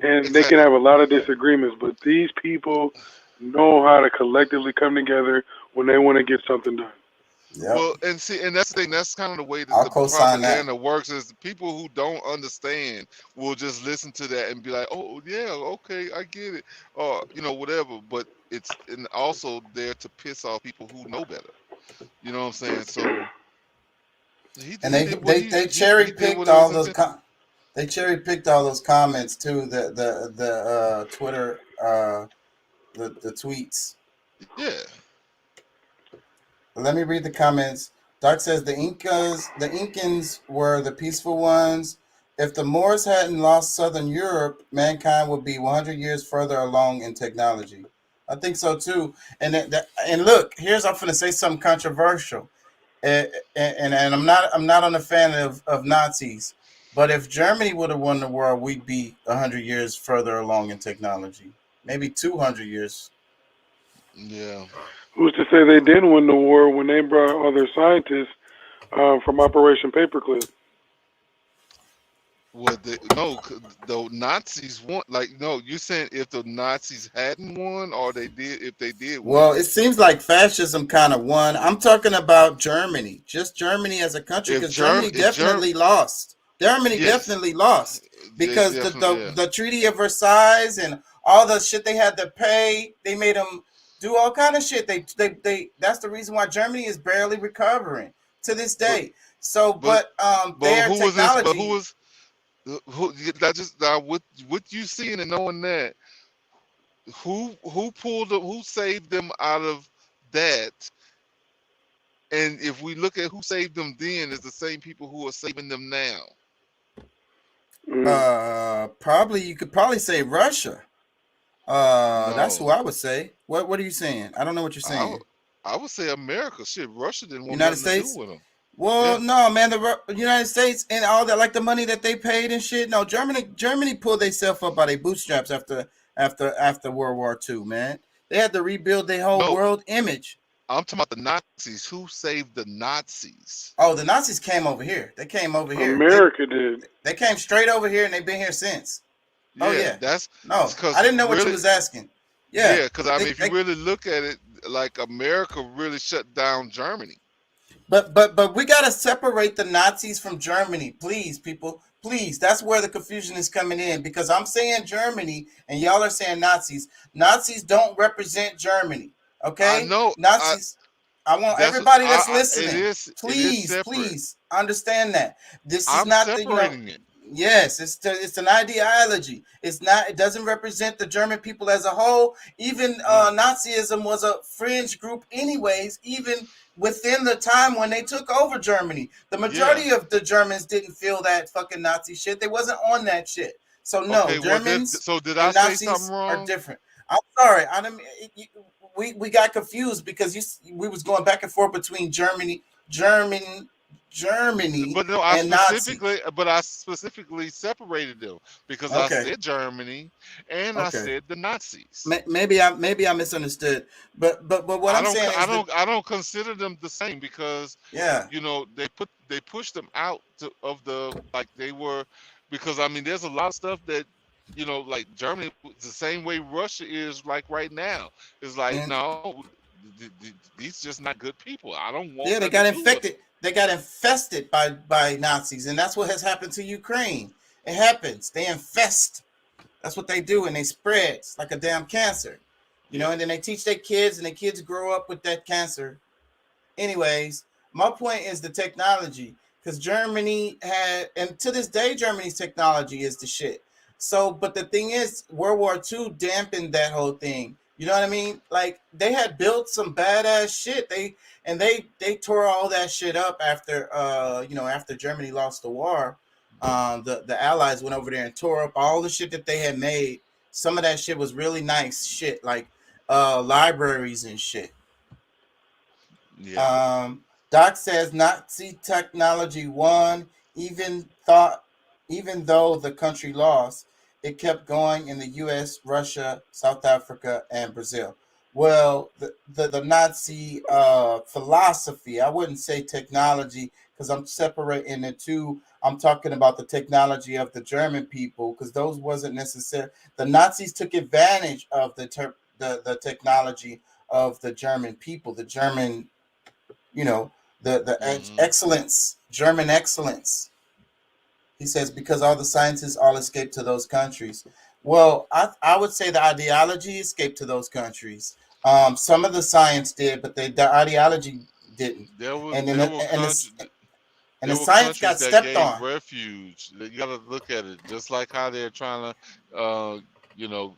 and they can have a lot of disagreements. But these people know how to collectively come together when they want to get something done. Yep. Well, and that's the thing. That's kind of the way that I'll the co-sign that. propaganda works. Is the people who don't understand will just listen to that and be like, "Oh yeah, okay, I get it," or whatever. But it's also there to piss off people who know better. You know what I'm saying? So. They cherry picked all those. They cherry picked all those comments too. The Twitter the tweets. Yeah. Let me read the comments. Doc says the Incans were the peaceful ones. If the Moors hadn't lost Southern Europe, mankind would be 100 years further along in technology. I think so too. And look, I'm going to say something controversial. And I'm not on the fan of Nazis, but if Germany would have won the world, we'd be 100 years further along in technology, maybe 200 years. Yeah. Who's to say they didn't win the war when they brought all their scientists from Operation Paperclip? Well, the Nazis won. You're saying if the Nazis hadn't won, or if they did win? Well, it seems like fascism kind of won. I'm talking about Germany, just Germany as a country, because Germany definitely lost. Germany definitely lost because the Treaty of Versailles and all the shit they had to pay, they made them do all kind of shit. They that's the reason why Germany is barely recovering to this day. Their technology. With you seeing and knowing that, who saved them out of that? And if we look at who saved them then, it's the same people who are saving them now. You could probably say Russia. No. That's who I would say. What are you saying? I don't know what you're saying. I would say America. Shit, Russia didn't want United nothing States? to do with them. Well, no, man, the United States and all that, like the money that they paid and shit. No, Germany pulled themselves up by their bootstraps after World War II, man. They had to rebuild their whole world image. I'm talking about the Nazis. Who saved the Nazis? Oh, the Nazis came over here. They came over here. America did. They came straight over here, and they've been here since. Yeah, Oh yeah, I didn't know what you was asking. Yeah, because if you really look at it, like America really shut down Germany. But we gotta separate the Nazis from Germany, please, people. Please, that's where the confusion is coming in, because I'm saying Germany and y'all are saying Nazis. Nazis don't represent Germany. Okay? I know. Nazis. I want everybody that's listening. Please understand that. This is not separating it. Yes, it's an ideology. It's not. It doesn't represent the German people as a whole. Even Nazism was a fringe group, anyways. Even within the time when they took over Germany, the majority of the Germans didn't feel that fucking Nazi shit. They wasn't on that shit. So no, Germans. So did I say something wrong? Are different. I'm sorry. We got confused because we was going back and forth between German Germany But no, and Nazis. I specifically separated them because I Okay. said Germany and I Okay. said the Nazis. Maybe I misunderstood. But what I'm saying is that, I don't consider them the same because yeah. you know they pushed them out of the like they were because I mean there's a lot of stuff that you know like Germany the same way Russia is like right now. It's like And no, these just not good people. I don't want yeah, they nothing got to do with them. infected. They got infested by Nazis, and that's what has happened to Ukraine. It happens. They infest. That's what they do, and they spread. It's like a damn cancer, you know. And then they teach their kids, and the kids grow up with that cancer. Anyways, my point is the technology, because Germany had, and to this day, Germany's technology is the shit. So, but the thing is, World War II dampened that whole thing. You know what I mean? Like they had built some badass shit. They tore all that shit up after after Germany lost the war. The Allies went over there and tore up all the shit that they had made. Some of that shit was really nice shit, like libraries and shit. Yeah. Doc says Nazi technology won, even though the country lost, it kept going in the U.S., Russia, South Africa, and Brazil. Well, the Nazi philosophy, I wouldn't say technology because I'm separating the two. I'm talking about the technology of the German people because those wasn't necessary. The Nazis took advantage of the technology of the German people, the German, the excellence, German excellence. He says, because all the scientists all escaped to those countries. Well, I would say the ideology escaped to those countries. Some of the science did, but the ideology didn't. There were The science got countries that stepped gave on. refuge. You got to look at it just like how they're trying to,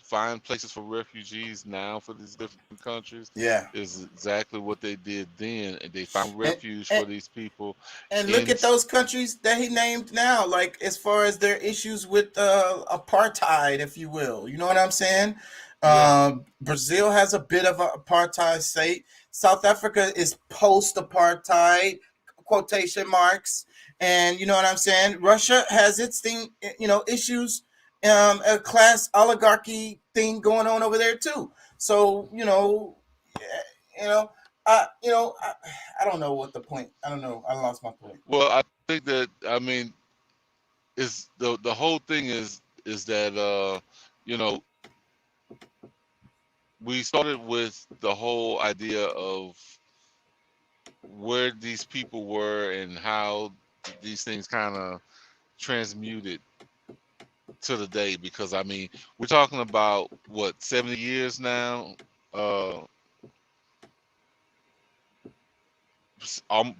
find places for refugees now for these different countries. Yeah, is exactly what they did then. And they found refuge for these people. And look at those countries that he named now, like as far as their issues with apartheid, if you will. You know what I'm saying? Yeah. Brazil has a bit of an apartheid state. South Africa is post-apartheid, quotation marks. And you know what I'm saying? Russia has its thing, issues, a class oligarchy thing going on over there too. So, I don't know what the point. I don't know. I lost my point. Well, I think that is the whole thing is that we started with the whole idea of where these people were and how these things kind of transmuted to the day, because I mean we're talking about what 70 years now,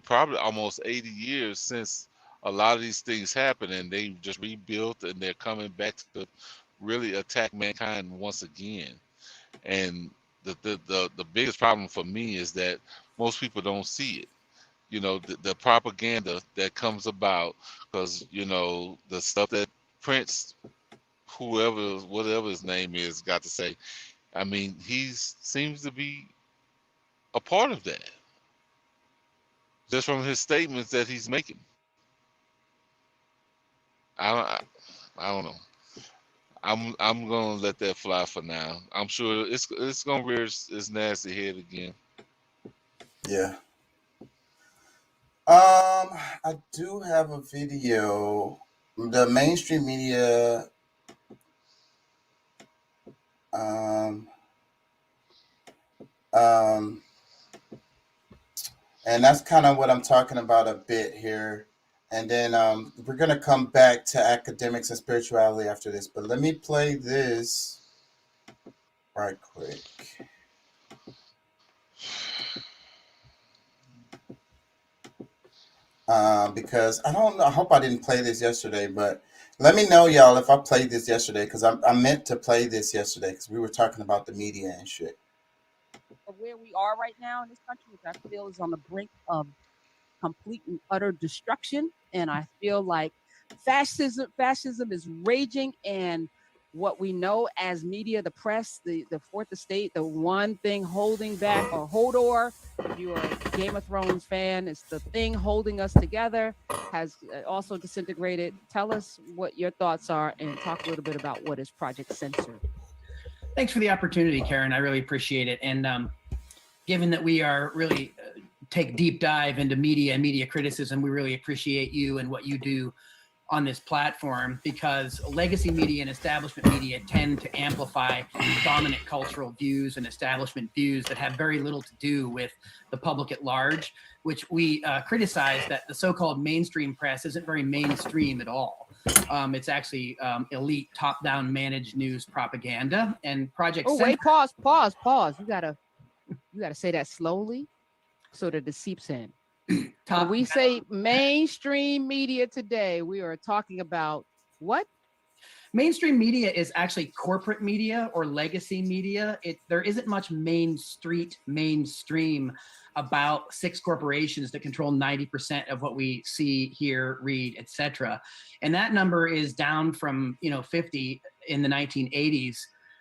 probably almost 80 years since a lot of these things happened, and they just rebuilt and they're coming back to really attack mankind once again. And the biggest problem for me is that most people don't see it. The propaganda that comes about, because the stuff that Prince, whatever his name is, got to say. I mean, he seems to be a part of that, just from his statements that he's making. I don't know. I'm gonna let that fly for now. I'm sure it's gonna rear its nasty head again. Yeah. I do have a video. The mainstream media, and that's kind of what I'm talking about a bit here. And then we're gonna come back to academics and spirituality after this. But let me play this right quick. Because I don't know. I hope I didn't play this yesterday, but let me know, y'all, if I played this yesterday, because I meant to play this yesterday because we were talking about the media and shit. Where we are right now in this country, which I feel is on the brink of complete and utter destruction, and I feel like fascism is raging, and what we know as media, the press, the fourth estate, the one thing holding back, or Hodor, if you're a Game of Thrones fan, it's the thing holding us together, has also disintegrated. Tell us what your thoughts are and talk a little bit about what is Project Censored. Thanks for the opportunity, Karen. I really appreciate it. And given that we are really take deep dive into media and media criticism, we really appreciate you and what you do on this platform, because legacy media and establishment media tend to amplify dominant cultural views and establishment views that have very little to do with the public at large, which we criticize that the so-called mainstream press isn't very mainstream at all. It's actually elite, top-down managed news propaganda. And Project Oh, wait, pause. You gotta say that slowly so that it seeps in. When we say mainstream media today, we are talking about what? Mainstream media is actually corporate media or legacy media. There isn't much mainstream about 6 corporations that control 90% of what we see, hear, read, etc. And that number is down from 50 in the 1980s,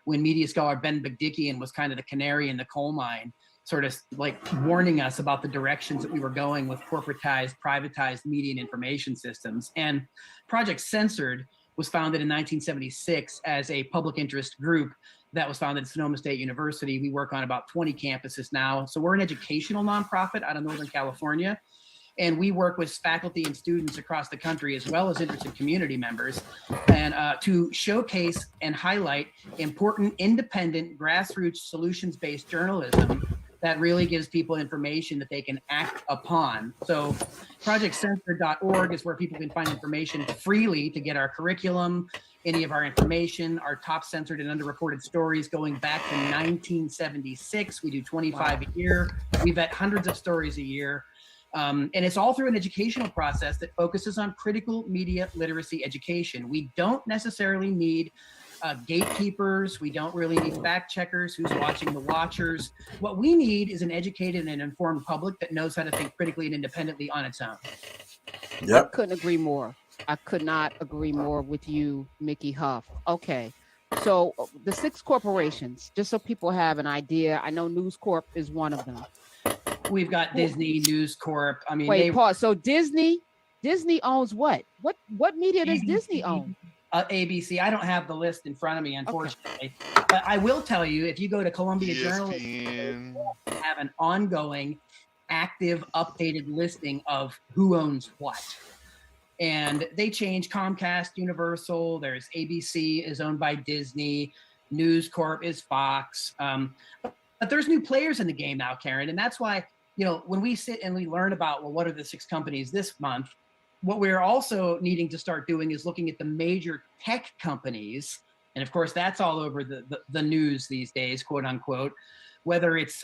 when media scholar Ben Bigdickian was kind of the canary in the coal mine, sort of like warning us about the directions that we were going with corporatized, privatized media and information systems. And Project Censored was founded in 1976 as a public interest group that was founded at Sonoma State University. We work on about 20 campuses now. So we're an educational nonprofit out of Northern California. And we work with faculty and students across the country, as well as interested community members, and to showcase and highlight important, independent, grassroots, solutions-based journalism that really gives people information that they can act upon. So projectcensored.org is where people can find information freely to get our curriculum, any of our information, our top censored and underreported stories going back to 1976. We do 25 a year. We vet hundreds of stories a year. And it's all through an educational process that focuses on critical media literacy education. We don't necessarily need gatekeepers. We don't really need fact checkers who's watching the watchers. What we need is an educated and informed public that knows how to think critically and independently on its own. I couldn't agree more. I could not agree more with you, Mickey Huff. Okay. So the 6 corporations, just so people have an idea, I know News Corp is one of them. We've got Disney, News Corp. I mean, wait, pause. So Disney owns what? What media does Disney own? ABC. I don't have the list in front of me, unfortunately. Okay. But I will tell you, if you go to Columbia Journalism, have an ongoing, active, updated listing of who owns what. And they change. Comcast, Universal, there's ABC is owned by Disney, News Corp is Fox. But there's new players in the game now, Karen. And that's why, when we sit and we learn about, well, what are the 6 companies this month? What we're also needing to start doing is looking at the major tech companies. And of course, that's all over the news these days, quote unquote, whether it's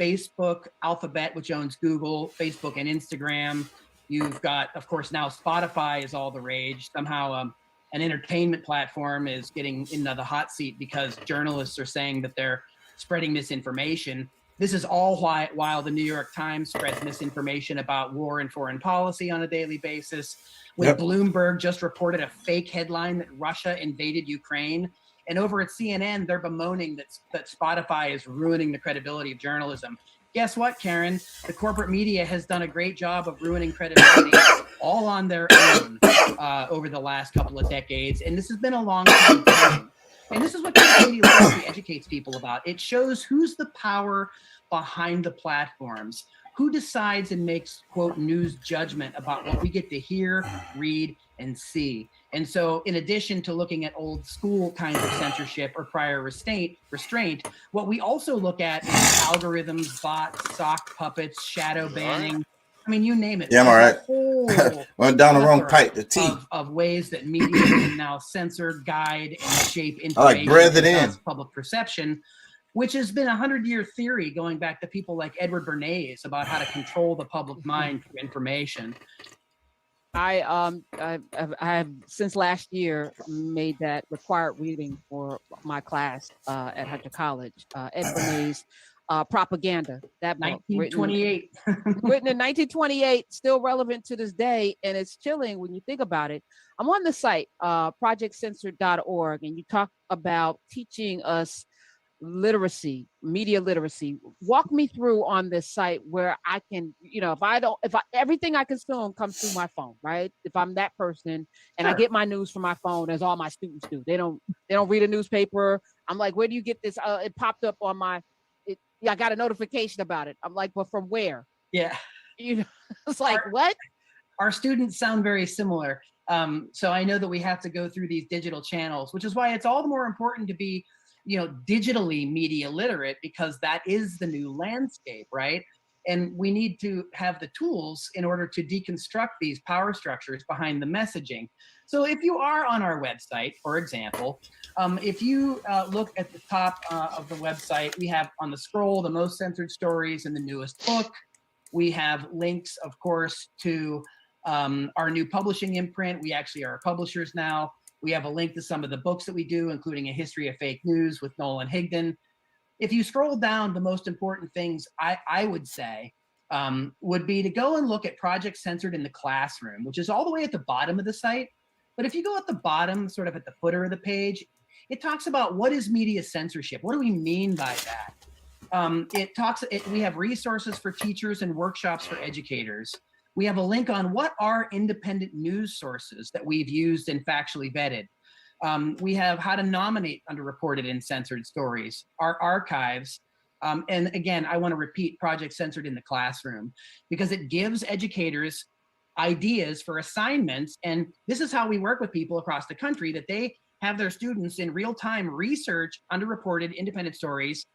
Facebook, Alphabet, which owns Google, Facebook and Instagram. You've got, of course, now Spotify is all the rage. Somehow an entertainment platform is getting into the hot seat because journalists are saying that they're spreading misinformation. This is all while the New York Times spreads misinformation about war and foreign policy on a daily basis. When Bloomberg just reported a fake headline that Russia invaded Ukraine. And over at CNN, they're bemoaning that Spotify is ruining the credibility of journalism. Guess what, Karen? The corporate media has done a great job of ruining credibility all on their own over the last couple of decades. And this has been a long time coming. And this is what media literacy educates people about. It shows who's the power behind the platforms, who decides and makes, quote, news judgment about what we get to hear, read, and see. And so in addition to looking at old school kinds of censorship or prior restraint, what we also look at is algorithms, bots, sock puppets, shadow banning. I mean, you name it. Yeah, I'm all right. Went down the wrong pipe, the T. Of ways that media can now censor, guide, and shape information I like breathe it in. Public perception, which has been a 100-year theory going back to people like Edward Bernays about how to control the public mind through information. I have since last year made that required reading for my class at Hunter College. Ed Bernays Propaganda. That book, 1928. written in 1928, still relevant to this day, and it's chilling when you think about it. I'm on the site, projectcensored.org, and you talk about teaching us literacy, media literacy. Walk me through on this site where I can, everything I consume comes through my phone, right? If I'm that person and I Sure. get my news from my phone, as all my students do. They don't read a newspaper. I'm like, where do you get this? It popped up on I got a notification about it. I'm like, but from where? Yeah. It's like, what? Our students sound very similar. So I know that we have to go through these digital channels, which is why it's all the more important to be, digitally media literate, because that is the new landscape, right? And we need to have the tools in order to deconstruct these power structures behind the messaging. So if you are on our website, for example, if you look at the top of the website, we have on the scroll the most censored stories in the newest book. We have links, of course, to our new publishing imprint. We actually are publishers now. We have a link to some of the books that we do, including A History of Fake News with Nolan Higdon. If you scroll down, the most important things I would say would be to go and look at Project Censored in the Classroom, which is all the way at the bottom of the site. But if you go at the bottom, sort of at the footer of the page, it talks about what is media censorship. What do we mean by that? We have resources for teachers and workshops for educators. We have a link on what are independent news sources that we've used and factually vetted. We have how to nominate underreported and censored stories, our archives. And again, I want to repeat Project Censored in the Classroom, because it gives educators ideas for assignments. And this is how we work with people across the country, that they have their students in real time research underreported independent stories,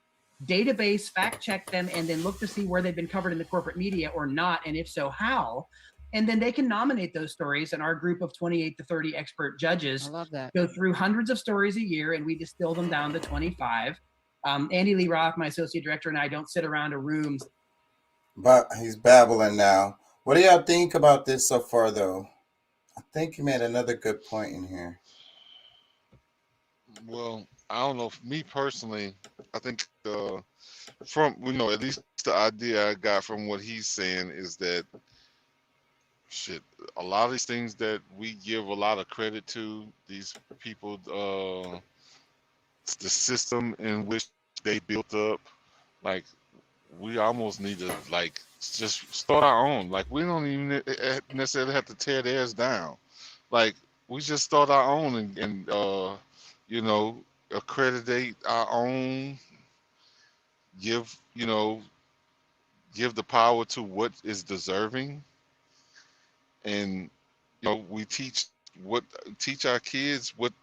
database, fact check them, and then look to see where they've been covered in the corporate media or not, and if so, how. And then they can nominate those stories, and our group of 28 to 30 expert judges go through hundreds of stories a year, and we distill them down to 25. Andy Lee Roth, my associate director, and I don't sit around a room. But he's babbling now. What do y'all think about this so far, though? I think you made another good point in here. Well, I don't know. For me personally, I think from at least the idea I got from what he's saying is that a lot of these things that we give a lot of credit to, these people, the system in which they built up, like we almost need to just start our own. Like we don't even necessarily have to tear theirs down. Like we just start our own and accreditate our own, give the power to what is deserving, and we teach our kids what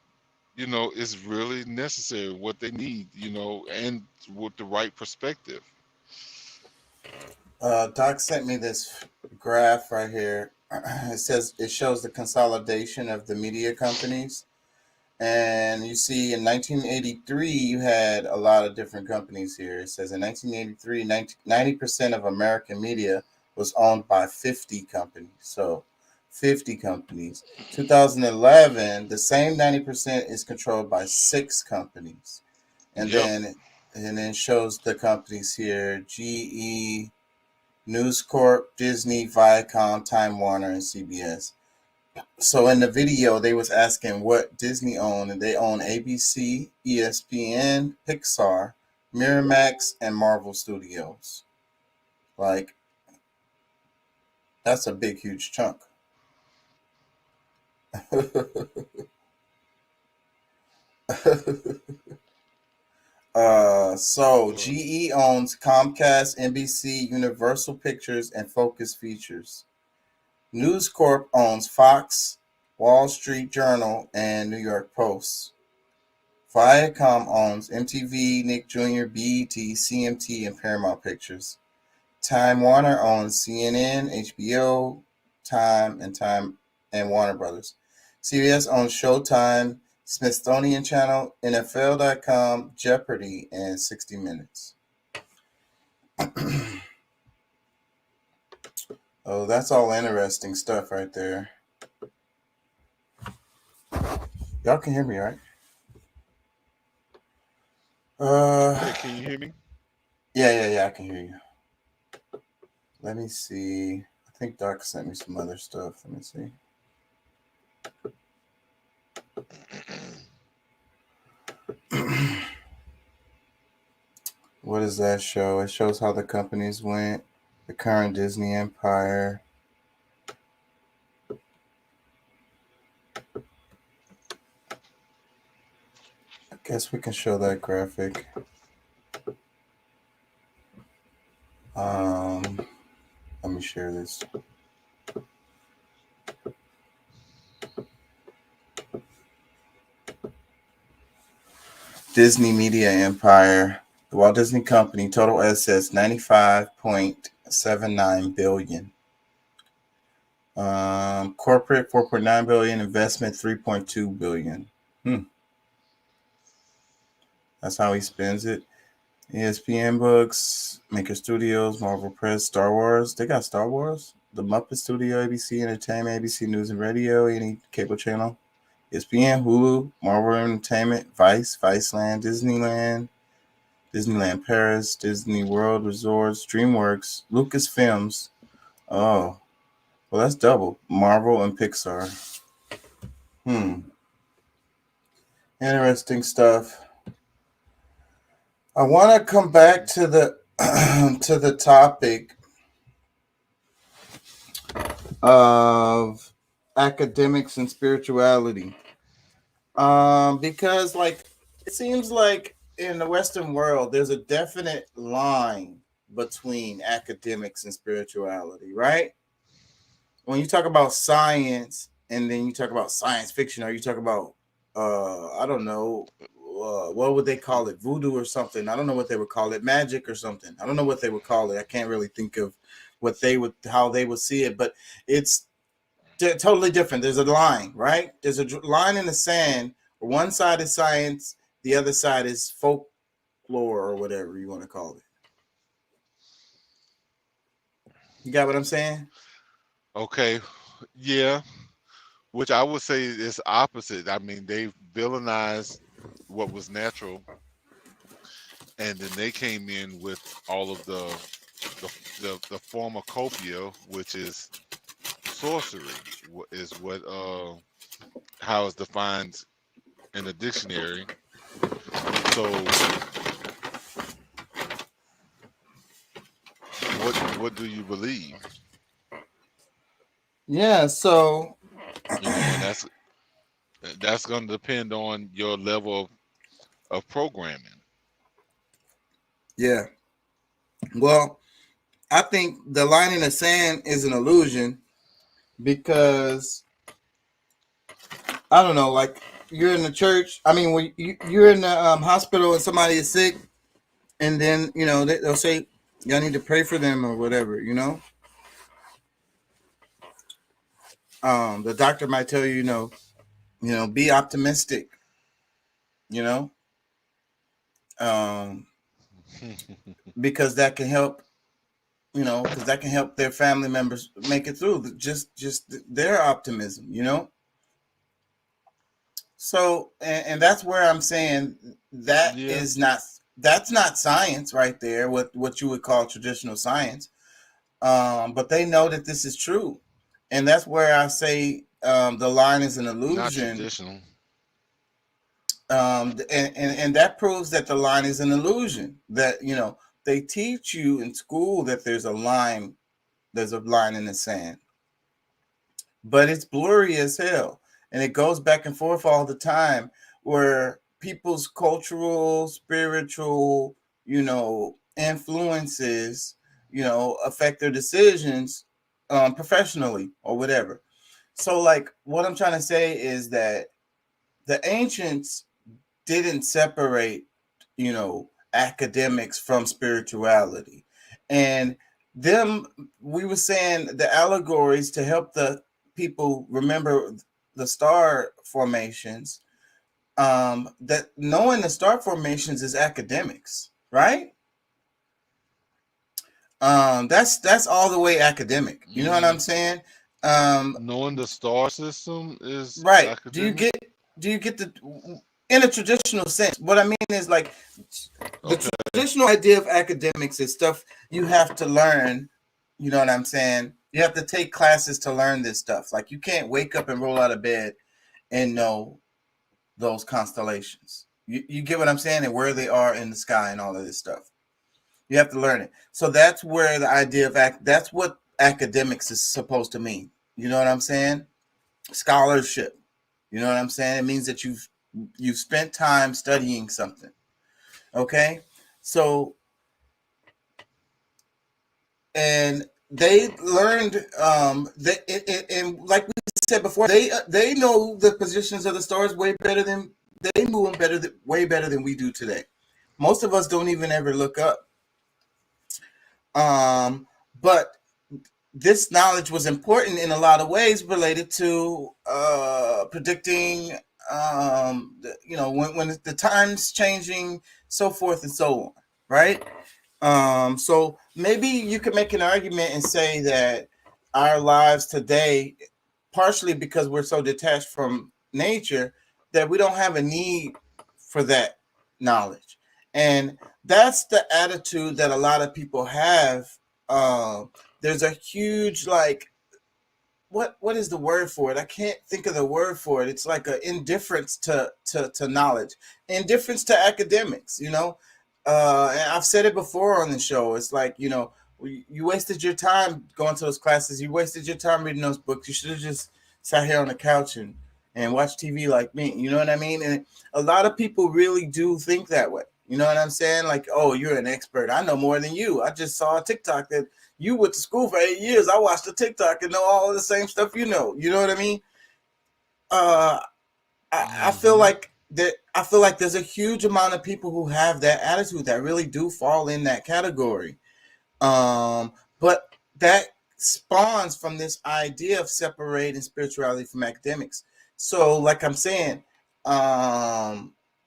is really necessary, what they need, and with the right perspective. Doc sent me this graph right here. It shows the consolidation of the media companies. And you see in 1983, you had a lot of different companies here. It says in 1983, 90% of American media was owned by 50 companies. So 50 companies. 2011, the same 90% is controlled by 6 companies. And then shows the companies here: GE, News Corp, Disney, Viacom, Time Warner, and CBS. So in the video, they was asking what Disney owned, and they own ABC, ESPN, Pixar, Miramax, and Marvel Studios. Like, that's a big, huge chunk. So GE owns Comcast, NBC, Universal Pictures, and Focus Features. News Corp owns Fox, Wall Street Journal, and New York Post. Viacom owns MTV, Nick Jr., BET, CMT, and Paramount Pictures. Time Warner owns CNN, HBO, Time, and Warner Brothers. CBS owns Showtime, Smithsonian Channel, NFL.com, Jeopardy, and 60 Minutes. Oh, that's all interesting stuff right there. Y'all can hear me, right? Hey, can you hear me? Yeah, I can hear you. Let me see. I think Doc sent me some other stuff. Let me see. What does that show? It shows how the companies went, the current Disney empire. I guess we can show that graphic. Let me share this. Disney Media Empire, the Walt Disney Company, total assets $95.79 billion. Corporate $4.9 billion, investment $3.2 billion. That's how he spends it. ESPN Books, Maker Studios, Marvel Press, Star Wars. They got Star Wars. The Muppet Studio, ABC Entertainment, ABC News and Radio, any cable channel. ESPN, Hulu, Marvel Entertainment, Vice, Viceland, Disneyland, Disneyland Paris, Disney World Resorts, DreamWorks, Lucasfilms. Oh, well, that's double. Marvel and Pixar. Interesting stuff. I want to come back to the to the topic of academics and spirituality, because like it seems like in the Western world there's a definite line between academics and spirituality, right? When you talk about science and then you talk about science fiction, or you talk about I don't know, what would they call it, voodoo or something? I don't know what they would call it, magic or something. I don't know what they would call it. I can't really think of what they would, how they would see it, but it's totally different. There's a line, right? There's a line in the sand. One side is science, the other side is folklore or whatever you want to call it. You got what I'm saying? Okay, yeah. Which I would say is opposite. I mean, they've villainized what was natural, and then they came in with all of the pharmacopoeia, which is sorcery, is what how it's defined in the dictionary. So what do you believe? Yeah, so and that's going to depend on your level of programming. Yeah. Well, I think the line in the sand is an illusion, because I don't know, like you're in the church. I mean, when you're in the hospital and somebody is sick, and then they'll say y'all need to pray for them or whatever. The doctor might tell you, be optimistic. Because that can help. Because that can help their family members make it through. Just their optimism. So, and that's where I'm saying that is not. That's not science right there. What you would call traditional science. But they know that this is true. And that's where I say the line is an illusion. Not traditional. And that proves that the line is an illusion. That they teach you in school that there's a line in the sand, but it's blurry as hell, and it goes back and forth all the time. Where people's cultural, spiritual, influences, affect their decisions. Professionally or whatever. So like what I'm trying to say is that the ancients didn't separate, academics from spirituality. And we were saying the allegories to help the people remember the star formations, that knowing the star formations is academics, right? That's all the way academic. You know what I'm saying? Knowing the star system is right. academic? Do you get in a traditional sense. What I mean is like the traditional idea of academics is stuff you have to learn. You know what I'm saying? You have to take classes to learn this stuff. Like you can't wake up and roll out of bed and know those constellations. You get what I'm saying? And where they are in the sky and all of this stuff. You have to learn it. So that's where the idea of that's what academics is supposed to mean. You know what I'm saying? Scholarship. You know what I'm saying? It means that you've spent time studying something. Okay? So, and they learned and like we said before, they know the positions of the stars way better than they knew them way better than we do today. Most of us don't even ever look up. But this knowledge was important in a lot of ways related to predicting when the time's changing, so forth and so on, right? So maybe you could make an argument and say that our lives today, partially because we're so detached from nature, that we don't have a need for that knowledge. And that's the attitude that a lot of people have. There's a huge, like, what is the word for it? I can't think of the word for it. It's like an indifference to knowledge, indifference to academics, you know. And I've said it before on the show. It's like, you know, you wasted your time going to those classes. You wasted your time reading those books. You should have just sat here on the couch and watch TV like me. You know what I mean? And a lot of people really do think that way. You know what I'm saying? Like, oh, you're an expert. I know more than you. I just saw a TikTok that you went to school for 8 years. I watched the TikTok and know all of the same stuff you know. You know what I mean? I feel like there's a huge amount of people who have that attitude that really do fall in that category. But that spawns from this idea of separating spirituality from academics. So, like I'm saying,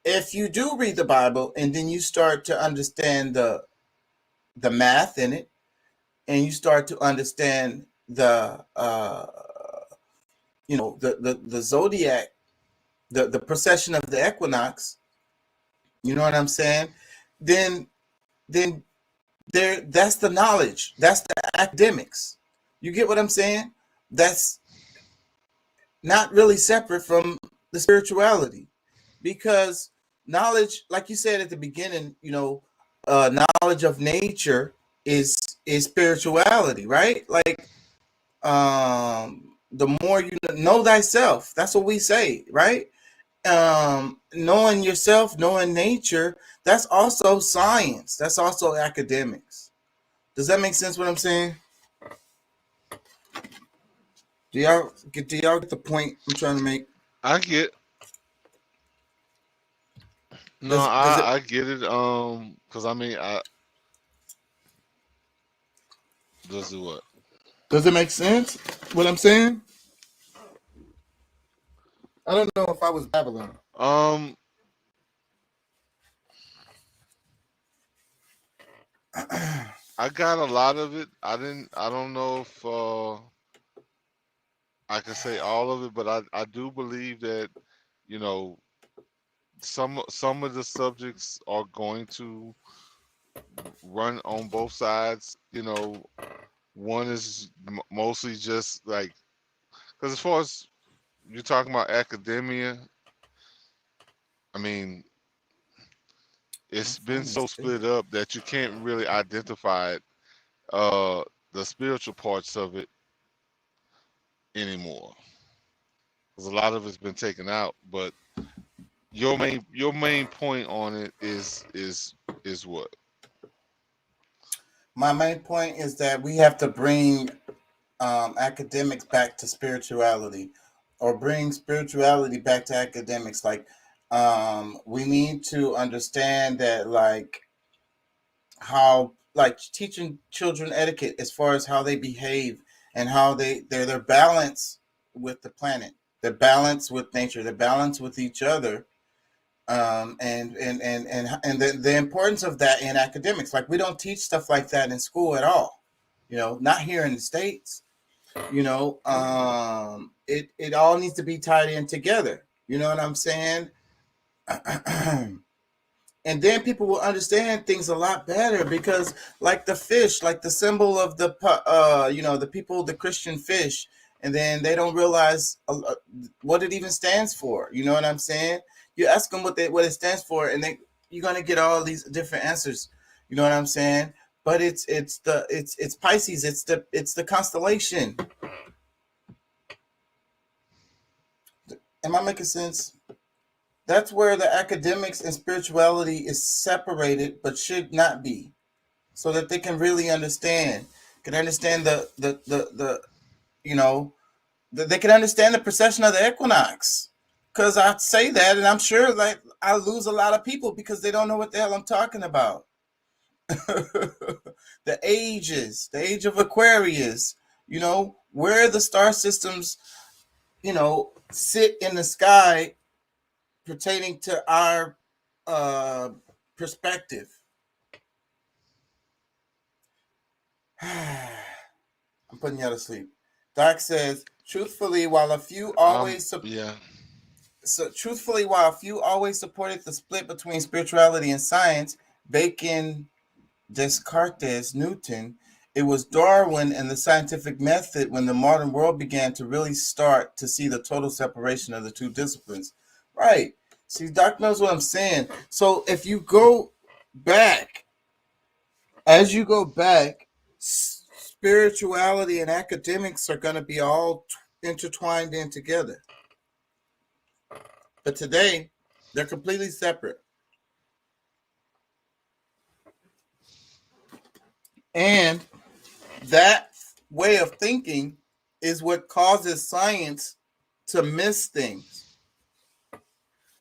if you do read the Bible and then you start to understand the math in it, and you start to understand the zodiac, the precession of the equinox, you know what I'm saying? Then that's the knowledge. That's the academics. You get what I'm saying? That's not really separate from the spirituality, because knowledge, like you said at the beginning, you know, knowledge of nature is spirituality, right? Like, the more you know thyself, that's what we say, right? Knowing yourself, knowing nature, that's also science. That's also academics. Does that make sense what I'm saying? Do y'all get the point I'm trying to make? I get. No, I get it. Because I mean, does it what? Does it make sense what I'm saying? I don't know if I was babbling. I got a lot of it. I don't know if I can say all of it, but I do believe that, you know, some of the subjects are going to run on both sides. You know, one is mostly just like, because as far as you're talking about academia, I mean, it's been so split up that you can't really identify it, the spiritual parts of it anymore, because a lot of it's been taken out. But your main point on it is what? My main point is that we have to bring academics back to spirituality, or bring spirituality back to academics. Like, we need to understand that, like, how, like, teaching children etiquette as far as how they behave and how they're balanced with the planet, they're balanced with nature, they're balanced with each other. And the importance of that in academics. Like, we don't teach stuff like that in school at all, you know, not here in the States. You know, it all needs to be tied in together. You know what I'm saying? And then people will understand things a lot better, because like the fish, like the symbol of the the people, the Christian fish, and then they don't realize what it even stands for. You know what I'm saying? You ask them what it stands for, and you're gonna get all these different answers. You know what I'm saying? But it's Pisces. It's the constellation. Am I making sense? That's where the academics and spirituality is separated, but should not be, so that they can really understand. Can understand they can understand the precession of the equinox. Because I say that, and I'm sure like I lose a lot of people because they don't know what the hell I'm talking about. The age of Aquarius, where the star systems, sit in the sky pertaining to our perspective. I'm putting you out of sleep. Doc says, truthfully, while a few always supported the split between spirituality and science, Bacon, Descartes, Newton, it was Darwin and the scientific method when the modern world began to really start to see the total separation of the two disciplines. Right. See, Doc knows what I'm saying. So if you go back, spirituality and academics are going to be all intertwined in together. But today, they're completely separate. And that way of thinking is what causes science to miss things.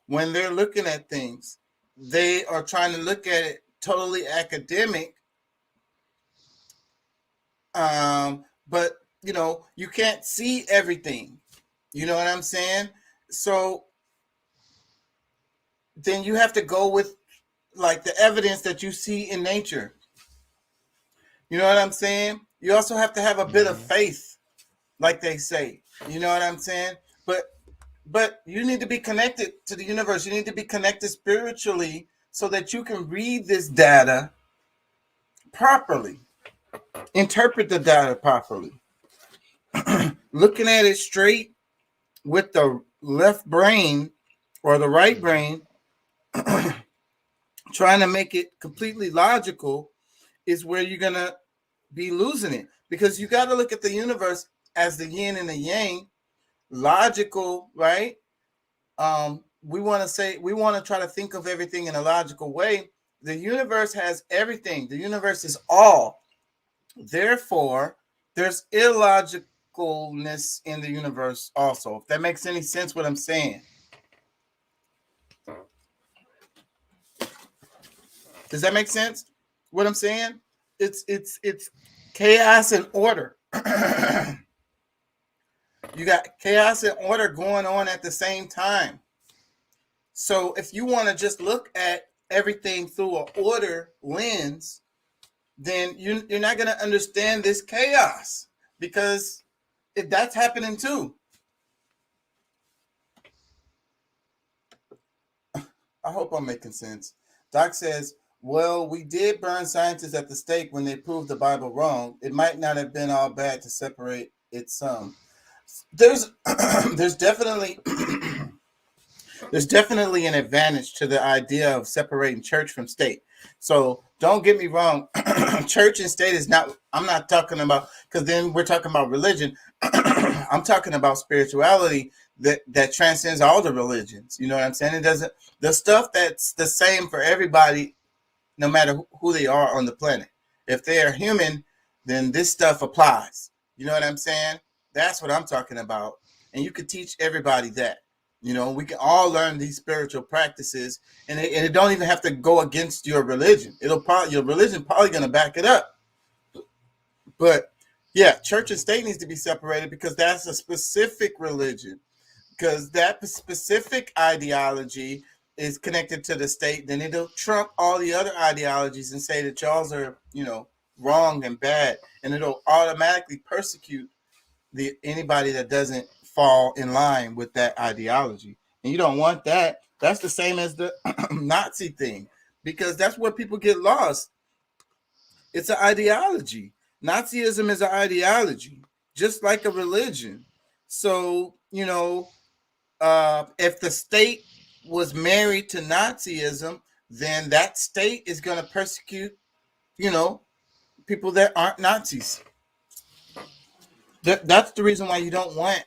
When they're looking at things, they are trying to look at it totally academic. But, you can't see everything. You know what I'm saying? So then you have to go with like the evidence that you see in nature. You know what I'm saying? You also have to have a bit of faith, like they say. You know what I'm saying? But you need to be connected to the universe. You need to be connected spiritually so that you can read this data properly, interpret the data properly. Looking at it straight with the left brain or the right brain, trying to make it completely logical is where you're going to be losing it, because you got to look at the universe as the yin and the yang. Logical, right? We want to try to think of everything in a logical way. The universe has everything. The universe is all. Therefore, there's illogicalness in the universe also. If that makes any sense, what I'm saying. Does that make sense? What I'm saying? It's chaos and order. You got chaos and order going on at the same time. So if you want to just look at everything through an order lens, then you're not going to understand this chaos, because that's happening too. I hope I'm making sense. Doc says, well, we did burn scientists at the stake when they proved the Bible wrong. It might not have been all bad to separate it some. There's definitely an advantage to the idea of separating church from state. So don't get me wrong. Church and state is not, I'm not talking about, because then we're talking about religion. I'm talking about spirituality that transcends all the religions. You know what I'm saying? It doesn't, the stuff that's the same for everybody, no matter who they are on the planet. If they are human, then this stuff applies. You know what I'm saying? That's what I'm talking about. And you could teach everybody that. We can all learn these spiritual practices, and it don't even have to go against your religion. Your religion probably going to back it up. But yeah, church and state needs to be separated, because that's a specific religion. Because that specific ideology is connected to the state, then it'll trump all the other ideologies and say that y'all's are, wrong and bad, and it'll automatically persecute anybody that doesn't fall in line with that ideology. And you don't want that. That's the same as the Nazi thing, because that's where people get lost. It's an ideology. Nazism is an ideology, just like a religion. So, you know, if the state was married to Nazism, then that state is going to persecute, you know, people that aren't Nazis. That's the reason why you don't want,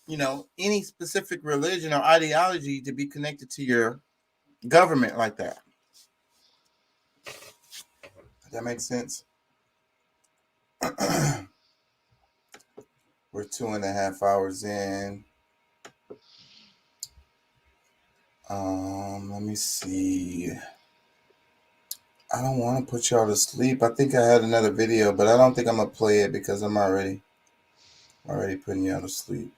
you know, any specific religion or ideology to be connected to your government like that. That makes sense. We're 2.5 hours in. Let me see. I don't want to put y'all to sleep. I think I had another video, but I don't think I'm gonna play it because I'm already putting y'all to sleep.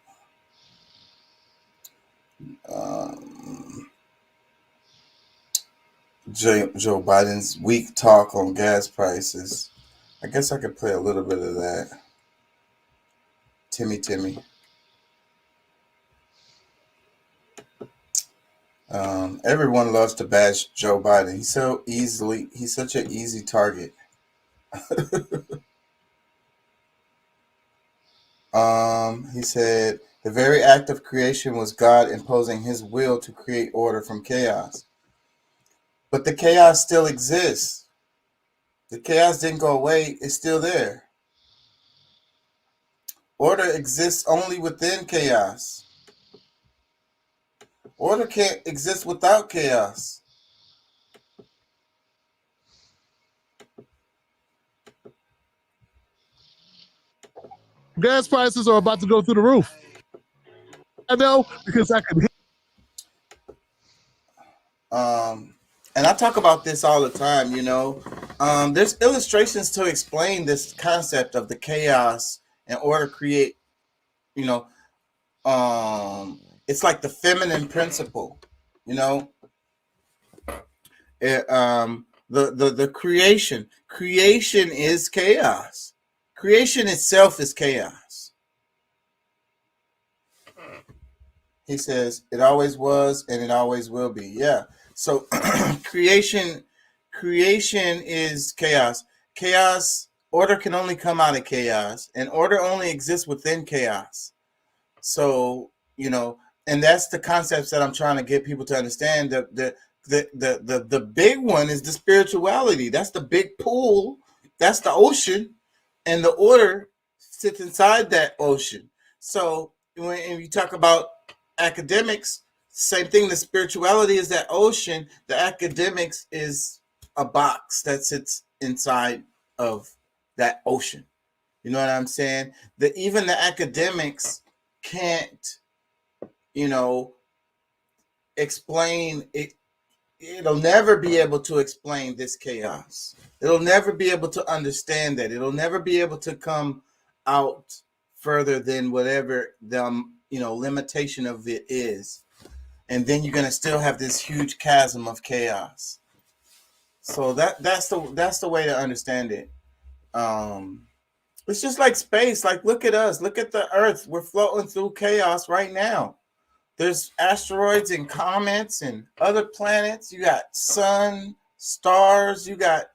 Joe Biden's weak talk on gas prices. I guess I could play a little bit of that. Timmy. Everyone loves to bash Joe Biden. He's such an easy target. He said, the very act of creation was God imposing his will to create order from chaos. But the chaos still exists. The chaos didn't go away. It's still there. Order exists only within chaos. Order can't exist without chaos. Gas prices are about to go through the roof. I know, because I can hear. And I talk about this all the time, you know. There's illustrations to explain this concept of the chaos and order create, you know. It's like the feminine principle, you know. The creation is chaos. Creation itself is chaos. He says it always was and it always will be. Yeah. So creation is chaos. Chaos, order can only come out of chaos, and order only exists within chaos. So, you know, and that's the concepts that I'm trying to get people to understand. The big one is the spirituality. That's the big pool. That's the ocean, and the order sits inside that ocean. So when you talk about academics, same thing. The spirituality is that ocean. The academics is a box that sits inside of that ocean. You know what I'm saying? Even the academics can't, you know, explain it. It'll never be able to explain this chaos. It'll never be able to understand that. It'll never be able to come out further than whatever the, you know, limitation of it is. And then you're going to still have this huge chasm of chaos. So that's the way to understand it. It's just like space. Like, look at us. Look at the Earth. We're floating through chaos right now. There's asteroids and comets and other planets. You got sun, stars. You got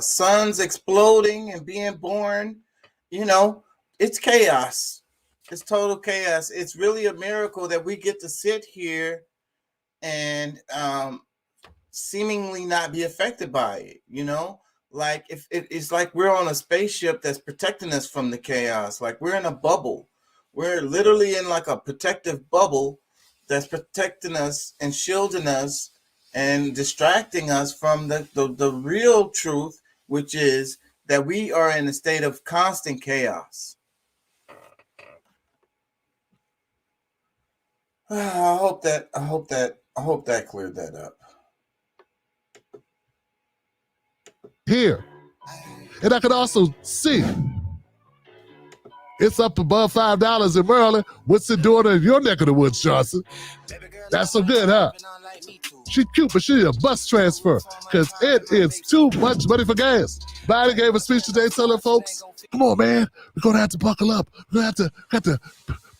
suns exploding and being born. You know, it's chaos. It's total chaos. It's really a miracle that we get to sit here and seemingly not be affected by it. You know, like if it's like we're on a spaceship that's protecting us from the chaos. Like we're in a bubble. We're literally in like a protective bubble that's protecting us and shielding us and distracting us from the real truth, which is that we are in a state of constant chaos. I hope that cleared that up. Here. And I can also see it's up above $5 in Maryland. What's it doing in your neck of the woods, Johnson? That's so good, huh? She cute, but she need a bus transfer because it is too much money for gas. Biden gave a speech today telling folks, come on, man, we're going to have to buckle up. We're going to have to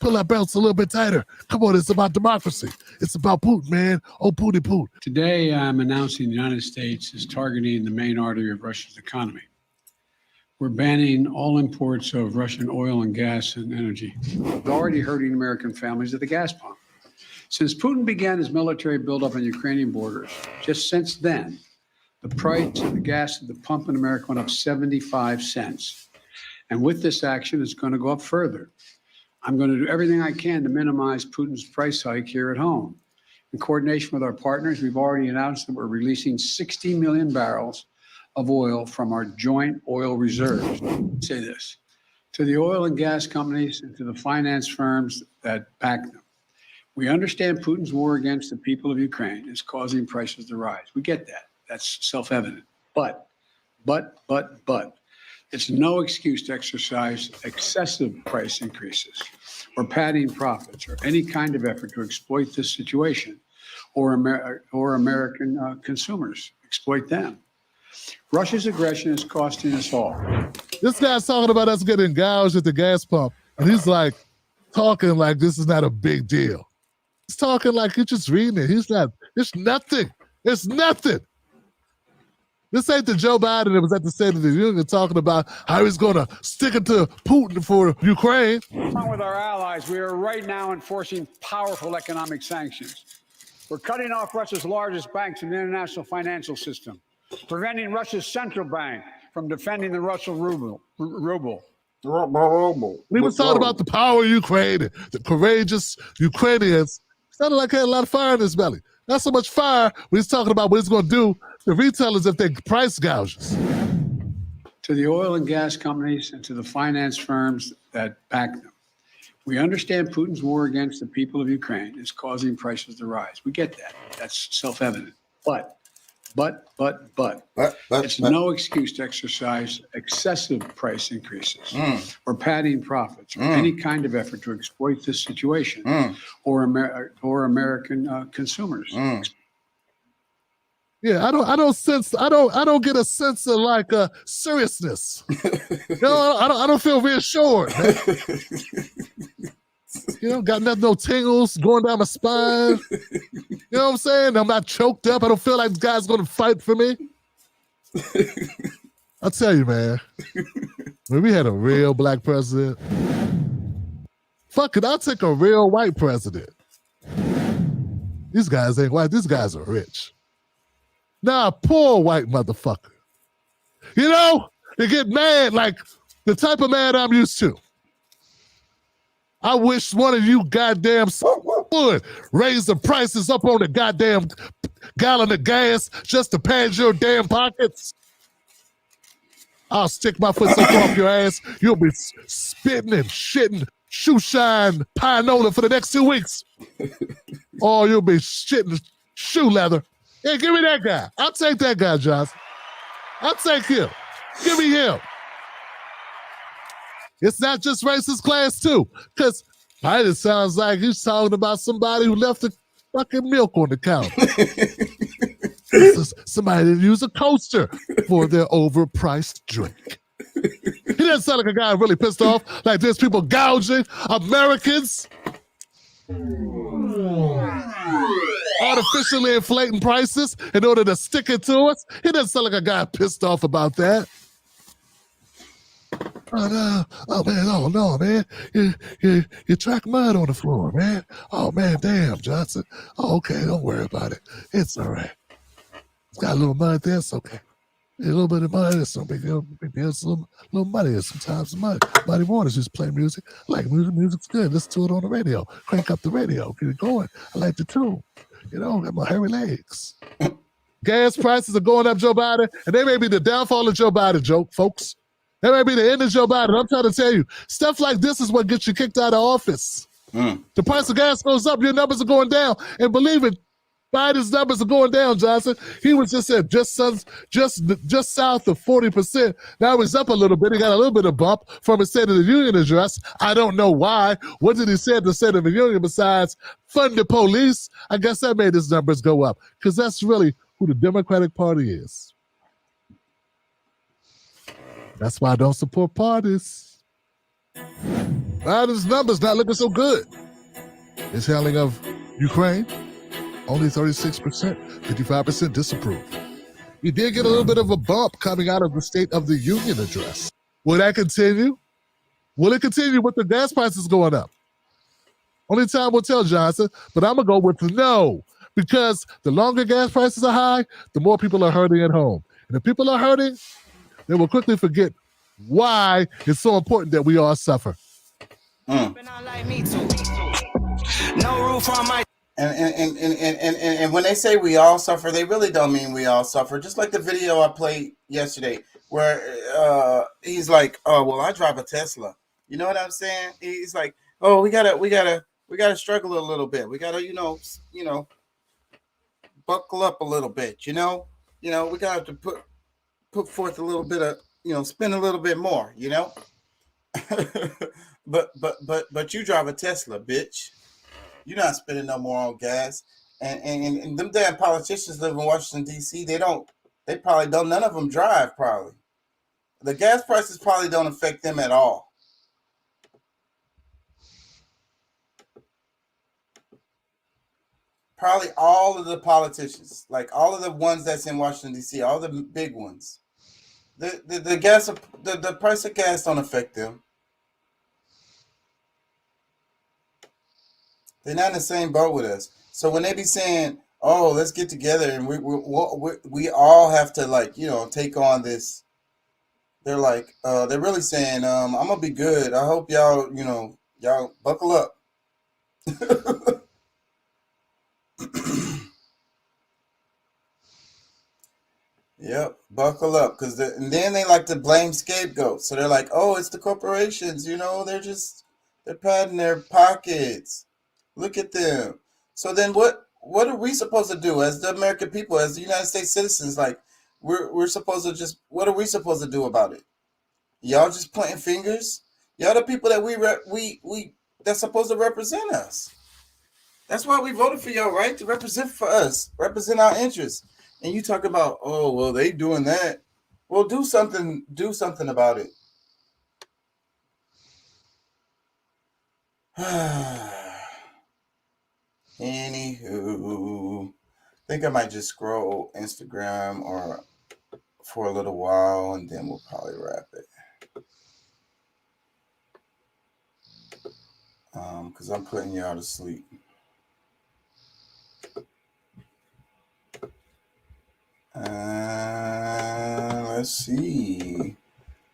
pull our belts a little bit tighter. Come on, it's about democracy. It's about Putin, man. Oh, Putin. Today, I'm announcing the United States is targeting the main artery of Russia's economy. We're banning all imports of Russian oil and gas and energy. It's already hurting American families at the gas pump. Since Putin began his military buildup on Ukrainian borders, just since then, the price of the gas at the pump in America went up 75 cents. And with this action, it's going to go up further. I'm going to do everything I can to minimize Putin's price hike here at home. In coordination with our partners, we've already announced that we're releasing 60 million barrels of oil from our joint oil reserves. Say this, to the oil and gas companies and to the finance firms that back them. We understand Putin's war against the people of Ukraine is causing prices to rise. We get that. That's self-evident. But, it's no excuse to exercise excessive price increases or padding profits or any kind of effort to exploit this situation or American consumers, exploit them. Russia's aggression is costing us all. This guy's talking about us getting gouged at the gas pump, and he's like talking like this is not a big deal. He's talking like he's just reading it. He's not, it's nothing. It's nothing. This ain't the Joe Biden that was at the State of the Union talking about how he's going to stick it to Putin for Ukraine. Along with our allies, we are right now enforcing powerful economic sanctions. We're cutting off Russia's largest banks in the international financial system, preventing Russia's central bank from defending the Russian ruble. We were talking about the power of Ukraine, the courageous Ukrainians. Sounded like he had a lot of fire in his belly. Not so much fire, but he's talking about what he's going to do to retailers if they price gouges. To the oil and gas companies and to the finance firms that back them. We understand Putin's war against the people of Ukraine is causing prices to rise. We get that. That's self-evident. But it's no excuse to exercise excessive price increases or padding profits or any kind of effort to exploit this situation or American consumers. Yeah, I don't get a sense of like seriousness. I don't feel reassured. Got no tingles going down my spine. You know what I'm saying? I'm not choked up. I don't feel like this guy's going to fight for me. I'll tell you, man. When we had a real black president, fuck it, I'll take a real white president. These guys ain't white. These guys are rich. Nah, poor white motherfucker. They get mad like the type of mad I'm used to. I wish one of you goddamn would raise the prices up on the goddamn gallon of gas just to pad your damn pockets. I'll stick my foot up off your ass. You'll be spitting and shitting shoe shine pinola for the next 2 weeks. Or you'll be shitting shoe leather. Hey, give me that guy. I'll take that guy, Johnson. I'll take him. Give me him. It's not just racist class too, because it sounds like he's talking about somebody who left the fucking milk on the counter. Somebody didn't use a coaster for their overpriced drink. He doesn't sound like a guy really pissed off, like there's people gouging Americans. Artificially inflating prices in order to stick it to us. He doesn't sound like a guy pissed off about that. Oh no, man. You track mud on the floor, man. Oh man, damn, Johnson. Oh, okay, don't worry about it. It's all right. It's got a little mud there, it's okay. A little bit of mud, it's no big deal. It's a little muddy. Sometimes muddy waters. Just play music. I like music. Music's good. Listen to it on the radio. Crank up the radio. Get it going. I like the tune. Got my hairy legs. Gas prices are going up, Joe Biden, and they may be the downfall of Joe Biden, folks. That may be the end of Joe Biden. I'm trying to tell you, stuff like this is what gets you kicked out of office. The price of gas goes up, your numbers are going down. And believe it, Biden's numbers are going down, Johnson. He was just at just south of 40%. Now he's up a little bit. He got a little bit of bump from his State of the Union address. I don't know why. What did he say at the State of the Union besides fund the police? I guess that made his numbers go up because that's really who the Democratic Party is. That's why I don't support parties. Biden's numbers not looking so good. His handling of Ukraine, only 36%, 55% disapprove. He did get a little bit of a bump coming out of the State of the Union address. Will that continue? Will it continue with the gas prices going up? Only time will tell, Johnson, but I'm going to go with no, because the longer gas prices are high, the more people are hurting at home. And if people are hurting, they will quickly forget why it's so important that we all suffer. And when they say we all suffer, they really don't mean we all suffer. Just like the video I played yesterday, where he's like, "Oh, well, I drive a Tesla." You know what I'm saying? He's like, "Oh, we gotta struggle a little bit. We gotta, you know, buckle up a little bit. You know, we gotta have to put forth a little bit of, spend a little bit more. You know." But you drive a Tesla, bitch. You're not spending no more on gas. And them damn politicians live in Washington, D.C. They probably don't, none of them drive, probably. The gas prices probably don't affect them at all. Probably all of the politicians, like all of the ones that's in Washington, D.C., all the big ones. The gas, the price of gas don't affect them. They're not in the same boat with us. So when they be saying, "Oh, let's get together and we all have to take on this," they're like, they're really saying, "I'm gonna be good. I hope y'all buckle up." Yep, buckle up, and then they like to blame scapegoats. So they're like, "Oh, it's the corporations. They're padding their pockets. Look at them." So then what are we supposed to do as the American people, as the United States citizens? Like, we're supposed to what are we supposed to do about it? Y'all just pointing fingers? Y'all the people that we that's supposed to represent us. That's why we voted for y'all, right? To represent for us, represent our interests. And you talk about, "Oh, well, they doing that." Well, do something about it. Anywho, I think I might just scroll Instagram or for a little while, and then we'll probably wrap it. Because I'm putting y'all to sleep.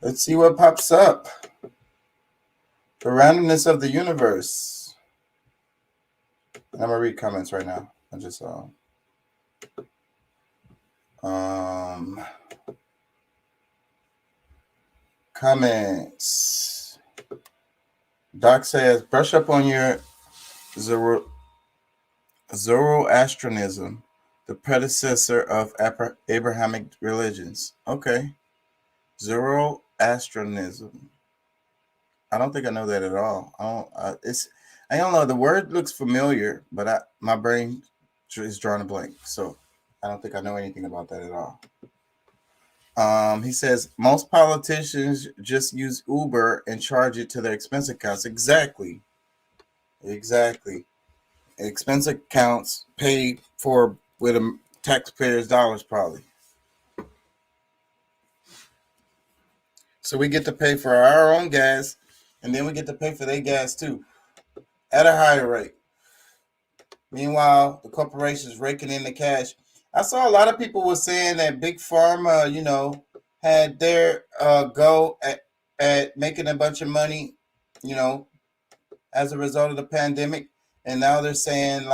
Let's see what pops up. The randomness of the universe. I'm gonna read comments right now. I just comments. Doc says, "Brush up on your Zoroastrianism, the predecessor of Abrahamic religions." Okay, Zoroastrianism. I don't think I know that at all. I don't know. The word looks familiar, but my brain is drawing a blank. So I don't think I know anything about that at all. He says, "Most politicians just use Uber and charge it to their expense accounts." Exactly. Expense accounts paid for with a taxpayers' dollars, probably. So we get to pay for our own gas, and then we get to pay for their gas too, at a higher rate. Meanwhile, the corporations raking in the cash. I saw a lot of people were saying that Big Pharma, had their go at making a bunch of money, as a result of the pandemic. And now they're saying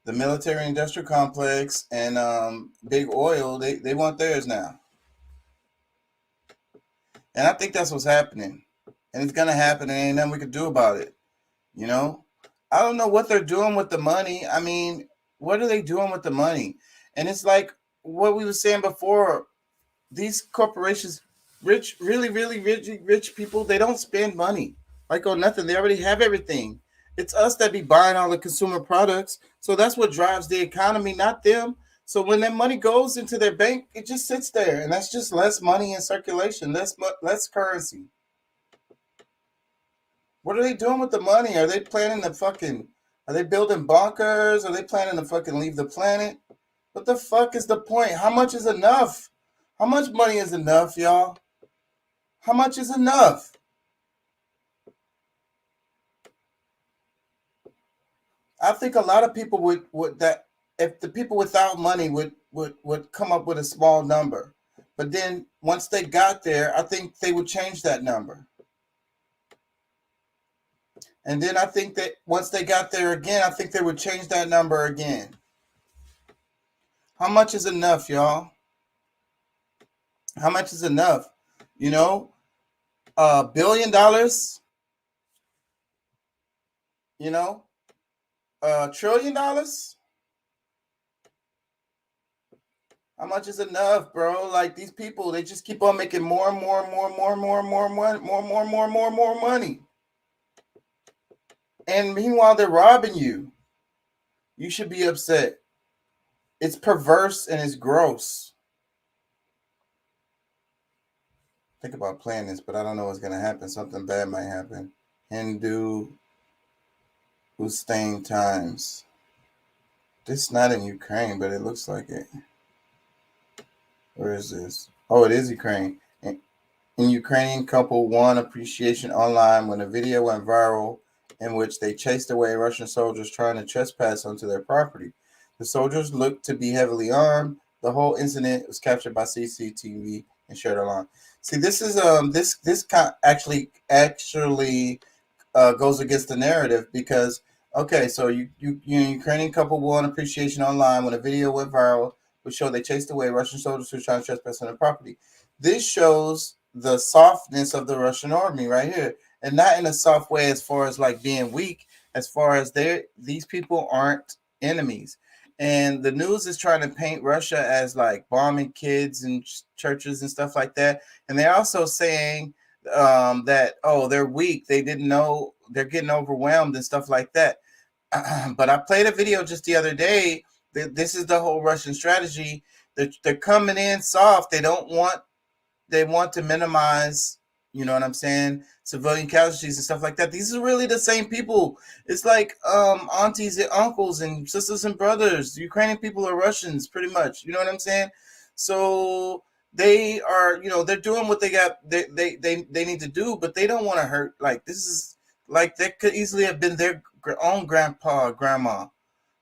the military industrial complex and big oil, they want theirs now. And I think that's what's happening. And it's going to happen, and ain't nothing we can do about it. I don't know what they're doing with the money. I mean, what are they doing with the money? And it's like what we were saying before. These corporations, really rich people, they don't spend money on nothing. They already have everything. It's us that be buying all the consumer products. So that's what drives the economy, not them. So when that money goes into their bank, it just sits there, and that's just less money in circulation, less currency. What are they doing with the money? Are they planning to fucking? Are they building bunkers? Are they planning to fucking leave the planet? What the fuck is the point? How much is enough? How much money is enough, y'all? How much is enough? I think a lot of people would that if the people without money would come up with a small number, but then once they got there, I think they would change that number. And then I think that once they got there again, I think they would change that number again. How much is enough, y'all? How much is enough? You know, $1 billion, you know, $1 trillion. How much is enough, bro? Like these people, they just keep on making more and more and more and more and more and more and more and more and more and more and more and more money. And meanwhile, they're robbing you. You should be upset. It's perverse and it's gross. Think about playing this, but I don't know what's going to happen. Something bad might happen. Hindu Hussein Times. This is not in Ukraine, but it looks like it. Where is this? Oh, it is Ukraine. In Ukrainian couple won appreciation online when a video went viral in which they chased away Russian soldiers trying to trespass onto their property. The soldiers looked to be heavily armed. The whole incident was captured by CCTV and shared online. See, this is this actually goes against the narrative because okay, so Ukrainian couple won appreciation online when a video went viral which showed they chased away Russian soldiers who were trying to trespass on their property. This shows the softness of the Russian army right here, and not in a soft way as far as like being weak, as far as these people aren't enemies. And the news is trying to paint Russia as like bombing kids and churches and stuff like that. And they're also saying that, oh, they're weak. They didn't know they're getting overwhelmed and stuff like that. But I played a video just the other day. This is the whole Russian strategy. They're coming in soft. They want to minimize, you know what I'm saying, civilian casualties and stuff like that. These are really the same people. It's like aunties and uncles and sisters and brothers. Ukrainian people are Russians, pretty much. You know what I'm saying? So they are, you know, they're doing what they got. They need to do, but they don't want to hurt. Like this is like that could easily have been their own grandpa or grandma.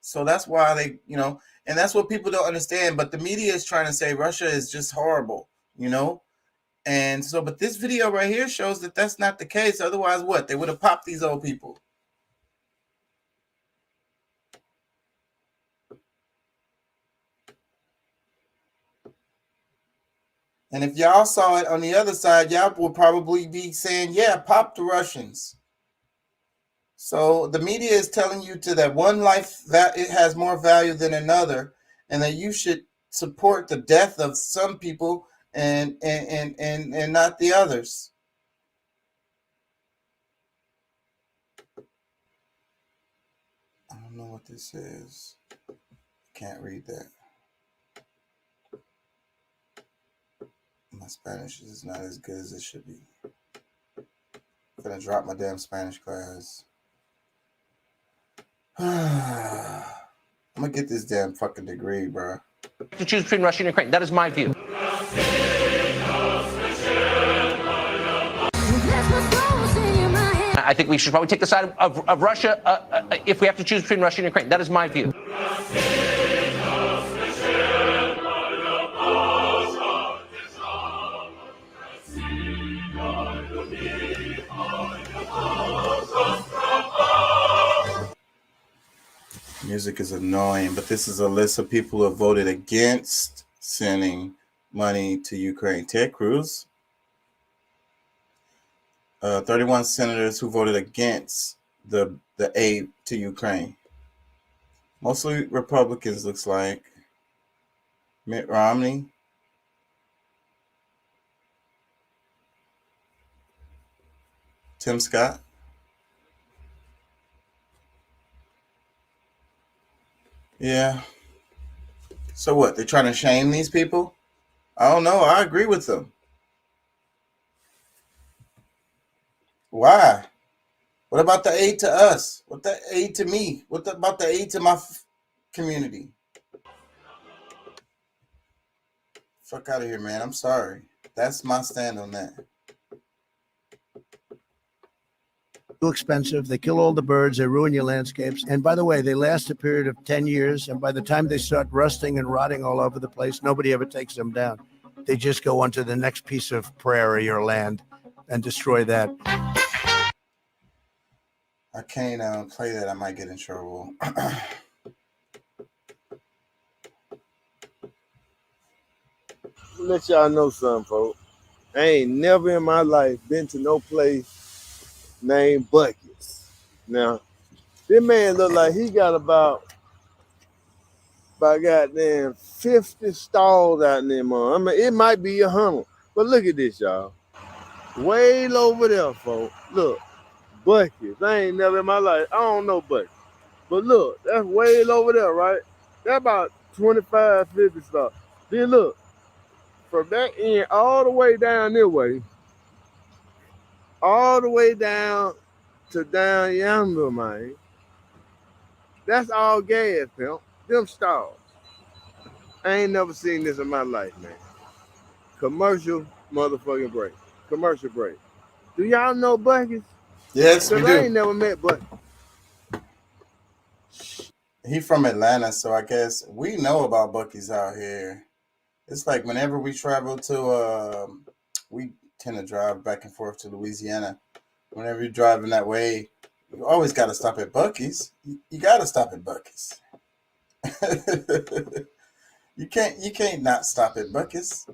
So that's why they, you know, and that's what people don't understand. But the media is trying to say Russia is just horrible, you know. And so, but this video right here shows that that's not the case. Otherwise, what? They would have popped these old people. And if y'all saw it on the other side, y'all will probably be saying, yeah, pop the Russians. So the media is telling you that one life that it has more value than another, and that you should support the death of some people and not the others. I don't know what this is. Can't read that. My Spanish is not as good as it should be. I'm gonna drop my damn Spanish class. I'm gonna get this damn fucking degree, bro. To choose between Russia and Ukraine. That is my view. I think we should probably take the side of Russia if we have to choose between Russia and Ukraine. That is my view. Music is annoying, but this is a list of people who have voted against sending money to Ukraine. Ted Cruz, 31 senators who voted against the aid to Ukraine. Mostly Republicans, looks like. Mitt Romney. Tim Scott. Yeah. So what? They're trying to shame these people? I don't know. I agree with them. Why? What about the aid to us? What the aid to me? About the aid to my community? Fuck out of here, man. I'm sorry. That's my stand on that. Too expensive. They kill all the birds. They ruin your landscapes. And by the way, they last a period of 10 years. And by the time they start rusting and rotting all over the place, nobody ever takes them down. They just go onto the next piece of prairie or land and destroy that. I can't play that. I might get in trouble. Let y'all know something, folks. I ain't never in my life been to no place named Buc-ee's. Now, this man look like he got about goddamn 50 stalls out in there, man. I mean, it might be 100. But look at this, y'all. Way over there, folks. Look, Buc-ee's. I ain't never in my life. I don't know Buc-ee's. But look, that's way over there, right? That's about 25, 50 stalls. Then look, from that end all the way down this way, all the way down to down yonder, man. That's all gas, pimp. Them stalls. I ain't never seen this in my life, man. Commercial motherfucking break. Commercial break. Do y'all know Buc-ee's? Yes, we do. I ain't never met Buc-ee's. He from Atlanta, so I guess we know about Buc-ee's out here. It's like whenever we travel to, we tend to drive back and forth to Louisiana. Whenever you're driving that way, you always got to stop at Buc-ee's. You got to stop at Buc-ee's. You can't not stop at Buc-ee's.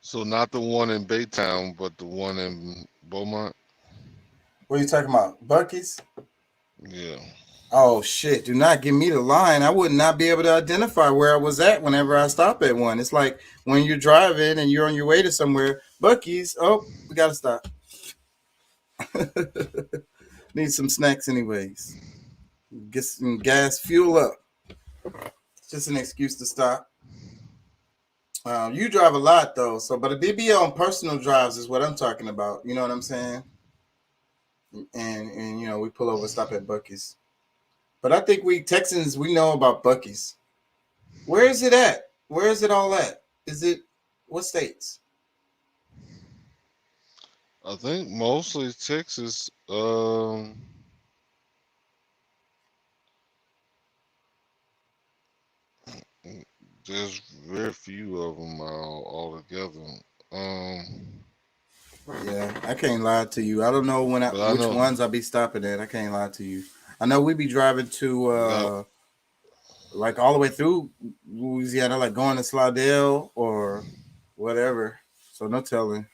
So not the one in Baytown, but the one in Beaumont. What are you talking about? Buc-ee's? Yeah. Oh shit! Do not give me the line. I would not be able to identify where I was at whenever I stop at one. It's like when you're driving and you're on your way to somewhere. Buc-ee's. Oh, we gotta stop. Need some snacks, anyways. Get some gas, fuel up. It's just an excuse to stop. You drive a lot though, so but it be on personal drives is what I'm talking about. You know what I'm saying? And you know we pull over, stop at Buc-ee's. But I think we Texans, we know about Buc-ee's. Where is it at? Where is it all at? Is it what states? I think mostly Texas. There's very few of them all together. Yeah, I can't lie to you. I don't know which ones I'll be stopping at. I can't lie to you. I know we be driving to like all the way through Louisiana, like going to Slidell or whatever. So no telling.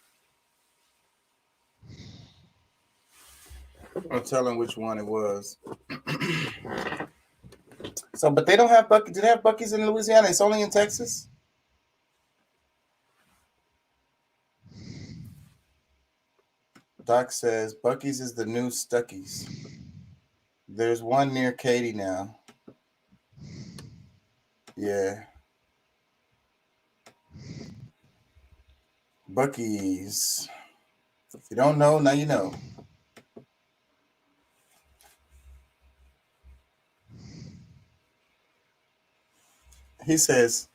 No telling which one it was. So, but they don't have Buc-ee's. Do they have Buc-ee's in Louisiana? It's only in Texas. Doc says Buc-ee's is the new Stuckey's. There's one near Katy now. Yeah. Buc-ee's. If you don't know, now you know. He says,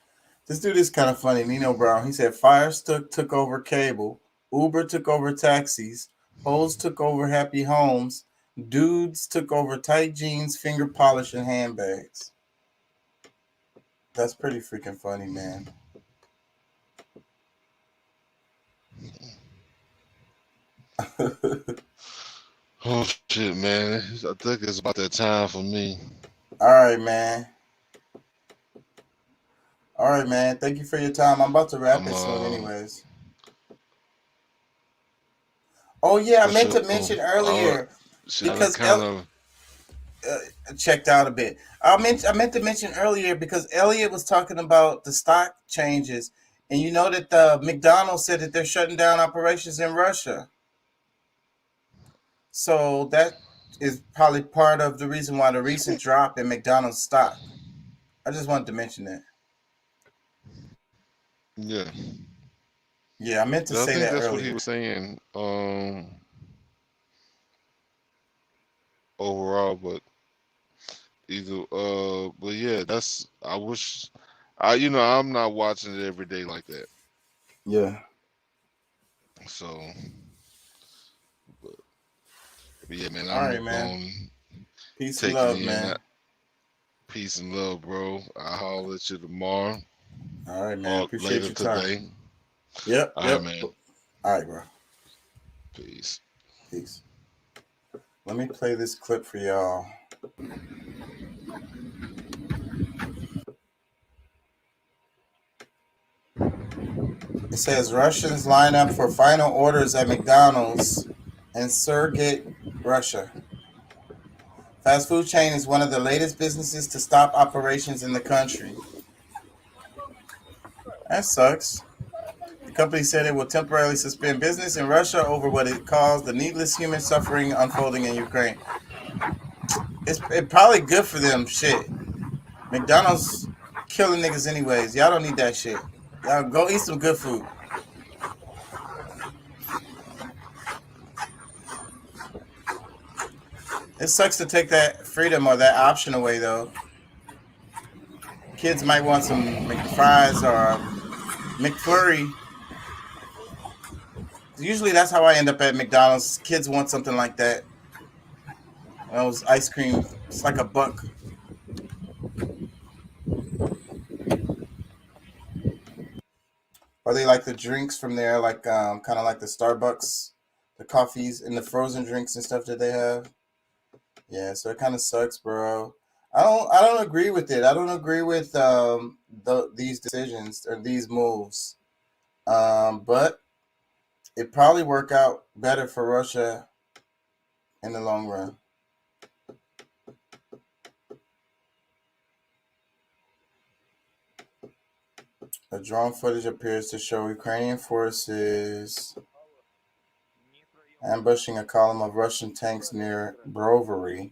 this dude is kind of funny. Nino Brown. He said, Firestick took over cable. Uber took over taxis. Hoes took over happy homes. Dudes took over tight jeans, finger polish, and handbags. That's pretty freaking funny, man. Oh shit, man! I think it's about that time for me. All right, man. All right, man. Thank you for your time. I'm about to wrap this soon, anyways. Oh yeah, I meant to mention earlier because checked out a bit. I meant to mention earlier because Elliot was talking about the stock changes, and you know that the McDonald's said that they're shutting down operations in Russia. So that is probably part of the reason why the recent drop in McDonald's stock. I just wanted to mention that. Yeah. Yeah, I meant to I say think that that's what earlier. he was saying. Overall, but but yeah, that's. I wish. I'm not watching it every day like that. Yeah. So, but yeah, man, All I'm right, man. going Peace and taking love, in man. that peace and love, bro. I'll holler at you tomorrow. All right, man. Or Appreciate later your time. today. Yep. All Yep. right, man. All right, bro. Peace. Peace. Let me play this clip for y'all. It says Russians line up for final orders at McDonald's in Sergeyt, Russia. Fast food chain is one of the latest businesses to stop operations in the country. That sucks. The company said it will temporarily suspend business in Russia over what it calls the needless human suffering unfolding in Ukraine. It's probably good for them. Shit. McDonald's killing niggas anyways. Y'all don't need that shit. Y'all go eat some good food. It sucks to take that freedom or that option away, though. Kids might want some McFries or McFlurry. Usually that's how I end up at McDonald's. Kids want something like that. Those ice cream, it's like $1. Or they like the drinks from there, like kind of like the Starbucks, the coffees and the frozen drinks and stuff that they have. Yeah, so it kind of sucks, bro. I don't agree with it. I don't agree with these decisions or these moves. But it probably work out better for Russia in the long run. The drone footage appears to show Ukrainian forces ambushing a column of Russian tanks near Brovary.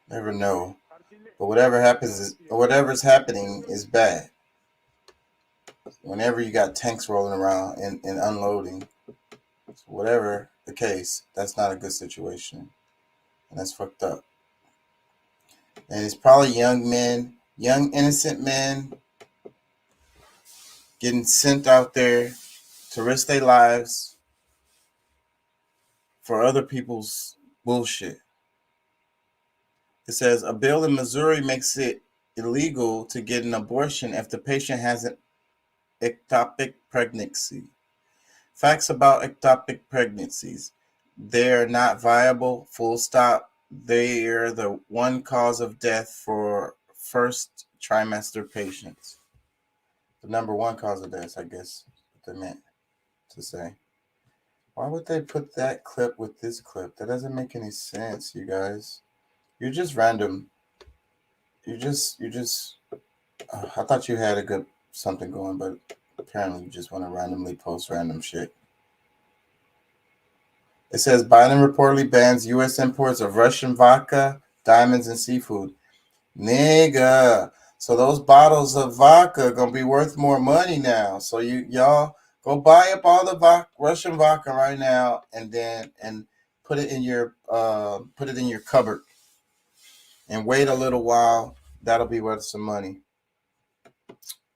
Never know. But whatever's happening is bad. Whenever you got tanks rolling around and unloading, whatever the case, that's not a good situation. And that's fucked up. And it's probably young men, young innocent men getting sent out there to risk their lives for other people's bullshit. It says a bill in Missouri makes it illegal to get an abortion if the patient has an ectopic pregnancy. Facts about ectopic pregnancies. They're not viable, full stop. They are the one cause of death for first trimester patients. The number one cause of death, I guess, what they meant to say. Why would they put that clip with this clip? That doesn't make any sense, you guys. You're just random. I thought you had a good something going, but apparently you just want to randomly post random shit. It says Biden reportedly bans U.S. imports of Russian vodka, diamonds, and seafood. Nigga. So those bottles of vodka are gonna be worth more money now. So y'all go buy up all the Russian vodka right now, and put it in your cupboard, and wait a little while. That'll be worth some money.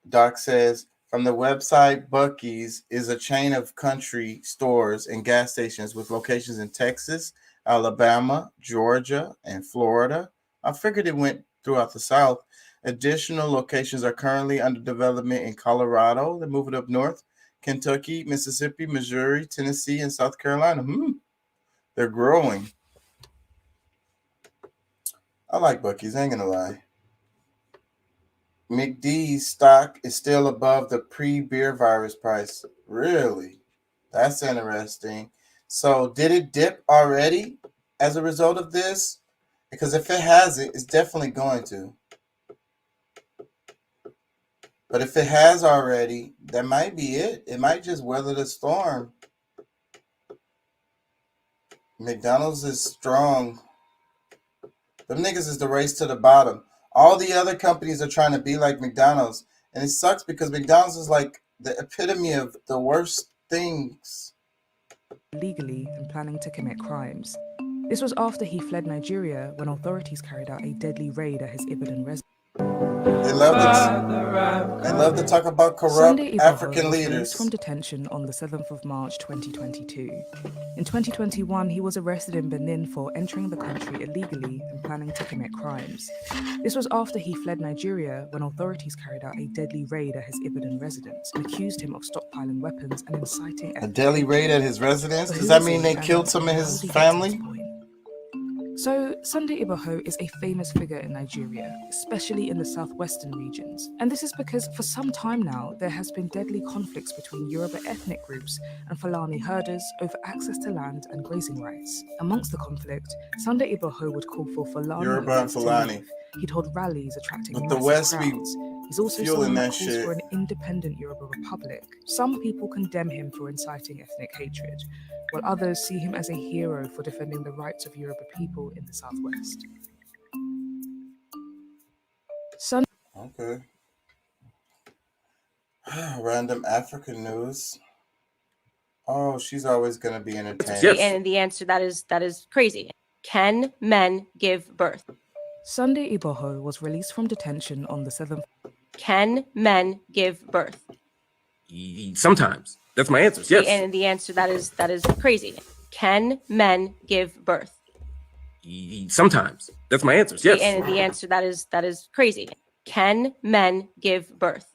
Doc says from the website, Buc-ee's is a chain of country stores and gas stations with locations in Texas, Alabama, Georgia, and Florida. I figured it went throughout the South. Additional locations are currently under development in Colorado. They're moving up north. Kentucky, Mississippi, Missouri, Tennessee, and South Carolina. They're growing. I like Buc-ee's, I ain't gonna lie. McD's stock is still above the pre-beer virus price. Really? That's interesting. So did it dip already as a result of this? Because if it hasn't, it's definitely going to. But if it has already, that might be it. It might just weather the storm. McDonald's is strong. Them niggas is the race to the bottom. All the other companies are trying to be like McDonald's. And it sucks because McDonald's is like the epitome of the worst things. Illegally and planning to commit crimes. This was after he fled Nigeria when authorities carried out a deadly raid at his Ibadan residence. They love to talk about corrupt Sunday Iboho African was leaders. released from detention on the 7th of March 2022. In 2021, he was arrested in Benin for entering the country illegally and planning to commit crimes. This was after he fled Nigeria when authorities carried out a deadly raid at his Ibadan residence and accused him of stockpiling weapons and inciting A deadly raid at his residence? Does that mean they killed some of his family? So, Sunday Iboho is a famous figure in Nigeria, especially in the southwestern regions. And this is because for some time now, there has been deadly conflicts between Yoruba ethnic groups and Fulani herders over access to land and grazing rights. Amongst the conflict, Sunday Iboho would call for Fulani Yoruba and leaders to Fulani. leave. He'd hold rallies attracting But the massive West be crowds. He's also fueling someone that that calls shit. for an independent Yoruba republic. Some people condemn him for inciting ethnic hatred, while others see him as a hero for defending the rights of Yoruba people in the southwest. Okay. Random African news. Oh, she's always gonna be entertaining. And the answer that is crazy. Can men give birth? Sunday Iboho was released from detention on the 7th. Can men give birth? Sometimes. That's my answer. Yes. And the answer that is crazy. Can men give birth? Sometimes. That's my answer. Yes. And the answer that is crazy. Can men give birth?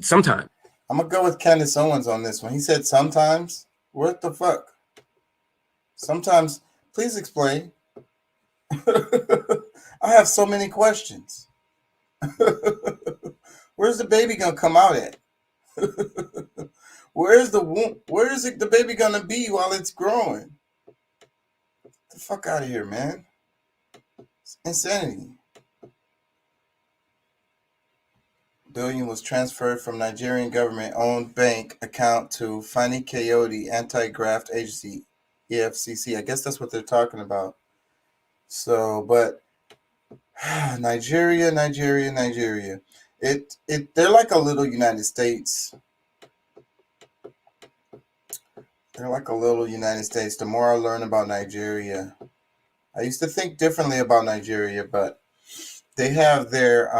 Sometimes. I'm gonna go with Candace Owens on this one. He said sometimes. What the fuck? Sometimes. Please explain. I have so many questions. Where's the baby gonna come out at? Where's the womb? Where is the baby gonna be while it's growing? Get the fuck out of here, man. It's insanity. Billion was transferred from Nigerian government-owned bank account to Fani Coyote Anti-Graft Agency, EFCC. I guess that's what they're talking about. So, but Nigeria. They're like a little United States. They're like a little United States. The more I learn about Nigeria, I used to think differently about Nigeria, but they have their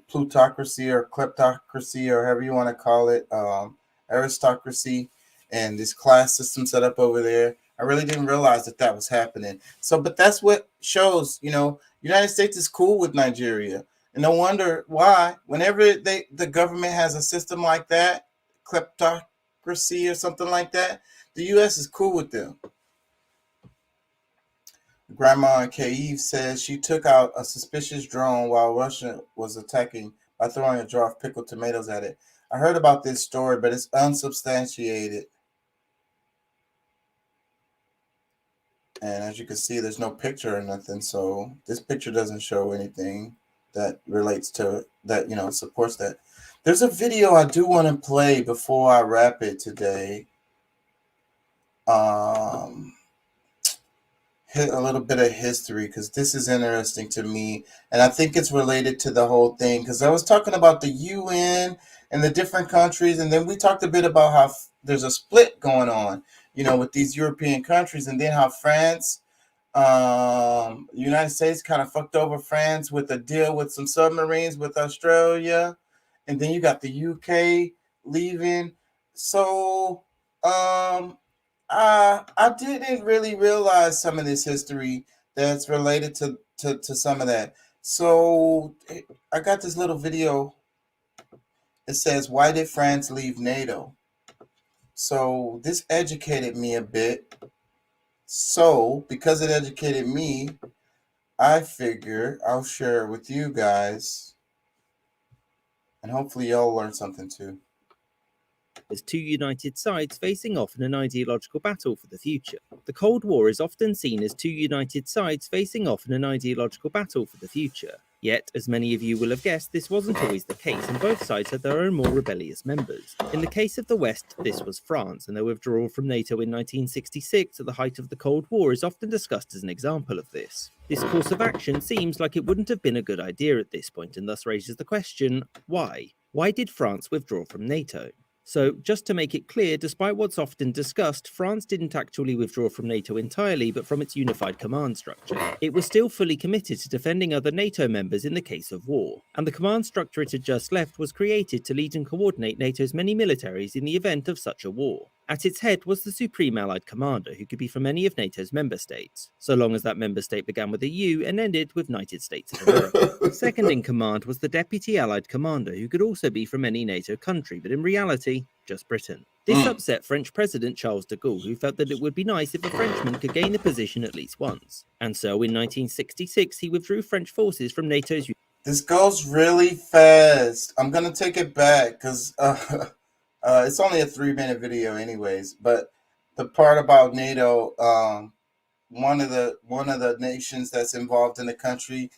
plutocracy or kleptocracy or however you want to call it, aristocracy, and this class system set up over there. I really didn't realize that was happening. So, but that's what shows, United States is cool with Nigeria. And no wonder why, whenever the government has a system like that, kleptocracy or something like that, the U.S. is cool with them. Grandma in Kyiv says she took out a suspicious drone while Russia was attacking by throwing a jar of pickled tomatoes at it. I heard about this story, but it's unsubstantiated. And as you can see, there's no picture or nothing. So this picture doesn't show anything that relates to that, supports that. There's a video I do want to play before I wrap it today. Hit a little bit of history because this is interesting to me. And I think it's related to the whole thing because I was talking about the UN and the different countries. And then we talked a bit about how there's a split going on, with these European countries, and then how France, United States kind of fucked over France with a deal with some submarines with Australia. And then you got the UK leaving. So, I didn't really realize some of this history that's related to some of that. So I got this little video. It says, "Why did France leave NATO?" So this educated me a bit. So because it educated me, I figure I'll share it with you guys. And hopefully y'all learn something too. as two united sides facing off in an ideological battle for the future. The Cold War is often seen as two united sides facing off in an ideological battle for the future. Yet, as many of you will have guessed, this wasn't always the case, and both sides had their own more rebellious members. In the case of the West, this was France, and their withdrawal from NATO in 1966 at the height of the Cold War is often discussed as an example of this. This course of action seems like it wouldn't have been a good idea at this point, and thus raises the question, why? Why did France withdraw from NATO? So, just to make it clear, despite what's often discussed, France didn't actually withdraw from NATO entirely, but from its unified command structure. It was still fully committed to defending other NATO members in the case of war, and the command structure it had just left was created to lead and coordinate NATO's many militaries in the event of such a war. At its head was the Supreme Allied Commander, who could be from any of NATO's member states, so long as that member state began with a U and ended with United States of America. Second in command was the Deputy Allied Commander, who could also be from any NATO country, but in reality, just Britain. This upset French President Charles de Gaulle, who felt that it would be nice if a Frenchman could gain the position at least once. And so in 1966, he withdrew French forces from NATO's... This goes really fast. I'm going to take it back because... it's only a 3-minute video anyways, but the part about NATO, one of the nations that's involved in the country,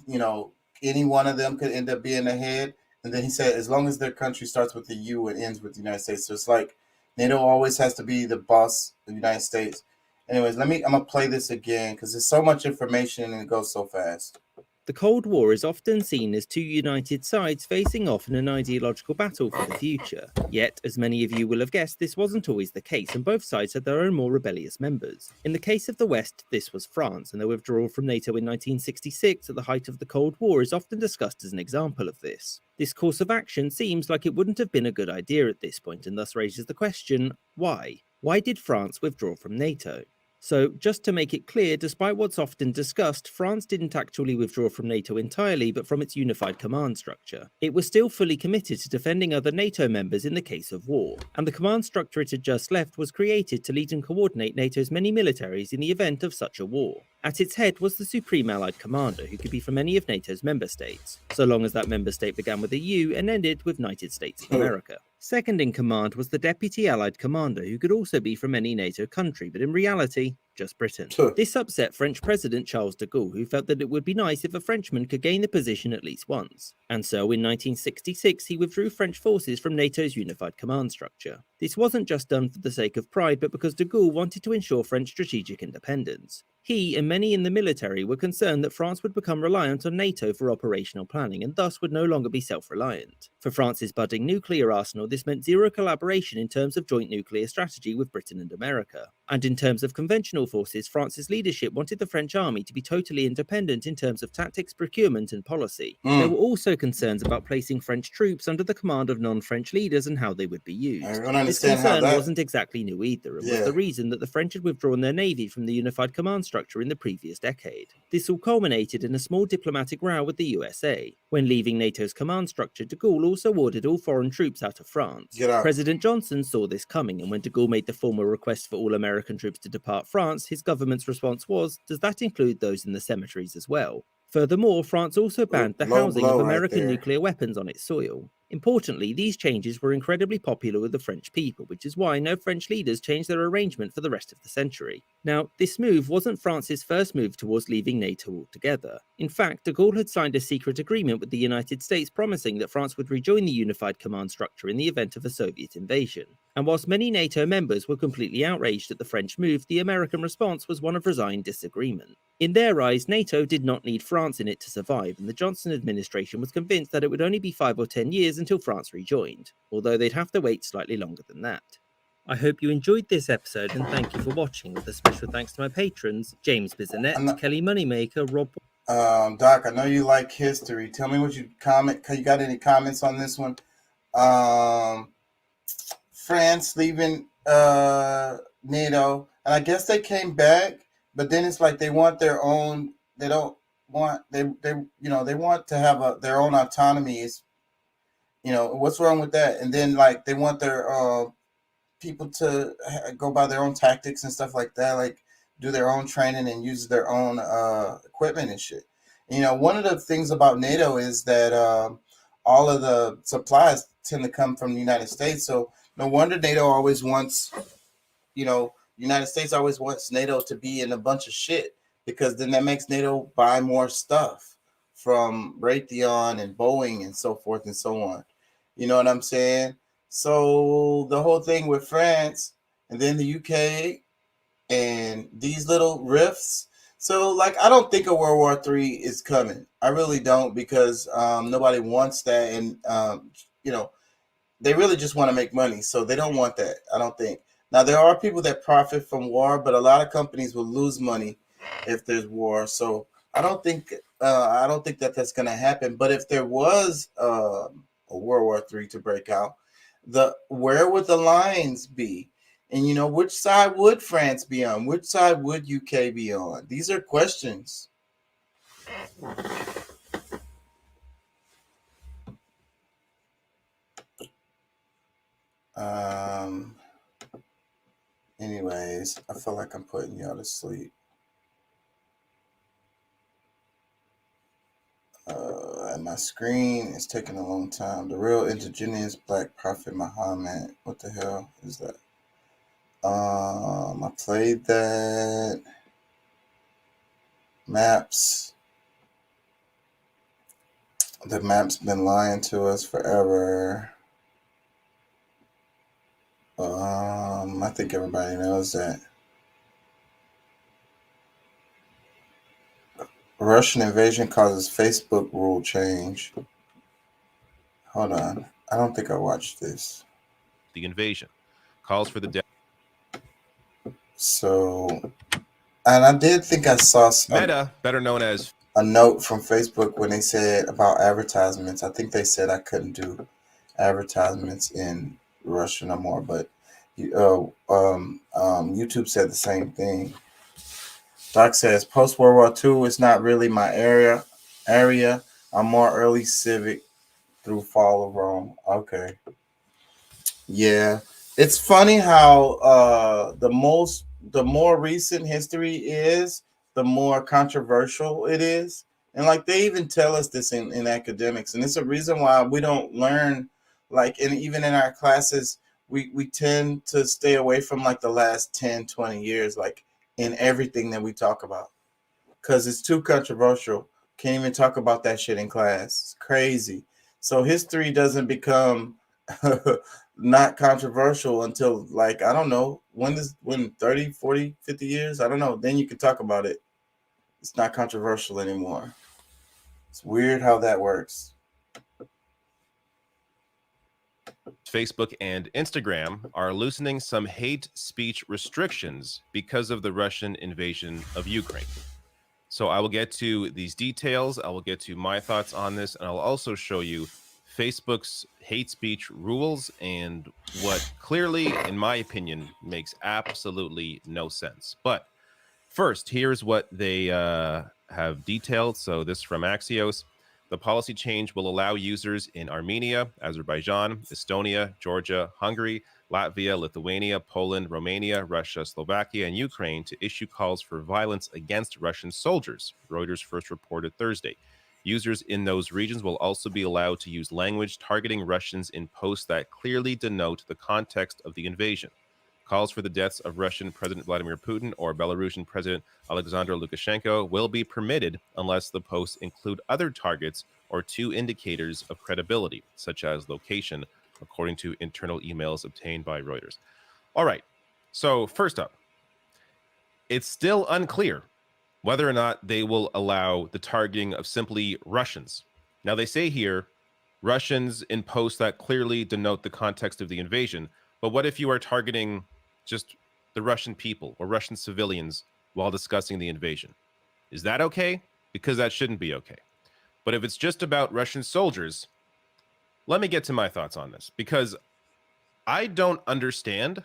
you know, any one of them could end up being the head. And then he said, as long as their country starts with the U and ends with the United States. So it's like NATO always has to be the boss of the United States. Anyways, I'm going to play this again because there's so much information and it goes so fast. The Cold War is often seen as two united sides facing off in an ideological battle for the future. Yet, as many of you will have guessed, this wasn't always the case, and both sides had their own more rebellious members. In the case of the West, this was France, and their withdrawal from NATO in 1966 at the height of the Cold War is often discussed as an example of this. This course of action seems like it wouldn't have been a good idea at this point, and thus raises the question, why? Why did France withdraw from NATO? So, just to make it clear, despite what's often discussed, France didn't actually withdraw from NATO entirely, but from its unified command structure. It was still fully committed to defending other NATO members in the case of war, and the command structure it had just left was created to lead and coordinate NATO's many militaries in the event of such a war. At its head was the Supreme Allied Commander, who could be from any of NATO's member states, so long as that member state began with a U and ended with United States of America. Second in command was the Deputy Allied Commander, who could also be from any NATO country, but in reality, just Britain. This upset French President Charles de Gaulle, who felt that it would be nice if a Frenchman could gain the position at least once. And so in 1966, he withdrew French forces from NATO's unified command structure. This wasn't just done for the sake of pride, but because de Gaulle wanted to ensure French strategic independence. He and many in the military were concerned that France would become reliant on NATO for operational planning and thus would no longer be self-reliant. For France's budding nuclear arsenal, this meant zero collaboration in terms of joint nuclear strategy with Britain and America. And in terms of conventional forces, France's leadership wanted the French army to be totally independent in terms of tactics, procurement and policy. There were also concerns about placing French troops under the command of non-French leaders and how they would be used. This concern wasn't exactly new either, and was the reason that the French had withdrawn their navy from the unified command structure in the previous decade. This all culminated in a small diplomatic row with the USA. When leaving NATO's command structure, de Gaulle also ordered all foreign troops out of France. President Johnson saw this coming, and when de Gaulle made the formal request for all American troops to depart France, his government's response was, does that include those in the cemeteries as well? Furthermore, France also banned the housing of American nuclear weapons on its soil. Importantly, these changes were incredibly popular with the French people, which is why no French leaders changed their arrangement for the rest of the century. Now, this move wasn't France's first move towards leaving NATO altogether. In fact, de Gaulle had signed a secret agreement with the United States promising that France would rejoin the unified command structure in the event of a Soviet invasion. And whilst many NATO members were completely outraged at the French move, the American response was one of resigned disagreement. In their eyes, NATO did not need France in it to survive, and the Johnson administration was convinced that it would only be 5 or 10 years until France rejoined, although they'd have to wait slightly longer than that. I hope you enjoyed this episode, and thank you for watching, with a special thanks to my patrons, James Bizanet, Kelly Moneymaker, Rob... Doc, I know you like history. Tell me what you comment. You got any comments on this one? France leaving NATO, and I guess they came back, but then it's like they want their own. They don't want they want to have their own autonomy. What's wrong with that? And then like they want their people to go by their own tactics and stuff like that, like do their own training and use their own equipment and shit. One of the things about NATO is that all of the supplies tend to come from the United States. So no wonder NATO always wants, United States always wants NATO to be in a bunch of shit, because then that makes NATO buy more stuff from Raytheon and Boeing and so forth and so on. You know what I'm saying? So the whole thing with France and then the UK and these little rifts. So, like, I don't think a World War III is coming. I really don't, because nobody wants that. And, they really just want to make money. So they don't want that, I don't think. Now, there are people that profit from war, but a lot of companies will lose money if there's war. So I don't think that that's going to happen. But if there was a World War III to break out, where would the lines be? And, which side would France be on? Which side would UK be on? These are questions. Anyways, I feel like I'm putting y'all to sleep. And my screen is taking a long time. The real indigenous Black Prophet Muhammad. What the hell is that? I played that. Maps. The map's been lying to us forever. I think everybody knows that. Russian invasion causes Facebook rule change. Hold on. I don't think I watched this. The invasion calls for the death. So, and I did think I saw Meta, better known as a note from Facebook when they said about advertisements. I think they said I couldn't do advertisements in Russia no more, but YouTube said the same thing. Doc says post World War II is not really my area. I'm more early civic through fall of Rome. Okay. Yeah. It's funny how the more recent history is, the more controversial it is. And like they even tell us this in academics. And it's a reason why we don't learn, and even in our classes, we tend to stay away from like the last 10, 20 years, like in everything that we talk about. Because it's too controversial. Can't even talk about that shit in class. It's crazy. So history doesn't become not controversial until, like, I don't know, when 30, 40, 50 years? I don't know. Then you can talk about it. It's not controversial anymore. It's weird how that works. Facebook and Instagram are loosening some hate speech restrictions because of the Russian invasion of Ukraine. So I will get to these details. I will get to my thoughts on this, and I'll also show you Facebook's hate speech rules and what clearly, in my opinion, makes absolutely no sense. But first, here's what they have detailed. So this is from Axios. The policy change will allow users in Armenia, Azerbaijan, Estonia, Georgia, Hungary, Latvia, Lithuania, Poland, Romania, Russia, Slovakia, and Ukraine to issue calls for violence against Russian soldiers, Reuters first reported Thursday. Users in those regions will also be allowed to use language targeting Russians in posts that clearly denote the context of the invasion. Calls for the deaths of Russian President Vladimir Putin or Belarusian President Alexander Lukashenko will be permitted unless the posts include other targets or two indicators of credibility, such as location, according to internal emails obtained by Reuters. All right, so first up, it's still unclear whether or not they will allow the targeting of simply Russians. Now, they say here, Russians in posts that clearly denote the context of the invasion, but what if you are targeting just the Russian people or Russian civilians while discussing the invasion? Is that okay? Because that shouldn't be okay. But if it's just about Russian soldiers, let me get to my thoughts on this, because I don't understand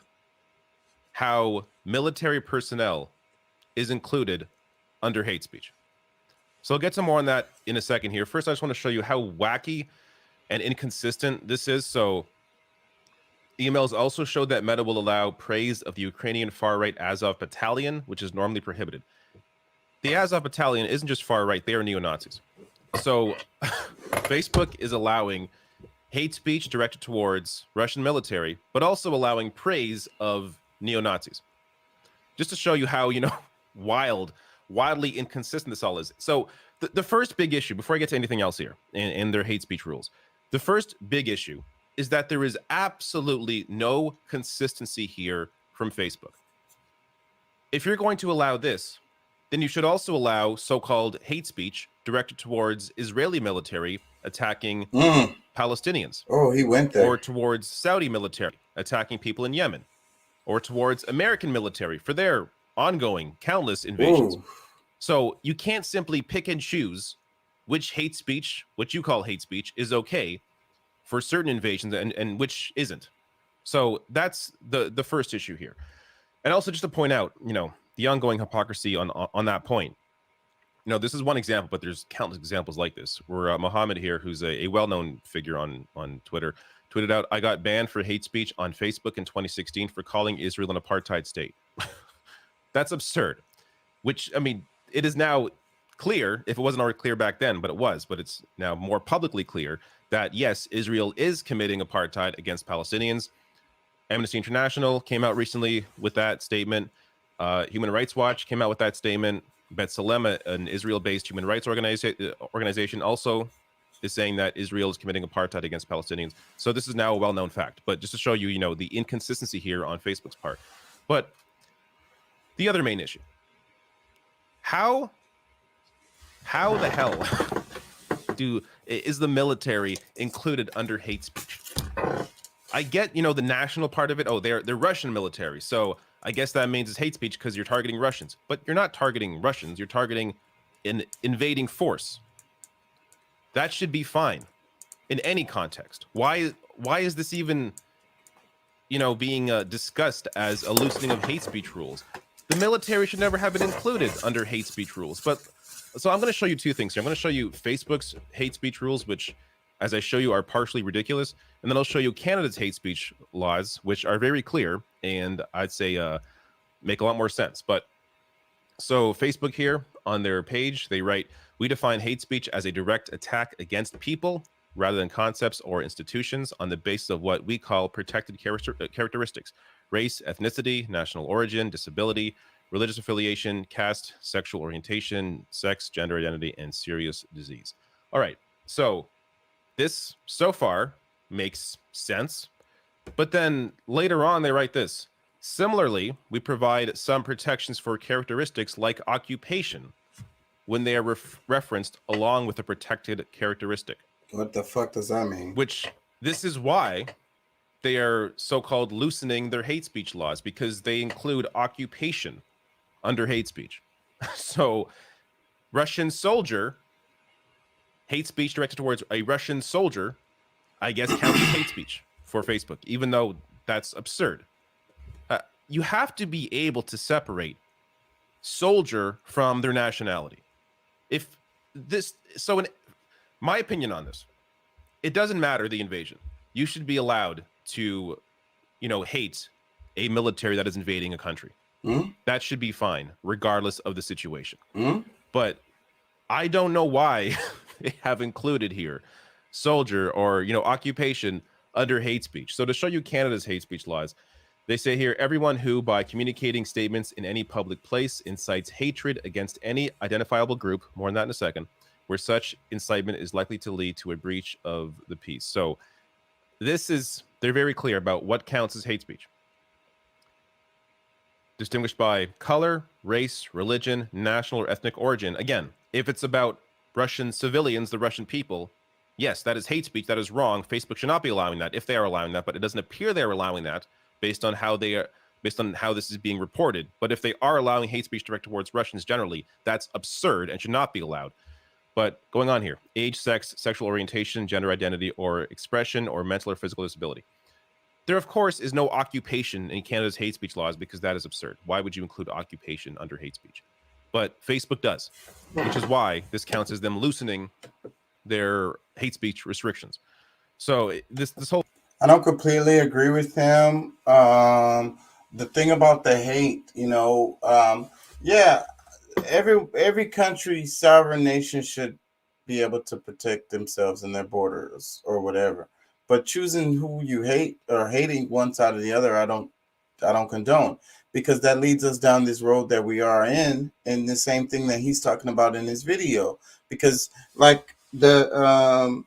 how military personnel is included under hate speech. So I'll get to more on that in a second here. First, I just want to show you how wacky and inconsistent this is. So emails also showed that Meta will allow praise of the Ukrainian far-right Azov Battalion, which is normally prohibited. The Azov Battalion isn't just far-right, they are neo-Nazis. So Facebook is allowing hate speech directed towards Russian military, but also allowing praise of neo-Nazis. Just to show you how, wildly inconsistent this all is. So the first big issue, before I get to anything else here in their hate speech rules, the first big issue is that there is absolutely no consistency here from Facebook. If you're going to allow this, then you should also allow so-called hate speech directed towards Israeli military attacking Palestinians. Oh, he went there. Or towards Saudi military attacking people in Yemen. Or towards American military for their ongoing countless invasions. Ooh. So you can't simply pick and choose which hate speech, what you call hate speech, is okay for certain invasions and which isn't. So that's the first issue here. And also just to point out, the ongoing hypocrisy on that point. This is one example, but there's countless examples like this, where Mohammed here, who's a well-known figure on Twitter, tweeted out, "I got banned for hate speech on Facebook in 2016 for calling Israel an apartheid state." That's absurd. Which, it is now clear, if it wasn't already clear back then, but it was, but it's now more publicly clear that, yes, Israel is committing apartheid against Palestinians. Amnesty International came out recently with that statement. Human Rights Watch came out with that statement. B'Tselem, an Israel-based human rights organization, also is saying that Israel is committing apartheid against Palestinians. So this is now a well-known fact. But just to show you, the inconsistency here on Facebook's part. But the other main issue: how the hell is the military included under hate speech? I get, the national part of it. Oh, they're Russian military, so I guess that means it's hate speech because you're targeting Russians. But you're not targeting Russians. You're targeting an invading force. That should be fine in any context. Why is this even, being discussed as a loosening of hate speech rules? The military should never have been included under hate speech rules. But so I'm going to show you two things here. I'm going to show you Facebook's hate speech rules, which, as I show you, are partially ridiculous. And then I'll show you Canada's hate speech laws, which are very clear and I'd say make a lot more sense. But so Facebook here on their page, they write, "We define hate speech as a direct attack against people rather than concepts or institutions on the basis of what we call protected characteristics: race, ethnicity, national origin, disability, religious affiliation, caste, sexual orientation, sex, gender identity, and serious disease." All right, so this so far makes sense. But then later on, they write this: "Similarly, we provide some protections for characteristics like occupation when they are referenced along with a protected characteristic." What the fuck does that mean? Which, this is why they are so-called loosening their hate speech laws, because they include occupation under hate speech. So Russian soldier, hate speech directed towards a Russian soldier, I guess counts as hate speech for Facebook, even though that's absurd. You have to be able to separate soldier from their nationality. In my opinion on this, it doesn't matter the invasion. You should be allowed to, hate a military that is invading a country. That should be fine, regardless of the situation. But I don't know why they have included here soldier or, occupation under hate speech. So to show you Canada's hate speech laws, they say here, "Everyone who, by communicating statements in any public place, incites hatred against any identifiable group," more on that in a second, "where such incitement is likely to lead to a breach of the peace." So they're very clear about what counts as hate speech. Distinguished by color, race, religion, national or ethnic origin. Again, if it's about Russian civilians, the Russian people, yes, that is hate speech. That is wrong. Facebook should not be allowing that, if they are allowing that, but it doesn't appear they're allowing that based on how this is being reported. But if they are allowing hate speech directed towards Russians generally, that's absurd and should not be allowed. But going on here: age, sex, sexual orientation, gender identity, or expression, or mental or physical disability. There, of course, is no occupation in Canada's hate speech laws, because that is absurd. Why would you include occupation under hate speech? But Facebook does, which is why this counts as them loosening their hate speech restrictions. So this whole... I don't completely agree with him. The thing about the hate, every country, sovereign nation should be able to protect themselves and their borders or whatever. But choosing who you hate or hating one side or the other, I don't condone, because that leads us down this road that we are in, and the same thing that he's talking about in his video. Because like the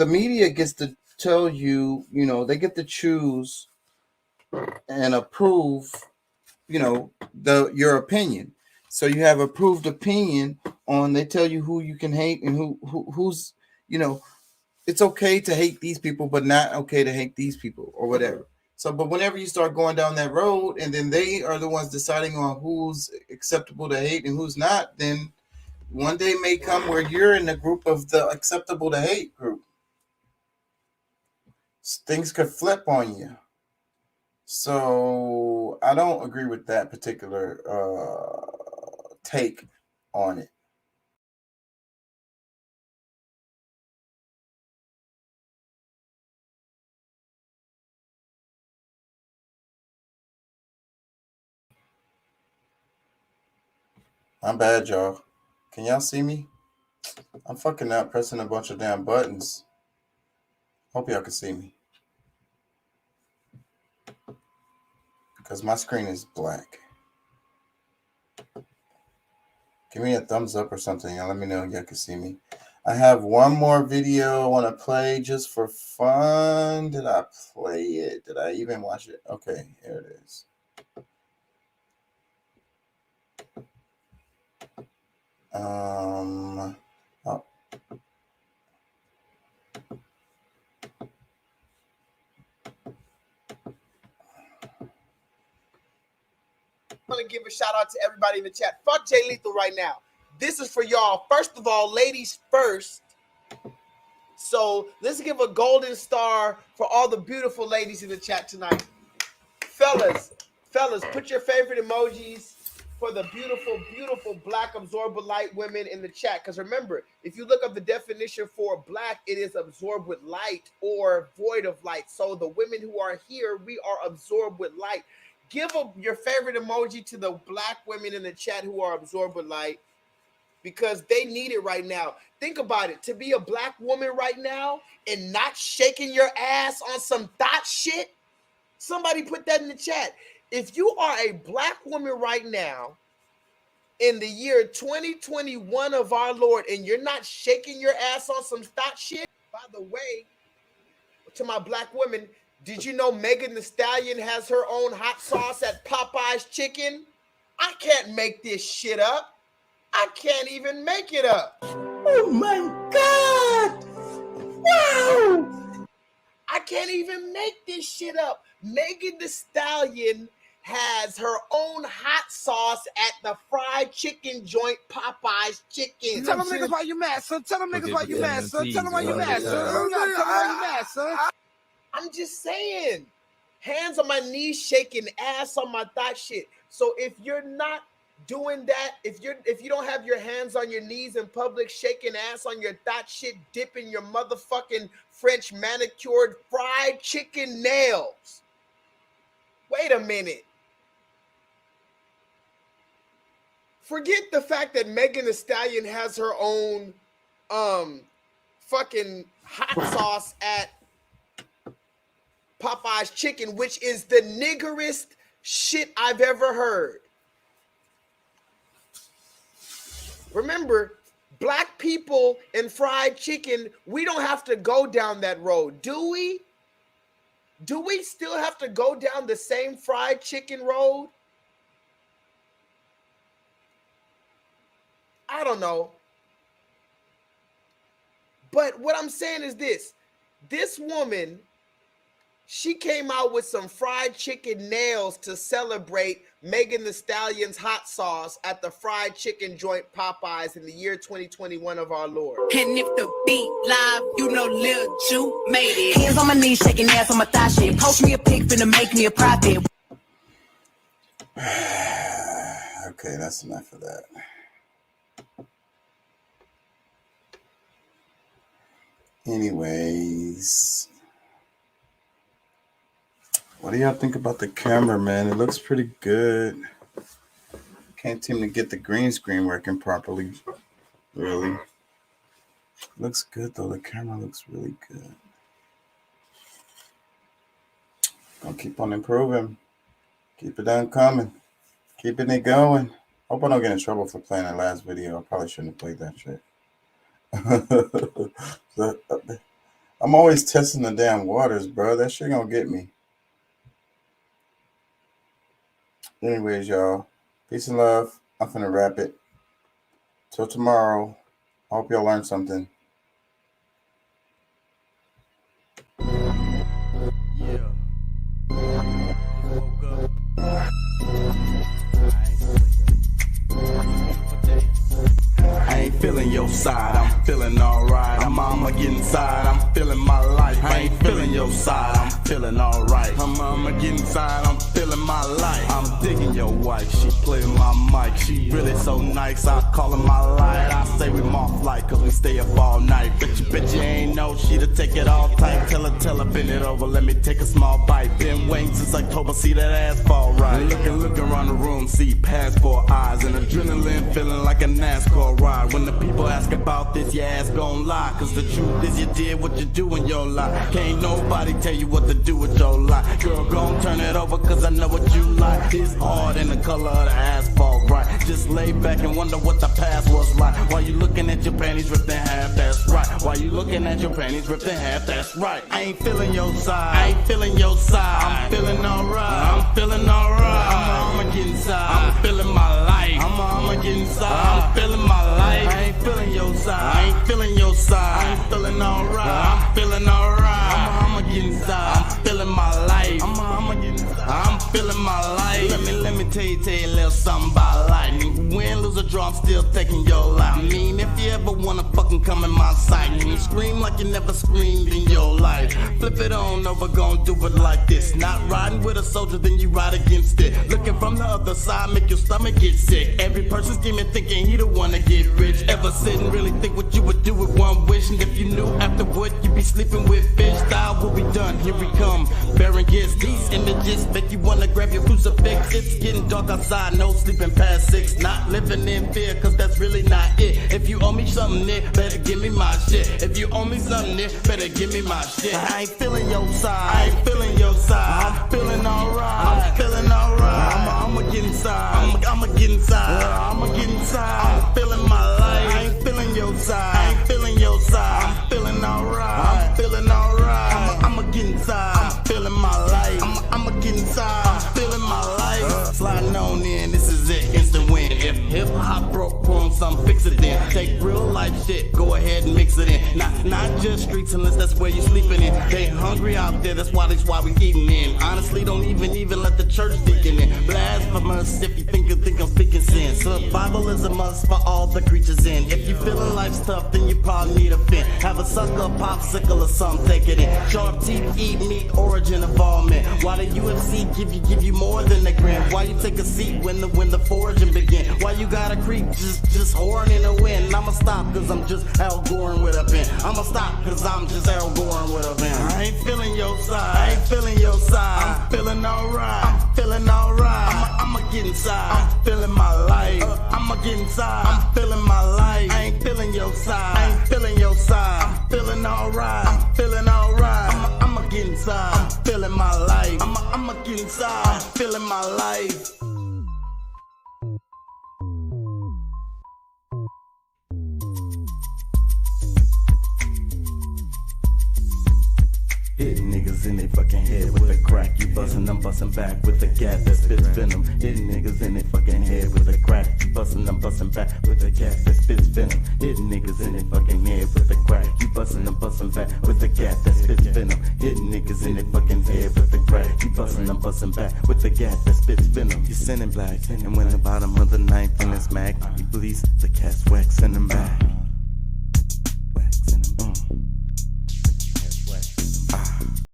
media gets to tell you, they get to choose and approve, your opinion. So you have approved opinion on, they tell you who you can hate and who's, it's okay to hate these people, but not okay to hate these people or whatever. So, but whenever you start going down that road, and then they are the ones deciding on who's acceptable to hate and who's not, then one day may come where you're in the group of the acceptable to hate group. Things could flip on you. So I don't agree with that particular take on it. I'm bad, y'all. Can y'all see me? I'm fucking up pressing a bunch of damn buttons. Hope y'all can see me. Because my screen is black. Give me a thumbs up or something and let me know y'all can see me. I have one more video I want to play just for fun. Did I play it? Did I even watch it? Okay, here it is. Oh. I want to give a shout out to everybody in the chat. Fuck Jay Lethal right now. This is for y'all. First of all, ladies first. So let's give a golden star for all the beautiful ladies in the chat tonight. Fellas, put your favorite emojis for the beautiful, beautiful black absorbed with light women in the chat. Because remember, if you look up the definition for black, it is absorbed with light or void of light. So the women who are here, we are absorbed with light. Give your favorite emoji to the black women in the chat who are absorbed with light, because they need it right now. Think about it. To be a black woman right now and not shaking your ass on some thought shit. Somebody put that in the chat. If you are a black woman right now in the year 2021 of our Lord and you're not shaking your ass on some thought shit, by the way, to my black women, did you know Megan Thee Stallion has her own hot sauce at Popeye's Chicken? I can't make this shit up. I can't even make it up. Oh my God. Wow. I can't even make this shit up. Megan Thee Stallion has her own hot sauce at the fried chicken joint Popeye's Chicken. Tell them niggas why you mad, son. Tell them niggas why you mad, son. Tell them why you mad, son. Tell them why you mad, son. I'm just saying. Hands on my knees, shaking ass on my thought shit. So if you're not doing that, if you don't have your hands on your knees in public, shaking ass on your thought shit, dipping your motherfucking French manicured fried chicken nails. Wait a minute. Forget the fact that Megan Thee Stallion has her own fucking hot sauce at Popeye's Chicken, which is the niggerest shit I've ever heard. Remember, black people and fried chicken, we don't have to go down that road, do we? Do we still have to go down the same fried chicken road? I don't know. But what I'm saying is this. This woman, she came out with some fried chicken nails to celebrate Megan Thee Stallion's hot sauce at the fried chicken joint Popeyes in the year 2021 of our Lord. And if the beat live, you know Lil Ju made it. Hands on my knees, shaking ass on my thigh shit. Post me a pic, finna make me a profit. Okay, that's enough of that. Anyways, what do y'all think about the camera, man? It looks pretty good. Can't seem to get the green screen working properly, really. Looks good, though. The camera looks really good. I'll keep on improving. Keep it on coming. Keeping it going. Hope I don't get in trouble for playing that last video. I probably shouldn't have played that shit. I'm always testing the damn waters, bro. That shit gonna get me. Anyways, y'all. Peace and love. I'm finna wrap it. Till tomorrow. I hope y'all learned something. I ain't feeling your side, I'm feeling alright. I'ma get inside, I'm feeling my life. I ain't feeling your side, I'm feeling alright. I'ma get inside, I'm feeling my life. I'm digging your wife, she playing my mic. She really so nice, I call her my light. I say we off flight, cause we stay up all night. Bet you ain't know she to take it all tight. Tell her, bend it over, let me take a small bite. Been waiting since October, see that ass fall right. Looking around the room, see past 4 eyes. And adrenaline feeling like a NASCAR ride. When the people ask about this, your ass gon' lie. Cause the truth is you did what you do in your life. Can't nobody tell you what to do with your life. Girl, gon' turn it over cause I know what you like. It's hard in the color of the asphalt, right? Just lay back and wonder what the past was like. While you looking at your panties ripped in half, that's right. While you looking at your panties ripped in half, that's right. I ain't feeling your side, I ain't feeling your side. I'm feeling alright, I'm feeling alright. I'ma get inside, I'm feeling my life. I'ma get inside, I'm feeling my life. I ain't feeling your side, I ain't feeling your side. I ain't feeling alright, I'm feeling alright. I'ma get inside, I'm feeling my life. I'ma get inside, I'm feeling my life. Let me tell you a little something about life. Win, lose or draw, I'm still taking your life. I mean, if you ever wanna fucking come in my sight, you scream like you never screamed in your life. Flip it on over, gon' do it like this. Not riding with a soldier, then you ride against it. Looking from the other side, make your stomach get sick. Every person scheming, thinking he the one to get rich. Ever sit and really think what you would do with one wish? And if you knew afterward, you'd be sleeping with fish. Style will be done, here we come. Bearing gifts, these images make you wanna grab your crucifix. It's getting dark outside, no sleeping past 6. Not living in fear, cause that's really not it. If you owe me something, Nick, better give me my shit. If you owe me something, Nick, better give me my shit. I ain't feeling your side, I ain't feeling your side. I'm feeling alright, I'm feeling alright. I'ma get inside, I'ma get inside, I'ma get inside. I'm feeling my life, I ain't feeling your side, I ain't feeling your side. I'm feeling alright, I'm feeling alright. I'ma get inside, I'm feeling my life. I'ma get inside, I'm feeling my life. Sliding on in, this is it, instant win. If hip hop broke, put on some fix it then. Take real life shit, go ahead and mix it in. Not just streets unless that's where you sleeping in. They hungry out there, that's why we eating in. Honestly, don't even let the church thinking in. Blasphemous if you think I'm speaking sin. Survival is a must for all the creatures in. If you feeling life's tough, then you probably need a fin. Have a sucker, popsicle or something, take it in. Sharp teeth, eat meat, origin involvement. Why the UFC give you more than a grin? Why you take a seat when the foraging begin? Why you gotta creep just horn in the wind? I'ma stop cause I'm just Al Goring with a pen. I'ma stop cause I'm just Al Goring with a pen. I ain't feeling your side, I ain't feeling your side. I'm feeling alright, I'm feeling alright. I'ma get inside, I'm feeling my life. I'ma get inside, I'm feeling my life. I ain't feeling your side, I ain't feeling your side. I'm feeling alright, I'm feeling alright. I'ma get inside, I'm feeling my life. I'ma get inside, I'm feeling my life. Hitting niggas in they fucking head with a crack. You bustin', I'm bustin' back with a gat that spits venom. Hitting niggas in they fucking head with a crack. You bustin', I'm bustin' back with a gat that spits venom. Hitting niggas in they fucking head with a crack. You bustin', I'm bustin' back with a gat that spits venom. Hitting niggas in they fucking head with a crack. You bustin', I'm bustin' back with a gat that spits venom. You sending black, and when the bottom of the ninth in this mag, you bleeds the cats